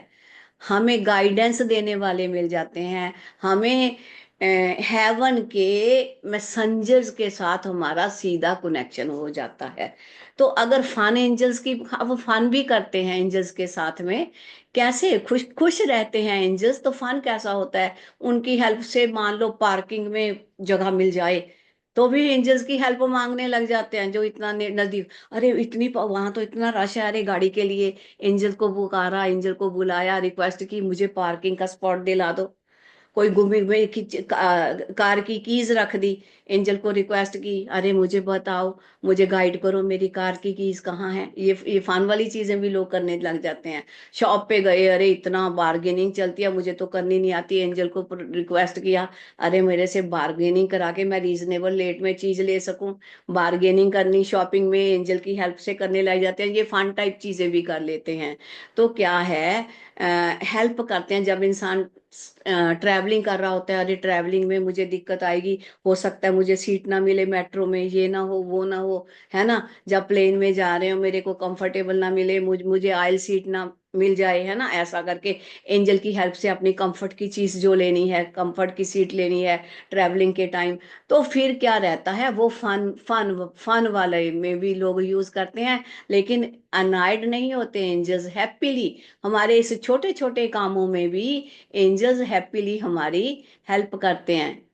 हमें गाइडेंस देने वाले मिल जाते हैं, हमें हेवन के मैसेंजर्स के साथ हमारा सीधा कनेक्शन हो जाता है। तो अगर फन एंजल्स की, अब फन भी करते हैं एंजल्स के साथ में, कैसे खुश खुश रहते हैं एंजल्स, तो फन कैसा होता है, उनकी हेल्प से मान लो पार्किंग में जगह मिल जाए, तो भी एंजल्स की हेल्प मांगने लग जाते हैं, जो इतना नजदीक, अरे इतनी वहां तो इतना रश है, अरे गाड़ी के लिए, एंजल को पुकारा, एंजल को बुलाया, रिक्वेस्ट की मुझे पार्किंग का स्पॉट दिला दो। कोई गुमी हुई कार की कीज रख दी, एंजल को रिक्वेस्ट की, अरे मुझे बताओ, मुझे गाइड करो, मेरी कार की कीज कहाँ है। ये फन वाली चीजें भी लोग करने लग जाते हैं। शॉप पे गए, अरे इतना बार्गेनिंग चलती है, मुझे तो करनी नहीं आती, एंजल को रिक्वेस्ट किया, अरे मेरे से बार्गेनिंग करा के मैं रीजनेबल रेट में चीज ले सकूं। बार्गेनिंग करनी शॉपिंग में एंजल की हेल्प से करने लग जाते हैं। ये फन टाइप चीजें भी कर लेते हैं। तो क्या है, हेल्प करते हैं। जब इंसान ट्रैवलिंग कर रहा होता है, अरे ट्रैवलिंग में मुझे दिक्कत आएगी, हो सकता है मुझे सीट ना मिले मेट्रो में, ये ना हो वो ना हो, है ना। जब प्लेन में जा रहे हो, मेरे को कंफर्टेबल ना मिले, मुझे आयल सीट ना मिल जाए, है ना, ऐसा करके एंजल की हेल्प से अपनी कंफर्ट की चीज जो लेनी है, कंफर्ट की सीट लेनी है ट्रैवलिंग के टाइम, तो फिर क्या रहता है, वो फन फन फन वाले में भी लोग यूज करते हैं। लेकिन अनाइड नहीं होते एंजल्स, हैप्पीली हमारे इस छोटे छोटे कामों में भी एंजल्स हैप्पीली हमारी हेल्प करते हैं।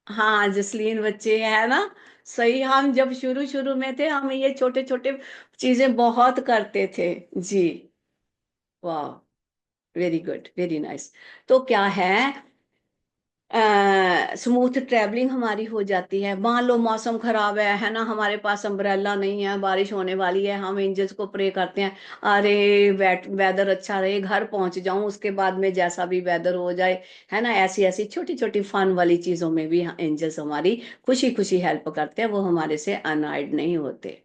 हाँ जसलीन बच्चे है ना, सही। हम जब शुरू शुरू में थे, हम ये छोटे छोटे चीजें बहुत करते थे जी। वाह, वेरी गुड, वेरी नाइस। तो क्या है, स्मूथ ट्रेवलिंग हमारी हो जाती है। मान लो मौसम खराब है ना, हमारे पास अम्ब्रेला नहीं है, बारिश होने वाली है, हम एंजल्स को प्रे करते हैं, अरे वेदर अच्छा रहे, घर पहुंच जाऊं, उसके बाद में जैसा भी वेदर हो जाए, है ना। ऐसी ऐसी छोटी छोटी फन वाली चीजों में भी एंजल्स हमारी खुशी खुशी हेल्प करते हैं, वो हमारे से अनआइड नहीं होते।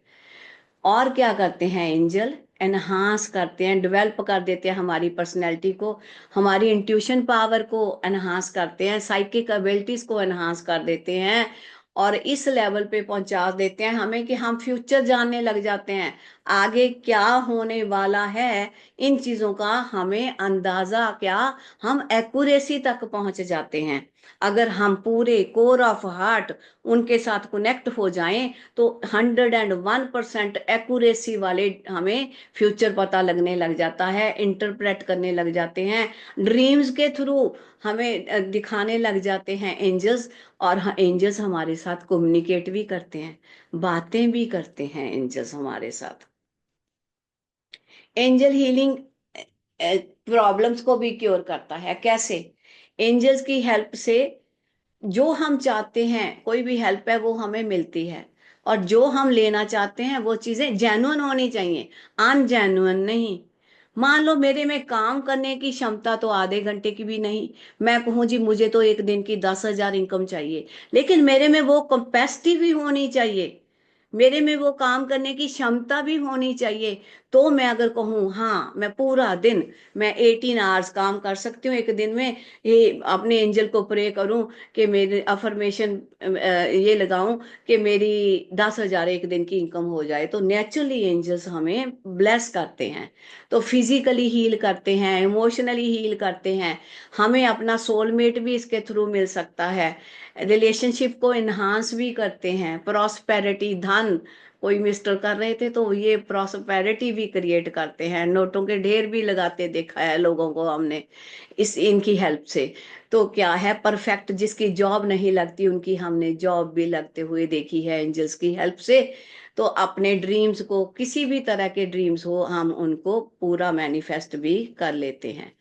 और क्या करते हैं एंजल, एनहांस करते हैं, डेवलप कर देते हैं हमारी पर्सनैलिटी को, हमारी इंट्यूशन पावर को एनहांस करते हैं, साइकिक एबिलिटीज को एनहांस कर देते हैं, और इस लेवल पे पहुंचा देते हैं हमें कि हम फ्यूचर जानने लग जाते हैं, आगे क्या होने वाला है, इन चीजों का हमें अंदाजा, क्या हम एक्यूरेसी तक पहुंच जाते हैं। अगर हम पूरे कोर ऑफ हार्ट उनके साथ कनेक्ट हो जाएं, तो 101% एक्यूरेसी वाले हमें फ्यूचर पता लगने लग जाता है, इंटरप्रेट करने लग जाते हैं, ड्रीम्स के थ्रू हमें दिखाने लग जाते हैं एंजल्स। और एंजल्स हमारे साथ कम्युनिकेट भी करते हैं, बातें भी करते हैं एंजल्स हमारे साथ। एंजल हीलिंग प्रॉब्लम्स को भी क्योर करता है, कैसे, एंजल्स की हेल्प से जो हम चाहते हैं, कोई भी हेल्प है वो हमें मिलती है, और जो हम लेना चाहते हैं वो चीजें जेन्युइन होनी चाहिए, अनजेन्युइन नहीं। मान लो मेरे में काम करने की क्षमता तो आधे घंटे की भी नहीं, मैं कहूँ जी मुझे तो एक दिन की 10,000 इनकम चाहिए, लेकिन मेरे में वो कैपेसिटी भी होनी चाहिए, मेरे में वो काम करने की क्षमता भी होनी चाहिए। तो मैं अगर कहूँ हाँ मैं पूरा दिन, मैं 18 आवर्स काम कर सकती हूँ एक दिन में, ये अपने एंजल को प्रे करूं कि मेरे अफर्मेशन ये लगाऊं कि मेरी 10,000 एक दिन की इनकम हो जाए, तो नेचुरली एंजल्स हमें ब्लेस करते हैं। तो फिजिकली हील करते हैं, इमोशनली हील करते हैं, हमें अपना सोलमेट भी इसके थ्रू मिल सकता है, रिलेशनशिप को इन्हांस भी करते हैं, प्रॉस्पेरिटी, धन, कोई मिस्टर कर रहे थे तो ये प्रॉस्पेरिटी भी क्रिएट करते हैं, नोटों के ढेर भी लगाते देखा है लोगों को हमने इस इनकी हेल्प से। तो क्या है, परफेक्ट जिसकी जॉब नहीं लगती उनकी हमने जॉब भी लगते हुए देखी है एंजल्स की हेल्प से। तो अपने ड्रीम्स को, किसी भी तरह के ड्रीम्स हो, हम उनको पूरा मैनिफेस्ट भी कर लेते हैं।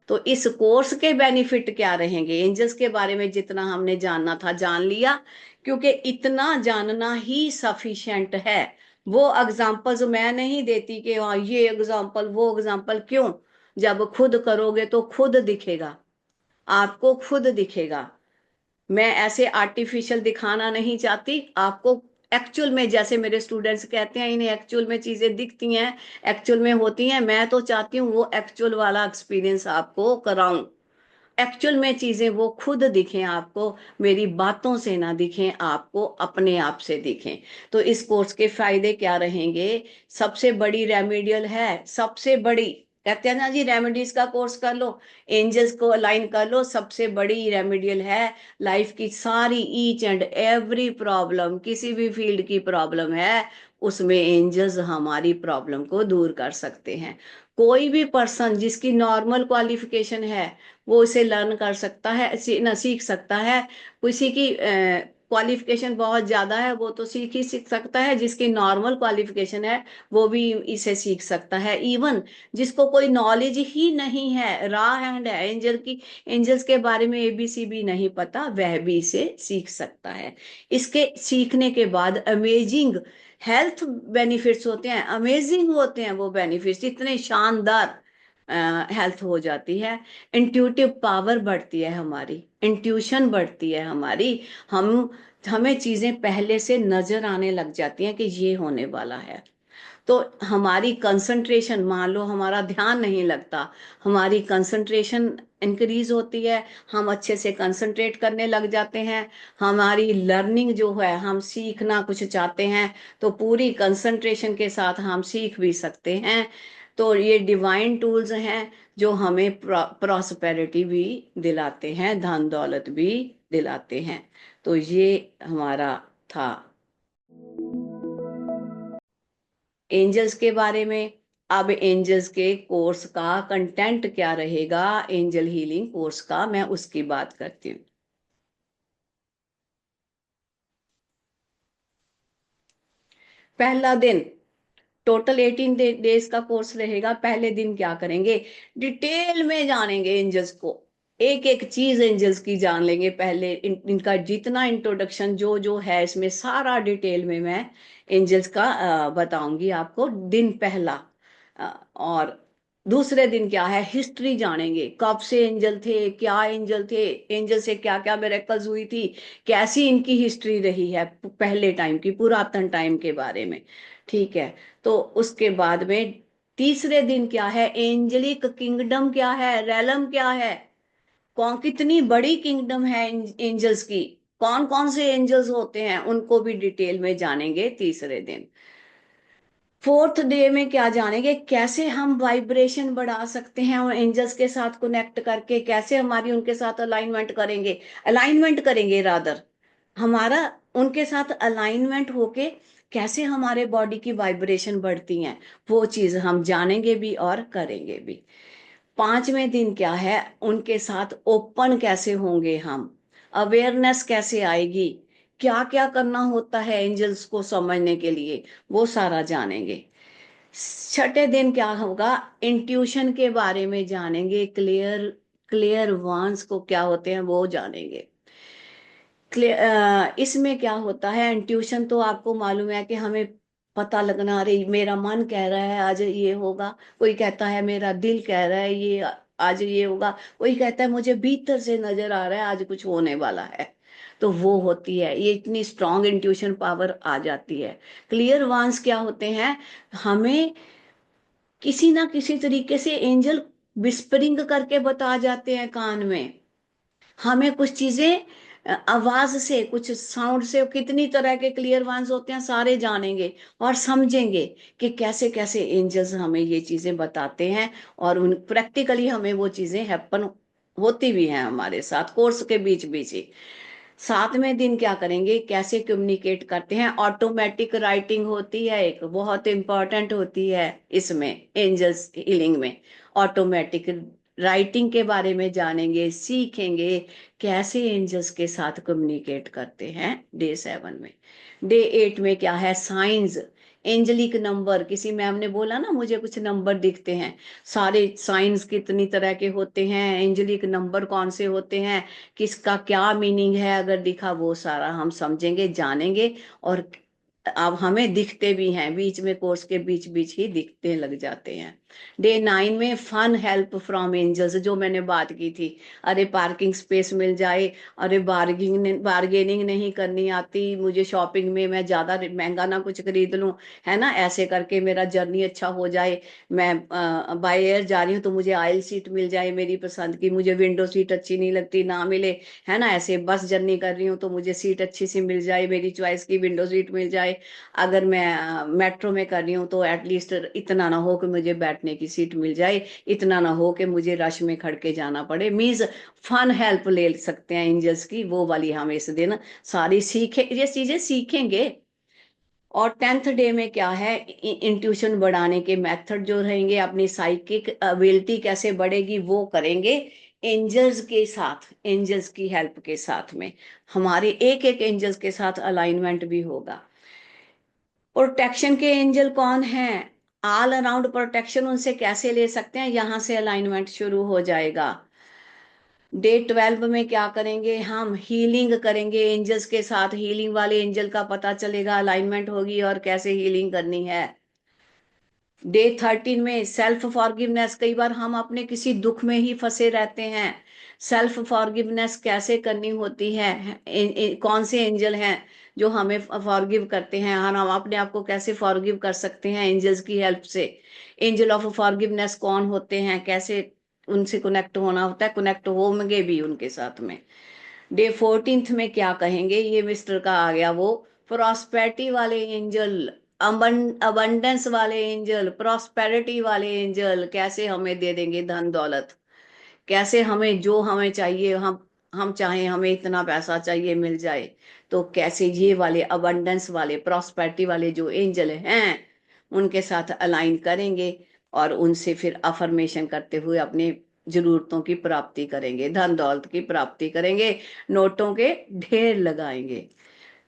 तो इस कोर्स के बेनिफिट क्या रहेंगे, एंजल्स के बारे में जितना हमने जानना था जान लिया, क्योंकि इतना जानना ही सफिशिएंट है। वो एग्जांपल्स मैं नहीं देती कि हाँ ये एग्जांपल वो एग्जांपल, क्यों, जब खुद करोगे तो खुद दिखेगा, आपको खुद दिखेगा। मैं ऐसे आर्टिफिशियल दिखाना नहीं चाहती आपको, एक्चुअल में, जैसे मेरे स्टूडेंट्स कहते हैं इन्हें एक्चुअल में चीजें दिखती हैं, एक्चुअल में होती हैं, मैं तो चाहती हूँ वो एक्चुअल वाला एक्सपीरियंस आपको कराऊं, एक्चुअल में चीजें वो खुद दिखें आपको, मेरी बातों से ना दिखें आपको, अपने आप से दिखें। तो इस कोर्स के फायदे क्या रहेंगे, सबसे बड़ी रेमेडियल है, सबसे बड़ी, कहते हैं ना जी रेमेडीज का कोर्स कर लो, एंजल्स को अलाइन कर लो, सबसे बड़ी रेमेडियल है। लाइफ की सारी ईच एंड एवरी प्रॉब्लम, किसी भी फील्ड की प्रॉब्लम है, उसमें एंजल्स हमारी प्रॉब्लम को दूर कर सकते हैं। कोई भी पर्सन जिसकी नॉर्मल क्वालिफिकेशन है वो इसे लर्न कर सकता है, सीख सकता है। किसी की क्वालिफिकेशन बहुत ज्यादा है वो तो सीख सकता है, जिसकी नॉर्मल क्वालिफिकेशन है वो भी इसे सीख सकता है। इवन जिसको कोई नॉलेज ही नहीं है, रा हैंड है, एंजल्स के बारे में एबीसी भी नहीं पता, वह भी इसे सीख सकता है। इसके सीखने के बाद अमेजिंग हेल्थ बेनिफिट्स होते हैं, अमेजिंग होते हैं वो बेनिफिट्स, इतने शानदार हेल्थ हो जाती है। इंट्यूटिव पावर बढ़ती है हमारी, इंट्यूशन बढ़ती है हमारी, हम हमें चीजें पहले से नजर आने लग जाती हैं कि ये होने वाला है। तो हमारी कंसंट्रेशन, मान लो हमारा ध्यान नहीं लगता, हमारी कंसंट्रेशन इंक्रीज होती है, हम अच्छे से कंसंट्रेट करने लग जाते हैं। हमारी लर्निंग जो है, हम सीखना कुछ चाहते हैं तो पूरी कंसंट्रेशन के साथ हम सीख भी सकते हैं। तो ये डिवाइन टूल्स हैं जो हमें प्रॉस्पेरिटी भी दिलाते हैं, धन दौलत भी दिलाते हैं। तो ये हमारा था एंजल्स के बारे में। अब एंजल्स के कोर्स का कंटेंट क्या रहेगा, एंजल हीलिंग कोर्स का, मैं उसकी बात करती हूँ। पहला दिन, टोटल 18 डेज का कोर्स रहेगा। पहले दिन क्या करेंगे, डिटेल में जानेंगे एंजल्स को, एक एक चीज एंजल्स की जान लेंगे। पहले इनका जितना इंट्रोडक्शन जो जो है इसमें सारा डिटेल में मैं एंजल्स का बताऊंगी आपको, दिन पहला। और दूसरे दिन क्या है, हिस्ट्री जानेंगे, कब से एंजल थे, क्या एंजल थे, एंजल से क्या क्या मिरेकल्स हुई थी, कैसी इनकी हिस्ट्री रही है पहले टाइम की, पुरातन टाइम के बारे में। ठीक है, तो उसके बाद में तीसरे दिन क्या है, एंजलिक किंगडम क्या है, रेलम क्या है, कौन कितनी बड़ी किंगडम है एंजल्स की, कौन कौन से एंजल्स होते हैं उनको भी डिटेल में जानेंगे तीसरे दिन। फोर्थ डे में क्या जानेंगे, कैसे हम वाइब्रेशन बढ़ा सकते हैं और एंजल्स के साथ कनेक्ट करके, कैसे हमारी उनके साथ अलाइनमेंट करेंगे रादर, हमारा उनके साथ अलाइनमेंट होके कैसे हमारे बॉडी की वाइब्रेशन बढ़ती हैं, वो चीज हम जानेंगे भी और करेंगे भी। पांचवें दिन क्या है, उनके साथ ओपन कैसे होंगे हम, अवेयरनेस कैसे आएगी, क्या क्या करना होता है एंजल्स को समझने के लिए, वो सारा जानेंगे। छठे दिन क्या होगा, इंट्यूशन के बारे में जानेंगे, क्लियर वांस को क्या होते हैं वो जानेंगे। इसमें क्या होता है, इंट्यूशन तो आपको मालूम है कि हमें पता लगना, अरे मेरा मन कह रहा है आज ये होगा, कोई कहता है मेरा दिल कह रहा है ये आज ये होगा, कोई कहता है मुझे भीतर से नजर आ रहा है आज कुछ होने वाला है। तो वो होती है, ये इतनी स्ट्रांग इंट्यूशन पावर आ जाती है। क्लियर वांस क्या होते हैं, हमें किसी ना किसी तरीके से एंजल विस्परिंग करके बता जाते हैं कान में, हमें कुछ चीजें आवाज से, कुछ साउंड से, कितनी तरह के क्लियर वांस होते हैं सारे जानेंगे और समझेंगे कि कैसे कैसे एंजल्स हमें ये चीजें बताते हैं, और उन प्रैक्टिकली हमें वो चीजें हैपन होती भी हैं हमारे साथ कोर्स के बीच बीच ही। सातवें दिन क्या करेंगे, कैसे कम्युनिकेट करते हैं, ऑटोमेटिक राइटिंग होती है एक, बहुत इंपॉर्टेंट होती है इसमें एंजल्स हीलिंग में। ऑटोमेटिक राइटिंग के बारे में जानेंगे, सीखेंगे कैसे एंजल्स के साथ कम्युनिकेट करते हैं डे 7 में। डे 8 में क्या है, साइंस, एंजलिक नंबर, किसी मैम ने बोला ना मुझे कुछ नंबर दिखते हैं, सारे साइंस कितनी तरह के होते हैं, एंजलिक नंबर कौन से होते हैं, किसका क्या मीनिंग है, अगर दिखा वो सारा हम समझेंगे जानेंगे। और अब हमें दिखते भी हैं, बीच में कोर्स के बीच बीच ही दिखते लग जाते हैं। डे 9 में फन हेल्प फ्रॉम एंजल्स, जो मैंने बात की थी, अरे पार्किंग स्पेस मिल जाए, अरे बार्गेनिंग नहीं करनी आती मुझे, शॉपिंग में मैं ज्यादा महंगा ना कुछ खरीद लूं, है ना, ऐसे करके मेरा जर्नी अच्छा हो जाए, मैं बाय एयर जा रही हूँ तो मुझे आयल सीट मिल जाए मेरी पसंद की, मुझे विंडो सीट अच्छी नहीं लगती ना मिले, है ना, ऐसे बस जर्नी कर रही हूँ तो मुझे सीट अच्छी सी मिल जाए, मेरी चॉइस की विंडो सीट मिल जाए। अगर मैं मेट्रो में कर रही हूँ तो एटलीस्ट इतना ना हो कि मुझे बैठने की सीट मिल जाए, इतना ना हो कि मुझे रश में खड़ के जाना पड़े, मीन्स फन हेल्प ले सकते हैं एंजल्स की, वो वाली हम इस दिन सारी सीखे, ये चीजें सीखेंगे। और 10th डे में क्या है, इंट्यूशन बढ़ाने के मेथड जो रहेंगे, अपनी साइकिक एबिलिटी कैसे बढ़ेगी वो करेंगे, एंजल्स के साथ, एंजल्स की हेल्प के साथ में हमारे एक एक एंजल्स के साथ अलाइनमेंट भी होगा। प्रोटेक्शन के एंजल कौन है? ऑल अराउंड प्रोटेक्शन उनसे कैसे ले सकते हैं, यहां से अलाइनमेंट शुरू हो जाएगा। डे 12 में क्या करेंगे? हम हीलिंग करेंगे एंजल्स के साथ, हीलिंग वाले एंजल का पता चलेगा, अलाइनमेंट होगी और कैसे हीलिंग करनी है। डे 13 में सेल्फ फॉरगिवनेस, कई बार हम अपने किसी दुख में ही फंसे रहते हैं, सेल्फ फॉरगिवनेस कैसे करनी होती है, कौन से एंजल हैं जो हमें फॉरगिव करते हैं, और हम अपने आप को कैसे फॉरगिव कर सकते हैं एंजल्स की हेल्प से। एंजल ऑफ फॉरगिवनेस कौन होते हैं, कैसे उनसे कनेक्ट होना होता है, कनेक्ट होंगे भी उनके साथ में। डे 14 में क्या कहेंगे, ये मिस्टर का आ गया वो प्रॉस्पेरिटी वाले एंजल, अबंडेंस वाले एंजल, प्रॉस्पेरिटी वाले एंजल कैसे हमें दे देंगे धन दौलत, कैसे हमें जो हमें चाहिए, हम चाहें हमें इतना पैसा चाहिए मिल जाए, तो कैसे ये वाले अबंडेंस वाले प्रॉस्पेरिटी वाले जो एंजल हैं उनके साथ अलाइन करेंगे और उनसे फिर अफर्मेशन करते हुए अपने जरूरतों की प्राप्ति करेंगे, धन दौलत की प्राप्ति करेंगे, नोटों के ढेर लगाएंगे।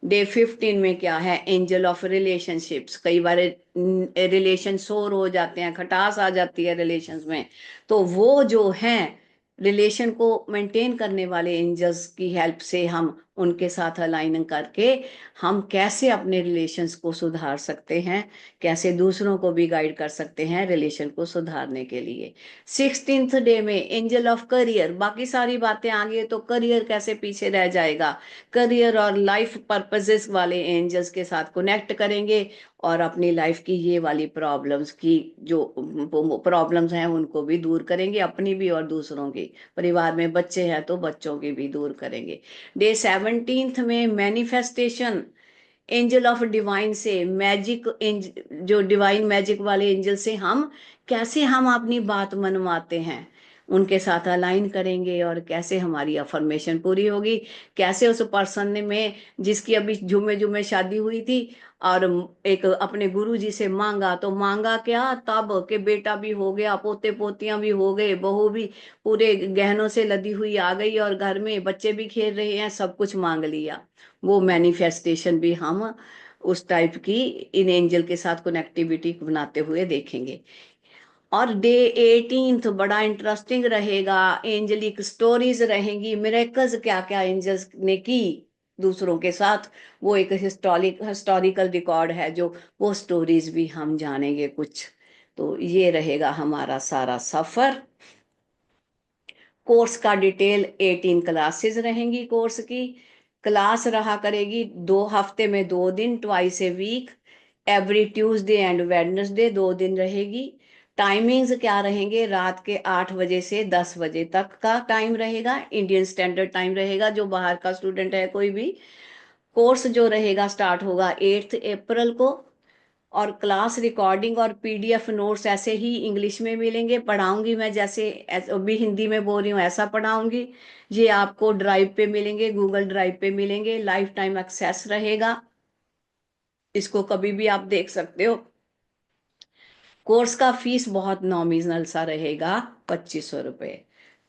डे 15 में क्या है? एंजल ऑफ रिलेशनशिप्स, कई बार रिलेशन सोर हो जाते हैं, खटास आ जाती है रिलेशंस में, तो वो जो हैं रिलेशन को मेंटेन करने वाले एंजल्स की हेल्प से हम उनके साथ अलाइन करके हम कैसे अपने रिलेशंस को सुधार सकते हैं, कैसे दूसरों को भी गाइड कर सकते हैं रिलेशन को सुधारने के लिए। 16th डे में एंजल ऑफ करियर, बाकी सारी बातें आगे, तो करियर कैसे पीछे रह जाएगा, करियर और लाइफ पर्पसेस वाले एंजल्स के साथ कनेक्ट करेंगे और अपनी लाइफ की ये वाली प्रॉब्लम्स की जो प्रॉब्लम्स हैं उनको भी दूर करेंगे, अपनी भी और दूसरों की, परिवार में बच्चे हैं तो बच्चों की भी दूर करेंगे। डे 17 में मैनिफेस्टेशन, एंजल ऑफ डिवाइन से मैजिक, जो डिवाइन मैजिक वाले एंजल से हम कैसे हम अपनी बात मनवाते हैं उनके साथ अलाइन करेंगे और कैसे हमारी अफर्मेशन पूरी होगी, कैसे उस पर्सन में जिसकी अभी झूमे झूमे शादी हुई थी और एक अपने गुरु जी से मांगा, तो मांगा क्या तब के बेटा भी हो गया, पोते पोतियां भी हो गए, बहू भी पूरे गहनों से लदी हुई आ गई और घर में बच्चे भी खेल रहे हैं, सब कुछ मांग लिया। वो मैनिफेस्टेशन भी हम उस टाइप की इन एंजल के साथ कनेक्टिविटी बनाते हुए देखेंगे। और डे 18 बड़ा इंटरेस्टिंग रहेगा, एंजलिक स्टोरीज रहेंगी, मिरेकल्स क्या क्या एंजल्स ने की दूसरों के साथ, वो एक हिस्टोरिकल रिकॉर्ड है जो, वो स्टोरीज भी हम जानेंगे कुछ। तो ये रहेगा हमारा सारा सफर। कोर्स का डिटेल 18 क्लासेस रहेंगी, कोर्स की क्लास रहा करेगी 2 हफ्ते में 2 दिन, twice a week, every Tuesday and Wednesday 2 दिन रहेगी। टाइमिंग्स क्या रहेंगे? रात के 8 बजे से 10 बजे तक का टाइम रहेगा, इंडियन स्टैंडर्ड टाइम रहेगा, जो बाहर का स्टूडेंट है कोई भी। कोर्स जो रहेगा स्टार्ट होगा 8 अप्रैल को, और क्लास रिकॉर्डिंग और पीडीएफ नोट्स ऐसे ही इंग्लिश में मिलेंगे, पढ़ाऊंगी मैं जैसे अभी हिंदी में बोल रही हूँ ऐसा पढ़ाऊंगी, ये आपको ड्राइव पे मिलेंगे, गूगल ड्राइव पे मिलेंगे, लाइफ टाइम एक्सेस रहेगा, इसको कभी भी आप देख सकते हो। कोर्स का फीस बहुत नॉमिनल सा रहेगा, 2500 रुपये।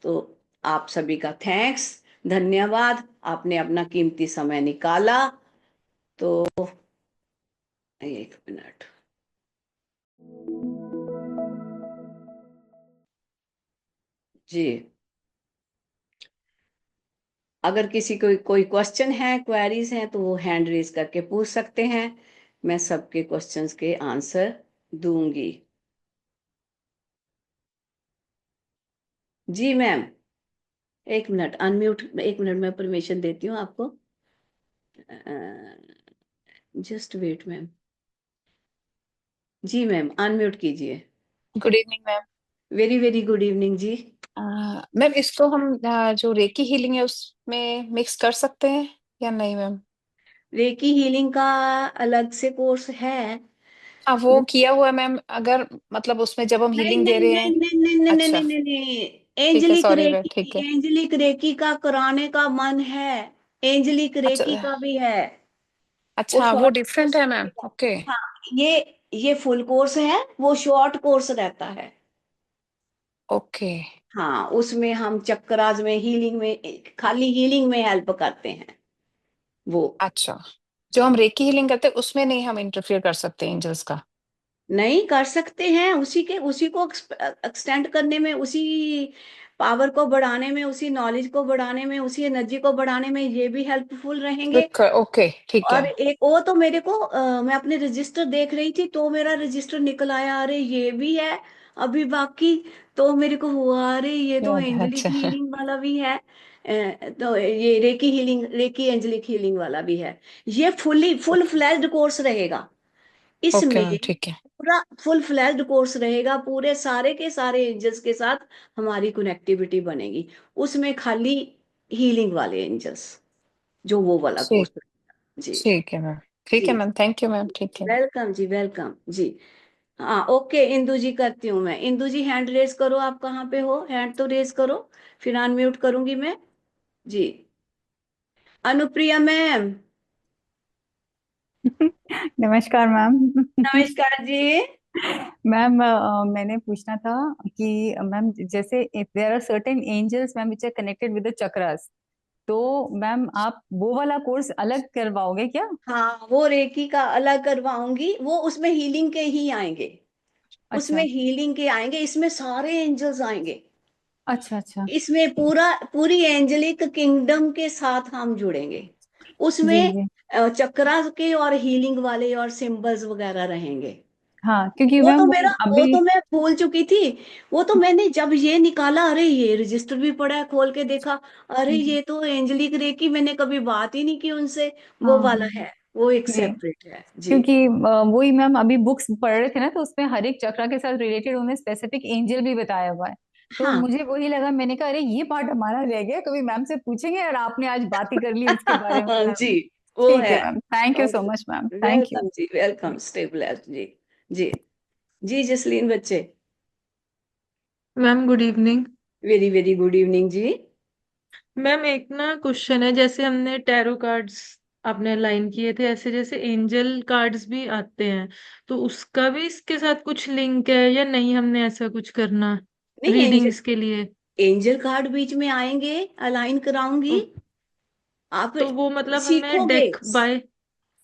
तो आप सभी का थैंक्स, धन्यवाद, आपने अपना कीमती समय निकाला। तो एक मिनट, जी अगर किसी को कोई क्वेश्चन है, क्वेरीज हैं, तो वो हैंड रेज करके पूछ सकते हैं, मैं सबके क्वेश्चंस के आंसर दूंगी। जी मैम, एक मिनट अनम्यूट, एक मिनट मैं परमिशन देती हूँ आपको, जस्ट वेट मैम। जी मैम अनम्यूट कीजिए। Good evening ma'am. Very very good evening जी। मैम इसको हम जो रेकी हीलिंग है उसमें मिक्स कर सकते हैं या नहीं मैम? रेकी हीलिंग का अलग से कोर्स है। हाँ वो किया हुआ है मैम, अगर मतलब उसमें जब हम नहीं हीलिंग दे नहीं रहे नहीं हैं। नहीं नहीं नहीं अच्छा नहीं नहीं नहीं, ठीक है, एंजलिक सॉरी मैम, ठीक रेकी, है। एंजलिक रेकी का कराने का मन है, एंजलिक अच्छा रेकी का भी है, वो अच्छा, वो शॉर्ट डिफरेंट कोर्स है मैम, रहेगा। ओके। हाँ, ये फुल कोर्स है, वो शॉर्ट कोर्स रहता है। ओके हाँ, उसमें हम चक्रास में, हीलिंग में, खाली हीलिंग में हेल्प करते हैं वो। अच्छा, जो हम रेकी हीलिंग करते हैं उसमें नहीं हम इंटरफियर कर सकते एंजल्स का? नहीं कर सकते हैं, उसी को एक्सटेंड करने में, उसी पावर को बढ़ाने में, उसी नॉलेज को बढ़ाने में, उसी एनर्जी को बढ़ाने में ये भी हेल्पफुल रहेंगे। ओके, ठीक और है। एक वो तो मेरे को मैं अपने रजिस्टर देख रही थी तो मेरा रजिस्टर निकल आया, अरे ये भी है अभी बाकी। तो मेरे को हुआ, अरे ये तो याद है, एंजलिक अच्छा। हीलिंग वाला भी है। तो ये reiki healing, reiki angelic healing वाला भी है। ये फुल फ्लैज्ड कोर्स रहेगा ओके इसमें। मैम, ठीक है। पूरा फुल फ्लैज्ड कोर्स रहेगा, पूरे सारे के सारे एंजल्स के साथ हमारी कनेक्टिविटी बनेगी। उसमें खाली हीलिंग वाले एंजल्स, जो वो वाला ठीक कोर्स। जी। ठीक है मैम, ठीक है जी। मैम, थैंक यू मैम, ठीक है। वेलकम जी, वेलकम जी। हाँ, ओके इंदु जी, करती हूँ मैं। इंदु जी हैंड रेज करो, आप कहाँ पे हो, हैंड तो रेज करो, फिर अनम्यूट करूंगी मैं। जी। अनुप्रिया मैम। नमस्कार मैम। नमस्कार जी। मैम मैंने पूछना था कि मैम जैसे if there are certain angels ma'am which are connected with the chakras, तो मैम आप वो वाला कोर्स अलग करवाओगे क्या? हाँ, वो रेकी का अलग करवाऊंगी, वो उसमें हीलिंग के ही आएंगे। उसमें अच्छा हीलिंग के आएंगे, इसमें सारे एंजल्स आएंगे। अच्छा अच्छा। इसमें पूरी एंजेलिक किंगडम के साथ हम जुड़ेंगे। जी उसमें जी। चक्रा के और हीलिंग वाले और सिंबल्स वगैरह रहेंगे। हाँ क्योंकि मैम वो वो अभी। तो मैं भूल चुकी थी। वो तो मैंने जब ये निकाला, अरे ये रजिस्टर भी पड़ा है, खोल के देखा, अरे ये तो एंजेलिक रे की, मैंने कभी बात ही नहीं की उनसे। वो हाँ वाला है, वो एक जी। सेपरेट है जी। क्योंकि वही मैम अभी बुक्स पढ़ रहे थे ना, तो उसमें हर एक चक्र के साथ रिलेटेड उन्हें स्पेसिफिक एंजल भी बताया हुआ है। तो हाँ। मुझे वही लगा, मैंने कहा अरे ये पार्ट हमारा रह गया, कभी मैम से पूछेंगे, और आपने आज बात ही कर ली उसके बारे में मैम। जी, वो ठीक है। है ma'am, thank you so much ma'am, thank you. Welcome जी, वेलकम, स्टे ब्लेस्ड जी। जी। जी जसलीन बच्चे। Ma'am good evening. Very very good evening जी। मैम एक ना क्वेश्चन है, जैसे हमने टैरो कार्ड्स आपने लाइन किए थे, ऐसे जैसे एंजल कार्ड्स भी आते हैं, तो उसका भी इसके साथ कुछ लिंक है या नहीं, हमने ऐसा कुछ करना नहीं, रीडिंग्स के लिए? एंजल कार्ड बीच में आएंगे, अलाइन कराऊंगी। तो, आप तो वो मतलब हमें सीखोगे। डेक बाय।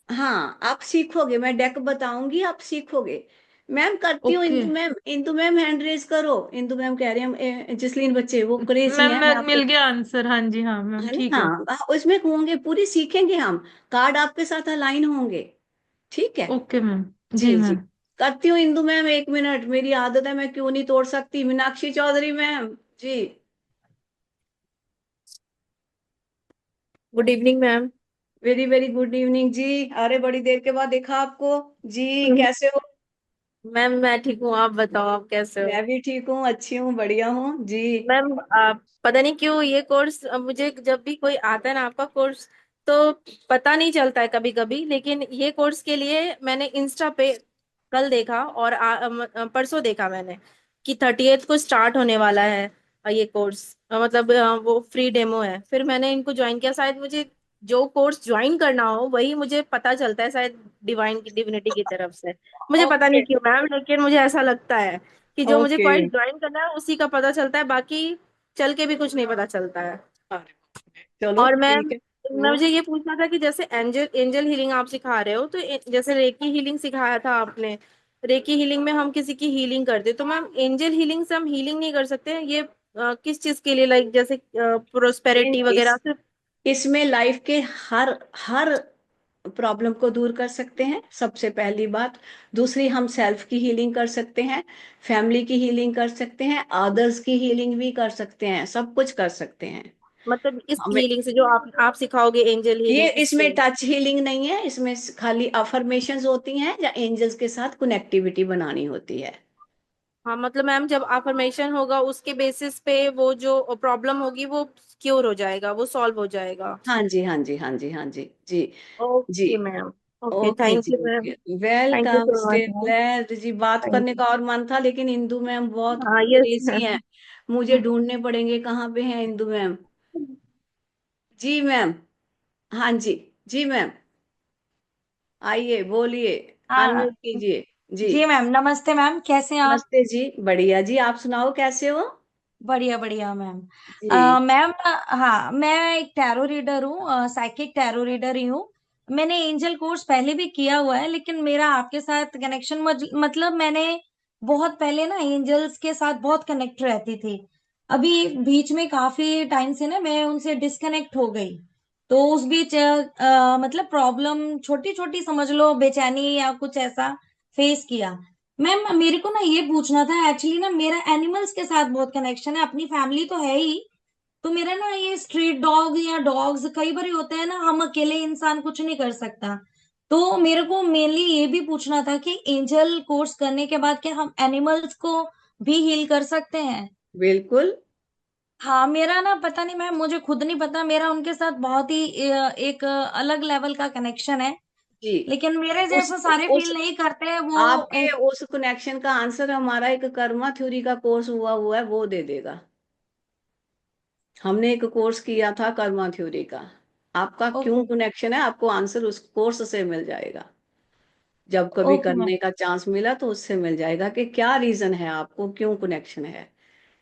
हाँ, आप सीखोगे, मैं डेक बताऊंगी, आप सीखोगे। मैम करती हूँ, okay Indu ma'am, Indu ma'am hand raise करो। इंदु मैम कह रहे हैं जसलीन बच्चे वो क्रेजी मैम, है, मैं मैं आपको। मिल गया आंसर, हाँ जी, हाँ मैम, है ना, ठीक है। हाँ, उसमें होंगे, पूरी सीखेंगे हम। कार्ड आपके साथ अलाइन होंगे। ठीक है। ओके मैम, जी जी जी। मैम। करती हूँ इंदु मैम, एक मिनट, मेरी आदत है, मैं क्यों नहीं तोड़ सकती। मीनाक्षी चौधरी मैम। जी। Good evening ma'am. Very very good evening जी। अरे बड़ी देर के बाद देखा आपको। जी, कैसे हो? मैम मैं ठीक हूँ, आप बताओ आप कैसे हो? मैं भी ठीक हूँ, अच्छी हूँ, बढ़िया हूँ जी। मैम पता नहीं क्यों ये कोर्स मुझे जब भी कोई आता है ना आपका कोर्स, तो पता नहीं चलता है कभी कभी, लेकिन ये कोर्स के लिए मैंने इंस्टा पे कल देखा और परसों देखा मैंने कि 30th को स्टार्ट होने वाला है ये कोर्स। मतलब वो फ्री डेमो है। फिर मैंने इनको ज्वाइन किया। शायद मुझे जो कोर्स ज्वाइन करना हो वही मुझे पता चलता है, शायद डिविनिटी की तरफ से। मुझे पता ओके। नहीं क्यों मैम, लेकिन मुझे ऐसा लगता है कि जो मुझे ओके। कोई ज्वाइन करना है उसी का पता चलता है, बाकी चल के भी कुछ नहीं पता चलता है। चलो और ठीक मैम, है। मैं मुझे ये पूछना था कि जैसे एंजल एंजल हीलिंग आप सिखा रहे हो, तो जैसे रेकी हीलिंग सिखाया था आपने, रेकी हीलिंग में हम किसी की हीलिंग करते, तो मैम एंजल हीलिंग से हम हीलिंग नहीं कर सकते हैं? ये किस चीज के लिए, लाइक जैसे प्रोस्पेरिटी वगैरह इस से? इसमें लाइफ के हर हर प्रॉब्लम को दूर कर सकते हैं, सबसे पहली बात। दूसरी, हम सेल्फ की हीलिंग कर सकते हैं, फैमिली की हीलिंग कर सकते हैं, अदर्स की हीलिंग भी कर सकते हैं, सब कुछ कर सकते हैं। मतलब इस हमें हीलिंग से जो आप सिखाओगे एंजल ये, हीलिंग, इसमें इससे? टच हीलिंग नहीं है, इसमें खाली अफर्मेशंस होती हैं या एंजल्स के साथ कनेक्टिविटी बनानी होती है। हाँ मतलब मैम, जब अफर्मेशन होगा उसके बेसिस पे वो जो प्रॉब्लम होगी वो क्योर हो जाएगा, वो सॉल्व हो जाएगा? हाँ जी, हाँ जी, हाँ जी, हाँ जी। जी। जी। Okay ma'am. Okay, okay thank जी, you ma'am. Okay. Thank you welcome, so stay much ma'am. Blessed जी। बात थैंक करने यू। का और मन था, लेकिन इंदु मैम बहुत हाँ, यस क्रेजी हैं। मैम। मुझे ढूंढने पड़ेंगे, कहाँ पे हैं इंदु मैम। जी मैम। हाँ जी। जी मैम, आइए, बोलिए, हाँ अनम्यूट कीजिए। जी। जी मैम, नमस्ते मैम, कैसे हैं आप? नमस्ते जी, बढ़िया जी, आप सुनाओ कैसे हो? बढ़िया बढ़िया मैम। जी मैम हाँ, मैं एक टैरो रीडर हूँ, साइकिक टैरो रीडर ही हूँ। मैंने एंजल कोर्स पहले भी किया हुआ है, लेकिन मेरा आपके साथ कनेक्शन मतलब मैंने बहुत पहले ना एंजल्स के साथ बहुत कनेक्ट रहती थी। अभी बीच में काफी टाइम से ना मैं उनसे डिस्कनेक्ट हो गई। तो उस बीच मतलब प्रॉब्लम छोटी छोटी समझ लो, बेचैनी या कुछ ऐसा फेस किया। मैम मेरे को ना ये पूछना था, एक्चुअली ना मेरा एनिमल्स के साथ बहुत कनेक्शन है, अपनी फैमिली तो है ही। तो मेरा ना ये स्ट्रीट डॉग या डॉग्स कई बार होता है ना, हम अकेले इंसान कुछ नहीं कर सकता। तो मेरे को मेनली ये भी पूछना था कि एंजल कोर्स करने के बाद क्या हम एनिमल्स को भी हील कर सकते हैं? बिल्कुल। हाँ, मेरा ना पता नहीं मैम, मुझे खुद नहीं पता, मेरा उनके साथ बहुत ही एक अलग लेवल का कनेक्शन है। जी लेकिन मेरे उस जैसे सारे उस फील नहीं करते हैं वो आपके उस कनेक्शन का आंसर हमारा एक कर्मा थ्योरी का कोर्स हुआ है वो दे देगा। हमने एक कोर्स किया था कर्मा थ्योरी का। आपका क्यों ओके कनेक्शन है आपको आंसर उस कोर्स से मिल जाएगा। जब कभी ओके मैम। करने का चांस मिला तो उससे मिल जाएगा कि क्या रीजन है आपको, क्यों कनेक्शन है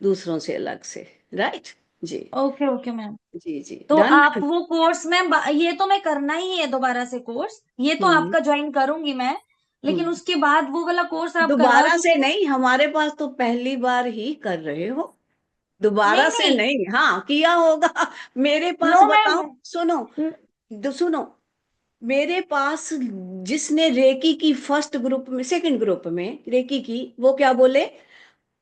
दूसरों से अलग से। राइट। जी ओके ओके मैम। जी जी तो डन। आप वो कोर्स में ये तो मैं करना ही है दोबारा से कोर्स, ये तो हम्म आपका ज्वाइन करूंगी मैं। लेकिन हम्म उसके बाद वो वाला कोर्स आप करवा दोबारा से चुके हैं? नहीं, हमारे पास तो पहली बार ही कर रहे हो। दोबारा नहीं से नहीं। नहीं, हाँ किया होगा। मेरे पास नो मैम। बताओ, सुनो, सुनो। मेरे पास जिसने रेकी की फर्स्ट ग्रुप में सेकंड ग्रुप में रेकी की, वो क्या बोले,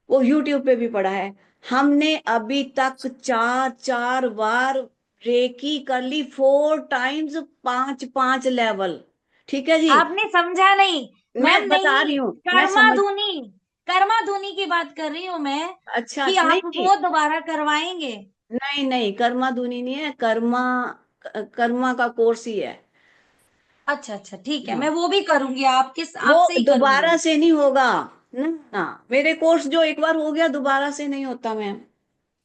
वो यूट्यूब पे भी पड़ा है। हमने अभी तक चार चार बार रेकी कर ली, 4 टाइम्स, 5 5 लेवल। ठीक है जी। आपने समझा नहीं मैं मैम, बता नहीं। रही हूँ, मैं कर्मा समझ। धुनी, कर्मा धुनी की बात कर रही हूँ मैं, अच्छा कि अच्छा, नहीं आप नहीं वो दोबारा करवाएंगे। नहीं नहीं, कर्मा दूनी नहीं है, कर्मा कर्मा का कोर्स ही है। अच्छा अच्छा ठीक है, हाँ, मैं वो भी करूंगी, आपके वो आपसे ही करूंगी। दोबारा से नहीं होगा ना। ना, मेरे कोर्स जो एक बार हो गया दोबारा से नहीं होता मैम।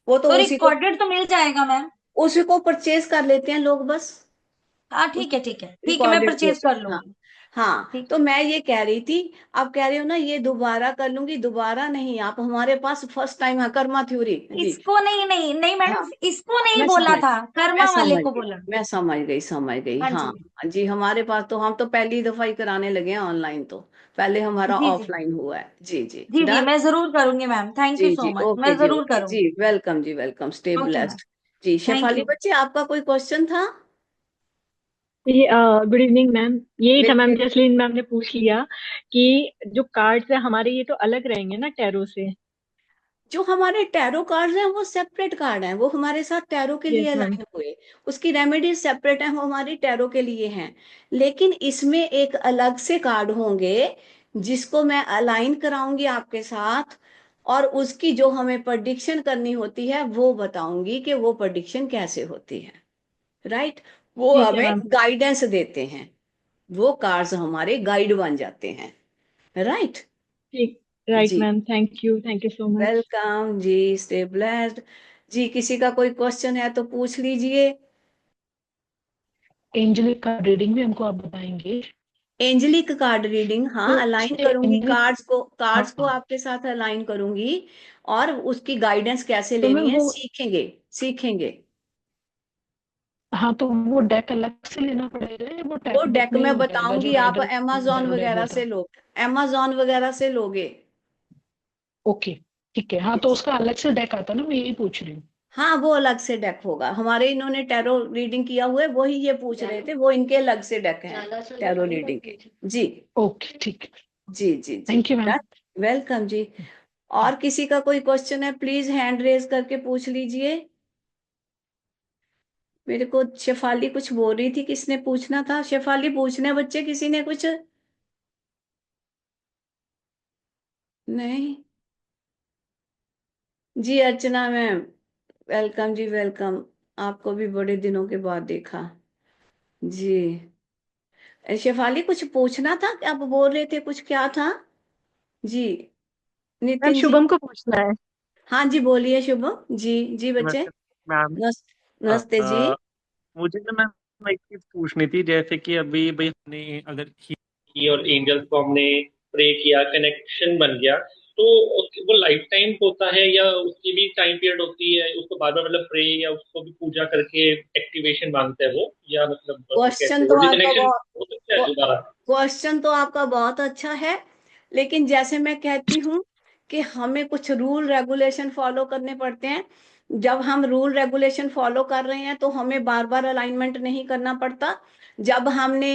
वो तो तो उसी को रिकॉर्डेड तो मिल जाएगा मैम? उसी को परचेज कर लेते हैं लोग बस। हाँ उस ठीक है ठीक है ठीक है, मैं रिकॉर्डेड परचेज कोर्स। कर हाँ लूंगी। हाँ, ठीक तो है। मैं ये कह रही थी, आप कह रहे हो ना ये दोबारा कर लूंगी, दोबारा नहीं, आप हमारे पास फर्स्ट टाइम है कर्मा थ्योरी जी। इसको नहीं नहीं नहीं हाँ, मैडम, इसको नहीं मैं बोला समझ था, मैं कर्मा वाले समझ को गई बोला। मैं समझ गई समझ गई, हाँ हाँ। जी। जी हमारे पास तो हम तो पहली दफा ही कराने लगे हैं ऑनलाइन, तो पहले हमारा जी जी ऑफलाइन हुआ है। जी जी जी जी, डन। मैं जरूर करूंगी मैम, थैंक यू जी सो जी मच, मैं जरूर ओके जी, करूंगी। वेलकम जी, welcome, stay okay ma'am. Blessed. जी थैंक शेफाली यू। बच्चे, आपका कोई क्वेश्चन था? ये गुड इवनिंग मैम। यही था मैम, मेरे जैसलीन मैम ने पूछ लिया कि जो कार्ड्स है हमारे ये तो अलग रहेंगे ना टैरो से। जो हमारे टैरो कार्ड्स हैं वो सेपरेट कार्ड हैं, वो हमारे साथ टैरो के लिए यस मैम। अलाइन हुए। उसकी रेमेडीज सेपरेट हैं, वो हमारी टैरो के लिए हैं। लेकिन इसमें एक अलग से कार्ड होंगे जिसको मैं अलाइन कराऊंगी आपके साथ, और उसकी जो हमें प्रडिक्शन करनी होती है वो बताऊंगी कि वो प्रडिक्शन कैसे होती है। राइट। वो ठीक है हमें मैम। गाइडेंस देते हैं, वो कार्ड्स हमारे गाइड बन जाते हैं। राइट। ठीक। राइट जी ma'am, thank you so much. Welcome जी, स्टे ब्लेस्ड। जी किसी का कोई क्वेश्चन है तो पूछ लीजिए। एंजलिक का रीडिंग भी हमको आप बताएंगे? एंजलिक कार्ड रीडिंग, हाँ तो अलाइन इससे करूंगी एंजलिक, कार्ड्स को हाँ, आपके साथ अलाइन करूंगी। और उसकी गाइडेंस कैसे तो लेनी मैम है वो, सीखेंगे सीखेंगे। हाँ तो वो डेक अलग से लेना पड़ेगा या वो वो टैरो डेक डेक में ही मैं हो जाएगा जो बताऊंगी, आप राइडर amazon टैरो डेक वगैरह होता से है? लो, amazon वगैरह से लोगे। ओके, ठीक है। हाँ तो उसका अलग से डेक आता है ना, मैं यही पूछ रही हूँ। हाँ वो अलग से डेक होगा, हमारे इन्होंने टैरो रीडिंग किया हुआ है, वही ये पूछ रहे थे, वो इनके अलग से डेक हैं टैरो रीडिंग के। जी ओके ठीक है। जी जी जी थैंक यू मैम। वेलकम जी। और किसी का कोई क्वेश्चन है प्लीज हैंड रेज करके पूछ लीजिए। मेरे को शेफाली कुछ बोल रही थी, किसने पूछना था? शेफाली पूछने बच्चे किसी ने कुछ? नहीं। जी अर्चना मैम, वेलकम जी वेलकम। आपको भी बड़े दिनों के बाद देखा। जी शेफाली कुछ पूछना था, क्या आप बोल रहे थे कुछ, क्या था? जी मैम नितिन जी। शुभम को पूछना है। हाँ जी बोलिए शुभम जी। जी बच्चे, नमस्ते मैम। नमस्ते जी। मुझे ना मैम एक चीज पूछनी थी, जैसे कि अभी भाई हमने अगर की और एंजल्स को हमने प्रे किया, कनेक्शन बन गया, तो वो लाइफ टाइम होता है या उसकी भी टाइम पीरियड होती है, उसको बार बार मतलब प्रे या उसको भी पूजा करके एक्टिवेशन मांगता है वो, या मतलब क्वेश्चन कैसे तो वो आपका रिकनेक्शन बहुत हो सकता है दोबारा? क्वेश्चन तो आपका बहुत अच्छा है, लेकिन जैसे मैं कहती हूँ कि हमें कुछ रूल रेगुलेशन फॉलो करने पड़ते हैं। जब हम रूल रेगुलेशन फॉलो कर रहे हैं तो हमें बार बार अलाइनमेंट नहीं करना पड़ता। जब हमने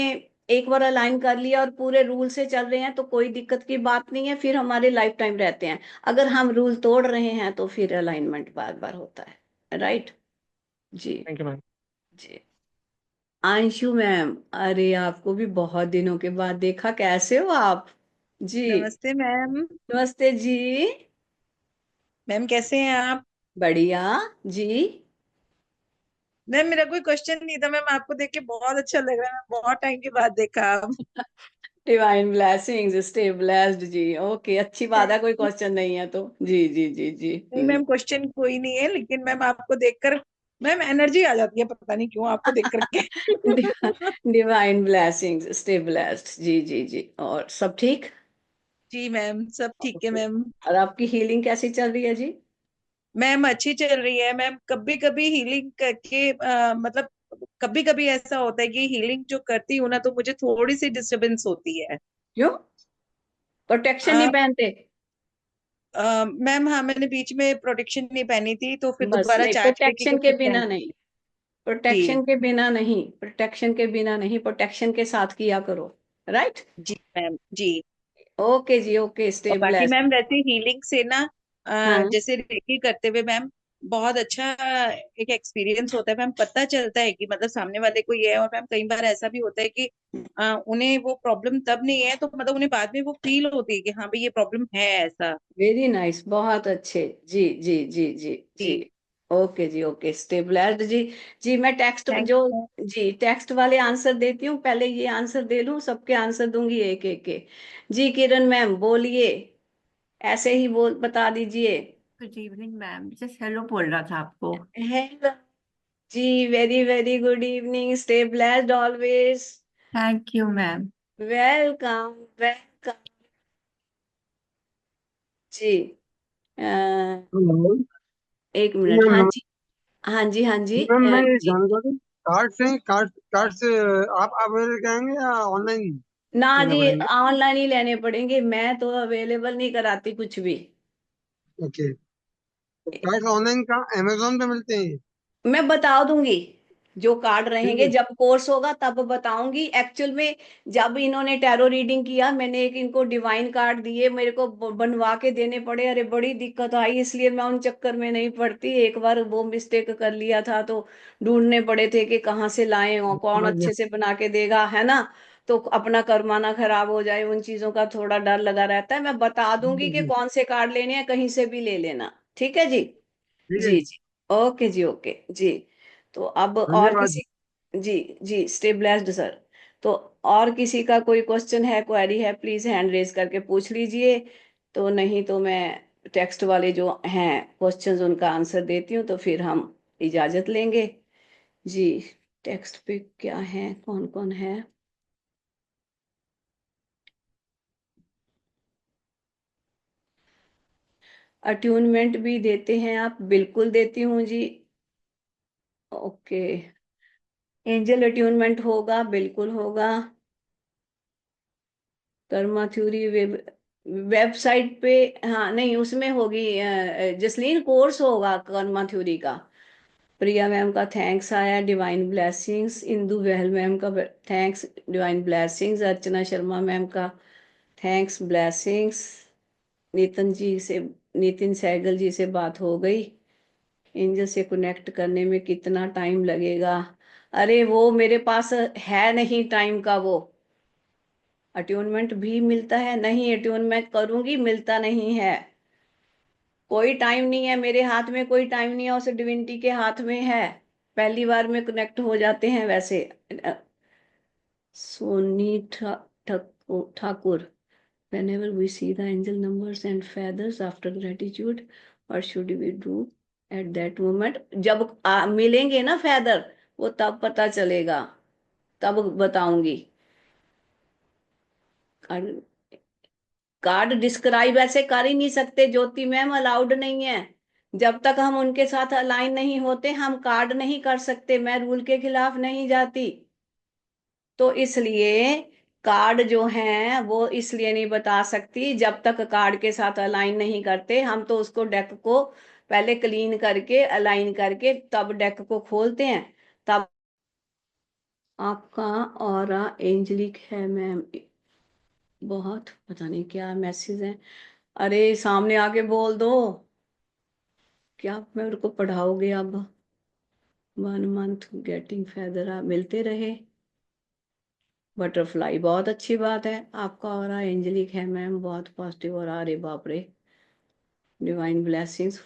एक बार अलाइन कर लिया और पूरे रूल से चल रहे हैं तो कोई दिक्कत की बात नहीं है, फिर हमारे लाइफ टाइम रहते हैं। अगर हम रूल तोड़ रहे हैं तो फिर अलाइनमेंट बार बार होता है। राइट जी। Thank you ma'am. जी आंशु मैम, अरे आपको भी बहुत दिनों के बाद देखा, कैसे हो आप? जी नमस्ते मैम। नमस्ते जी। मैम कैसे हैं आप? बढ़िया जी। मैम मेरा कोई क्वेश्चन नहीं था मैम, आपको देख के बहुत अच्छा लग रहा है, बहुत टाइम के बाद देखा आप। डिवाइन ब्लेसिंग्स, स्टे ब्लेस्ड जी। ओके, अच्छी बात है, कोई क्वेश्चन नहीं है तो। जी जी जी जी। नहीं मैम क्वेश्चन कोई नहीं है, लेकिन मैम आपको देखकर मैम एनर्जी आ जाती है, पता नहीं क्यों आपको देख करके। डिवाइन ब्लेसिंग्स, स्टे ब्लेस्ड जी जी जी। और सब ठीक? जी मैम सब ठीक है ओके। मैम। और आपकी हीलिंग कैसी चल रही है जी? मैम अच्छी चल रही है मैम, कभी कभी हीलिंग करके मतलब कभी कभी ऐसा होता है कि हीलिंग जो करती हूँ ना तो मुझे थोड़ी सी डिस्टरबेंस होती है। क्यों? प्रोटेक्शन नहीं अ, पहनते? मैम हाँ, मैंने बीच में प्रोटेक्शन नहीं पहनी थी तो फिर बस दोबारा नहीं, चार्ज करके प्रोटेक्शन के के फिर बिना पहन। नहीं। जी प्रोटेक्शन के बिना नहीं, प्रोटेक्शन के बिना नहीं, प्रोटेक्शन के साथ किया करो। राइट। जी मैम जी। ओके जी, ओके, और स्टे बाकी ब्लेस्ड। मैम वैसे हीलिंग से ना हाँ, जैसे रेकी करते हुए मैम बहुत अच्छा एक एक्सपीरियंस होता है मैम, पता चलता है कि मतलब सामने वाले को ये है। और मैम कई बार ऐसा भी होता है कि उन्हें वो प्रॉब्लम तब नहीं है तो मतलब उन्हें बाद में वो फील होती है कि हाँ भाई ये प्रॉब्लम है ऐसा। वेरी नाइस, बहुत अच्छे। जी जी जी जी जी। जी ओके जी, ओके, स्टे ब्लेस्ड जी। जी मैं टेक्स्ट थैंक जो, यू। जी टेक्स्ट वाले आंसर देती हूँ, पहले ये आंसर दे लूँ, सबके आंसर दूंगी एक एक के। जी किरण मैम बोलिए, ऐसे ही बोल बता दीजिए। Good evening ma'am, just hello बोल रहा था आपको। हेलो जी, very very good evening, stay blessed always. Thank you ma'am. Welcome welcome जी। अ, हेलो एक मिनट, हाँ मैम। जी, हाँ जी, हाँ जी, मैम मैं ये जी। जानकारी, कार्ड से आप अवेलेबल कराएंगे या ऑनलाइन ना लेना जी, पड़ेंगे? ऑनलाइन ही लेने पड़ेंगे, मैं तो अवेलेबल नहीं कराती कुछ भी। ओके। तो कार्ड ऑनलाइन कहाँ, अमेजोन पे मिलते हैं? मैं बता दूंगी, जो कार्ड ठीक रहेंगे है। जब कोर्स होगा तब बताऊंगी। एक्चुअल में जब इन्होंने टैरो रीडिंग किया, मैंने एक इनको डिवाइन कार्ड दिए, मेरे को बनवा के देने पड़े, अरे बड़ी दिक्कत आई, इसलिए मैं उन चक्कर में नहीं पड़ती। एक बार वो मिस्टेक कर लिया था तो ढूंढने पड़े थे कि कहाँ से लाएं और कौन समझ गया। अच्छे से बना के देगा, है ना। तो अपना करमाना खराब हो जाए, उन चीजों का थोड़ा डर लगा रहता है। मैं बता दूंगी कि जी कौन से कार्ड लेने हैं, कहीं से भी ले लेना। ठीक है जी। ठीक है जी जी। जी। ओके जी, ओके जी। तो अब और धन्यवाद। किसी, जी जी, स्टे ब्लेस्ड सर। तो और किसी का कोई क्वेश्चन है, क्वेरी है, प्लीज हैंड रेज करके पूछ लीजिए। तो नहीं तो मैं टेक्स्ट वाले जो हैं क्वेश्चंस उनका आंसर देती हूँ, तो फिर हम इजाजत लेंगे। जी टेक्स्ट पे क्या है, कौन कौन है? अट्यूनमेंट भी देते हैं आप? बिल्कुल देती हूँ जी। ओके, एंजल अट्यूनमेंट होगा, बिल्कुल होगा। कर्मा थ्योरी वेबसाइट पे, हाँ नहीं उसमें होगी, जसलीन कोर्स होगा कर्मा थ्योरी का। प्रिया मैम का थैंक्स आया, डिवाइन ब्लेसिंग्स। इंदु बहल मैम का thanks, divine blessings. Archana Sharma ma'am का थैंक्स, ब्लेसिंग्स। नितिन जी से, नितिन सहगल जी से बात हो गई। एंजल से कनेक्ट करने में कितना टाइम लगेगा? अरे वो मेरे पास है नहीं टाइम का वो। अट्यूनमेंट भी मिलता है नहीं, अट्यूनमेंट करूंगी, मिलता नहीं है। कोई टाइम नहीं है मेरे हाथ में, कोई टाइम नहीं है, उस डिविनिटी के हाथ में है। पहली बार में कनेक्ट हो जाते हैं वैसे। Soni Thakur, whenever we see the angel numbers and feathers after gratitude, what should we do at that moment? जब मिलेंगे ना फेदर, वो तब पता चलेगा, तब बताऊंगी। कार्ड डिस्क्राइब ऐसे कर ही नहीं सकते ज्योति मैम, अलाउड नहीं है। जब तक हम उनके साथ अलाइन नहीं होते हम कार्ड नहीं कर सकते, मैं रूल के खिलाफ नहीं जाती। तो इसलिए कार्ड जो है वो इसलिए नहीं बता सकती जब तक कार्ड के साथ अलाइन नहीं करते हम, तो उसको डेक को पहले क्लीन करके अलाइन करके तब डेक को खोलते हैं। तब आपका ऑरा एंजलिक है मैम, बहुत पता नहीं क्या मैसेज है। अरे सामने आके बोल दो, क्या मेरे को पढ़ाओगे अब? 1 मंथ गेटिंग फेदर मिलते रहे, बटरफ्लाई, बहुत अच्छी बात है। आपका ऑरा एंजलिक है मैम, बहुत पॉजिटिव और अरे बाप रे, divine blessings.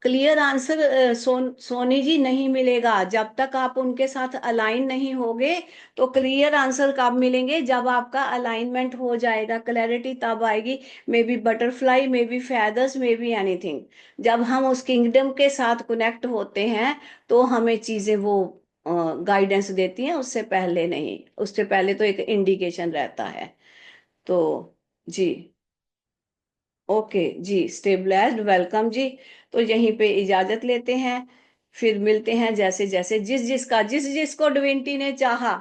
Clear answer Soni ji नहीं मिलेगा जब तक आप उनके साथ अलाइन नहीं होगे। तो क्लियर आंसर कब मिलेंगे? जब आपका अलाइनमेंट हो जाएगा, क्लैरिटी तब आएगी। May be butterfly, may be feathers, may be anything. जब हम उस किंगडम के साथ कनेक्ट होते हैं तो हमें चीजें वो गाइडेंस देती हैं, उससे पहले नहीं। उससे पहले तो एक इंडिकेशन रहता है। तो जी, ओके जी, स्टे ब्लेस्ड, वेलकम जी। तो यहीं पे इजाजत लेते हैं, फिर मिलते हैं जैसे जैसे जिस जिसको डिविनिटी ने चाहा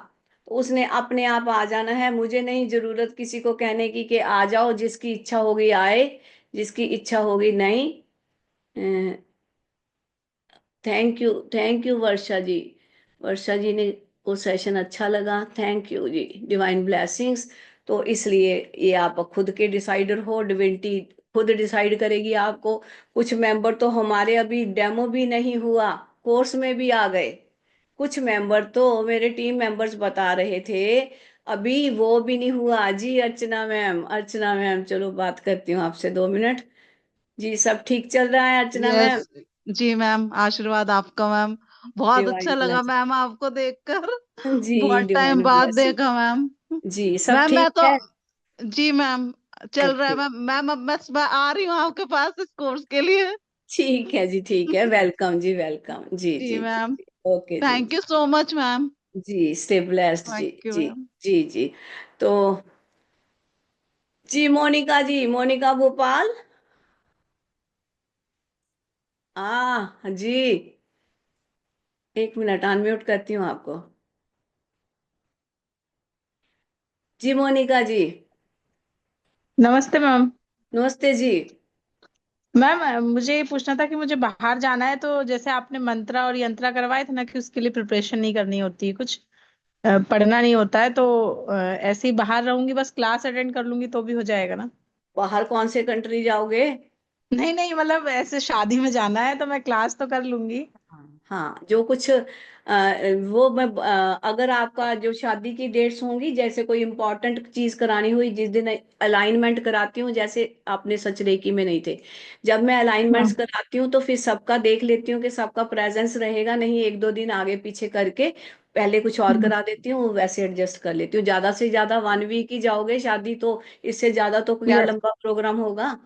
तो उसने अपने आप आ जाना है। मुझे नहीं जरूरत किसी को कहने की कि आ जाओ, जिसकी इच्छा होगी आए, जिसकी इच्छा होगी नहीं। थैंक यू वर्षा जी। वर्षा जी ने को सेशन अच्छा लगा, थैंक यू जी, डिवाइन ब्लेसिंग्स। तो इसलिए ये आप खुद के डिसाइडर हो, डिविनिटी खुद डिसाइड करेगी आपको। कुछ मेंबर तो हमारे अभी डेमो भी नहीं हुआ, कोर्स में भी आ गए। कुछ मेंबर तो मेरे टीम मेंबर्स बता रहे थे अभी वो भी नहीं हुआ जी। अर्चना मैम, अर्चना मैम, चलो बात करती हूँ आपसे 2 मिनट। जी सब ठीक चल रहा है अर्चना मैम? यस जी मैम, आशीर्वाद आपका मैम। बहुत अच्छा डिवाइन लगा ब्लेसिंग मैम आपको देखकर। जी, बहुत टाइम डिवाइन बाद ब्लेसिंग देखा मैम। जी, सब मैम मैं ठीक तो है। जी मैम, चल रहा है ओके, मैम। मैम अब मैं आ रही हूँ आपके पास इस कोर्स के लिए। ठीक है जी, ठीक है, वेलकम जी, वेलकम जी जी जी जी मैम, जी। ओके जी thank you so much ma'am. जी, स्टे ब्लेस्ड जी थैंक यू जी मैम। जी जी। तो जी मोनिका जी, मोनिका भोपाल, जी, 1 मिनट अनम्यूट करती हूँ आपको। जी मोनिका जी, नमस्ते मैम। नमस्ते जी। मैम मुझे ये पूछना था कि मुझे बाहर जाना है, तो जैसे आपने मंत्रा और यंत्रा करवाए थे ना कि उसके लिए प्रिपरेशन नहीं करनी होती है, कुछ पढ़ना नहीं होता है, तो ऐसे ही बाहर रहूंगी, बस क्लास अटेंड कर लूंगी तो भी हो जाएगा ना? बाहर कौन से कंट्री जाओगे? नहीं नहीं, मतलब ऐसे शादी में जाना है तो मैं क्लास तो कर लूंगी। हाँ, जो कुछ वो मैं अगर आपका जो शादी की डेट्स होंगी, जैसे कोई इम्पोर्टेंट चीज करानी हुई जिस दिन अलाइनमेंट कराती हूँ, जैसे आपने सचरेकी में नहीं थे, जब मैं अलाइनमेंट्स हाँ। कराती हूँ तो फिर सबका देख लेती हूँ कि सबका प्रेजेंस रहेगा नहीं, 1-2 दिन आगे पीछे करके पहले कुछ और हम्म। करा देती हूँ, वैसे एडजस्ट कर लेती हूँ। ज्यादा से ज्यादा 1 वीक ही जाओगे शादी, तो इससे ज्यादा तो क्या यस लंबा प्रोग्राम होगा?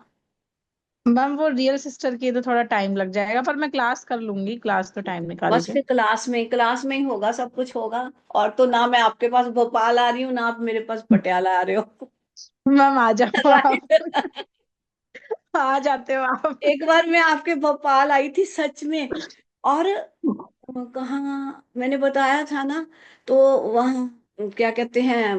मैम, वो रियल सिस्टर की है तो थोड़ा टाइम लग जाएगा, पर मैं क्लास कर लूंगी, क्लास तो टाइम निकाल बस के। फिर क्लास में ही होगा, सब कुछ होगा। और तो ना मैं आपके पास भोपाल आ रही हूँ ना आप मेरे पास पटियाला आ रहे हो। मैम आ जाओ आप। राइट। आ जाते हो आप। एक बार मैं आपके भोपाल आई थी सच में, और कहाँ मैंने बताया था ना, तो वहाँ क्या कहते हैं,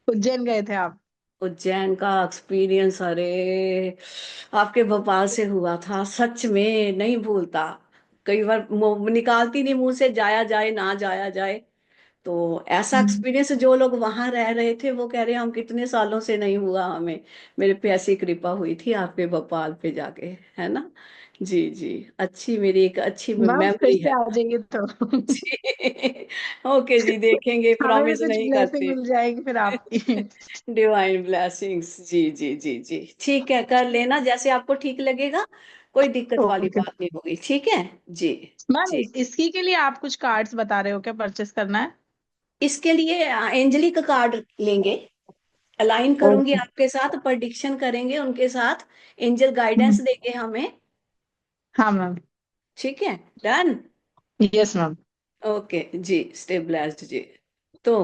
उज्जैन गए थे आप? उज्जैन का एक्सपीरियंस, अरे आपके भोपाल से हुआ था, सच में नहीं भूलता। कई बार निकालती नहीं मुंह से, जाया जाए ना जाया जाए। तो ऐसा एक्सपीरियंस जो लोग वहां रह रहे थे वो कह रहे हैं हम कितने सालों से नहीं हुआ हमें। मेरे पे ऐसी कृपा हुई थी आपके भोपाल पे जाके, है ना? जी जी, अच्छी, मेरी एक अच्छी मैम फिर मेमोरी से है। आ जाइए तो। जी ओके जी, देखेंगे, हमें भी प्रॉमिस कुछ नहीं ब्लेसिंग करते। मिल जाएगी फिर आपकी। डिवाइन ब्लेसिंग्स जी जी जी जी, ठीक है, कर लेना जैसे आपको ठीक लगेगा, कोई दिक्कत वाली ओके बात नहीं होगी, ठीक है जी मैम, जी। इसकी के लिए आप कुछ कार्ड्स बता रहे हो क्या, परचेस करना है? इसके लिए एंजली का कार्ड लेंगे, अलाइन करूंगी ओके। आपके साथ, प्रडिक्शन करेंगे उनके साथ, एंजल गाइडेंस देंगे हमें, हाँ मैम। ठीक है, डन। Yes ma'am. ओके जी, स्टे ब्लेस्ड जी। तो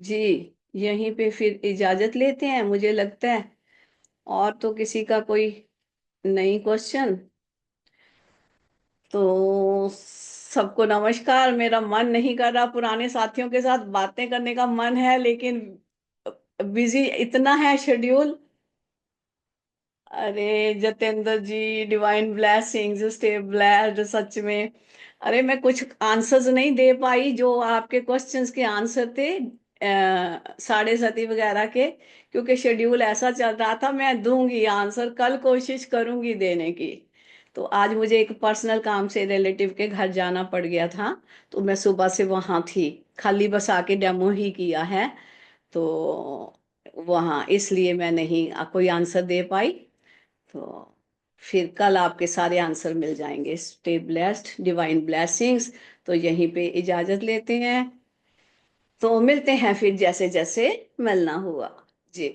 जी, यहीं पे फिर इजाजत लेते हैं मुझे लगता है। और तो किसी का कोई नहीं क्वेश्चन, तो सबको नमस्कार। मेरा मन नहीं कर रहा, पुराने साथियों के साथ बातें करने का मन है, लेकिन बिजी इतना है शेड्यूल। अरे जतेंद्र जी, डिवाइन ब्लेसिंग्स, स्टे ब्लेस्ड सच में। अरे मैं कुछ आंसर्स नहीं दे पाई जो आपके क्वेश्चंस के आंसर थे, साढ़े सती वगैरह के, क्योंकि शेड्यूल ऐसा चल रहा था। मैं दूंगी आंसर, कल कोशिश करूंगी देने की। तो आज मुझे एक पर्सनल काम से रिलेटिव के घर जाना पड़ गया था, तो मैं सुबह से वहां थी, खाली बस आके डेमो ही किया है। तो वहाँ इसलिए मैं नहीं कोई आंसर दे पाई। तो फिर कल आपके सारे आंसर मिल जाएंगे। Stay blessed, divine blessings. तो यहीं पे इजाजत लेते हैं, तो मिलते हैं फिर जैसे जैसे मिलना हुआ। जी।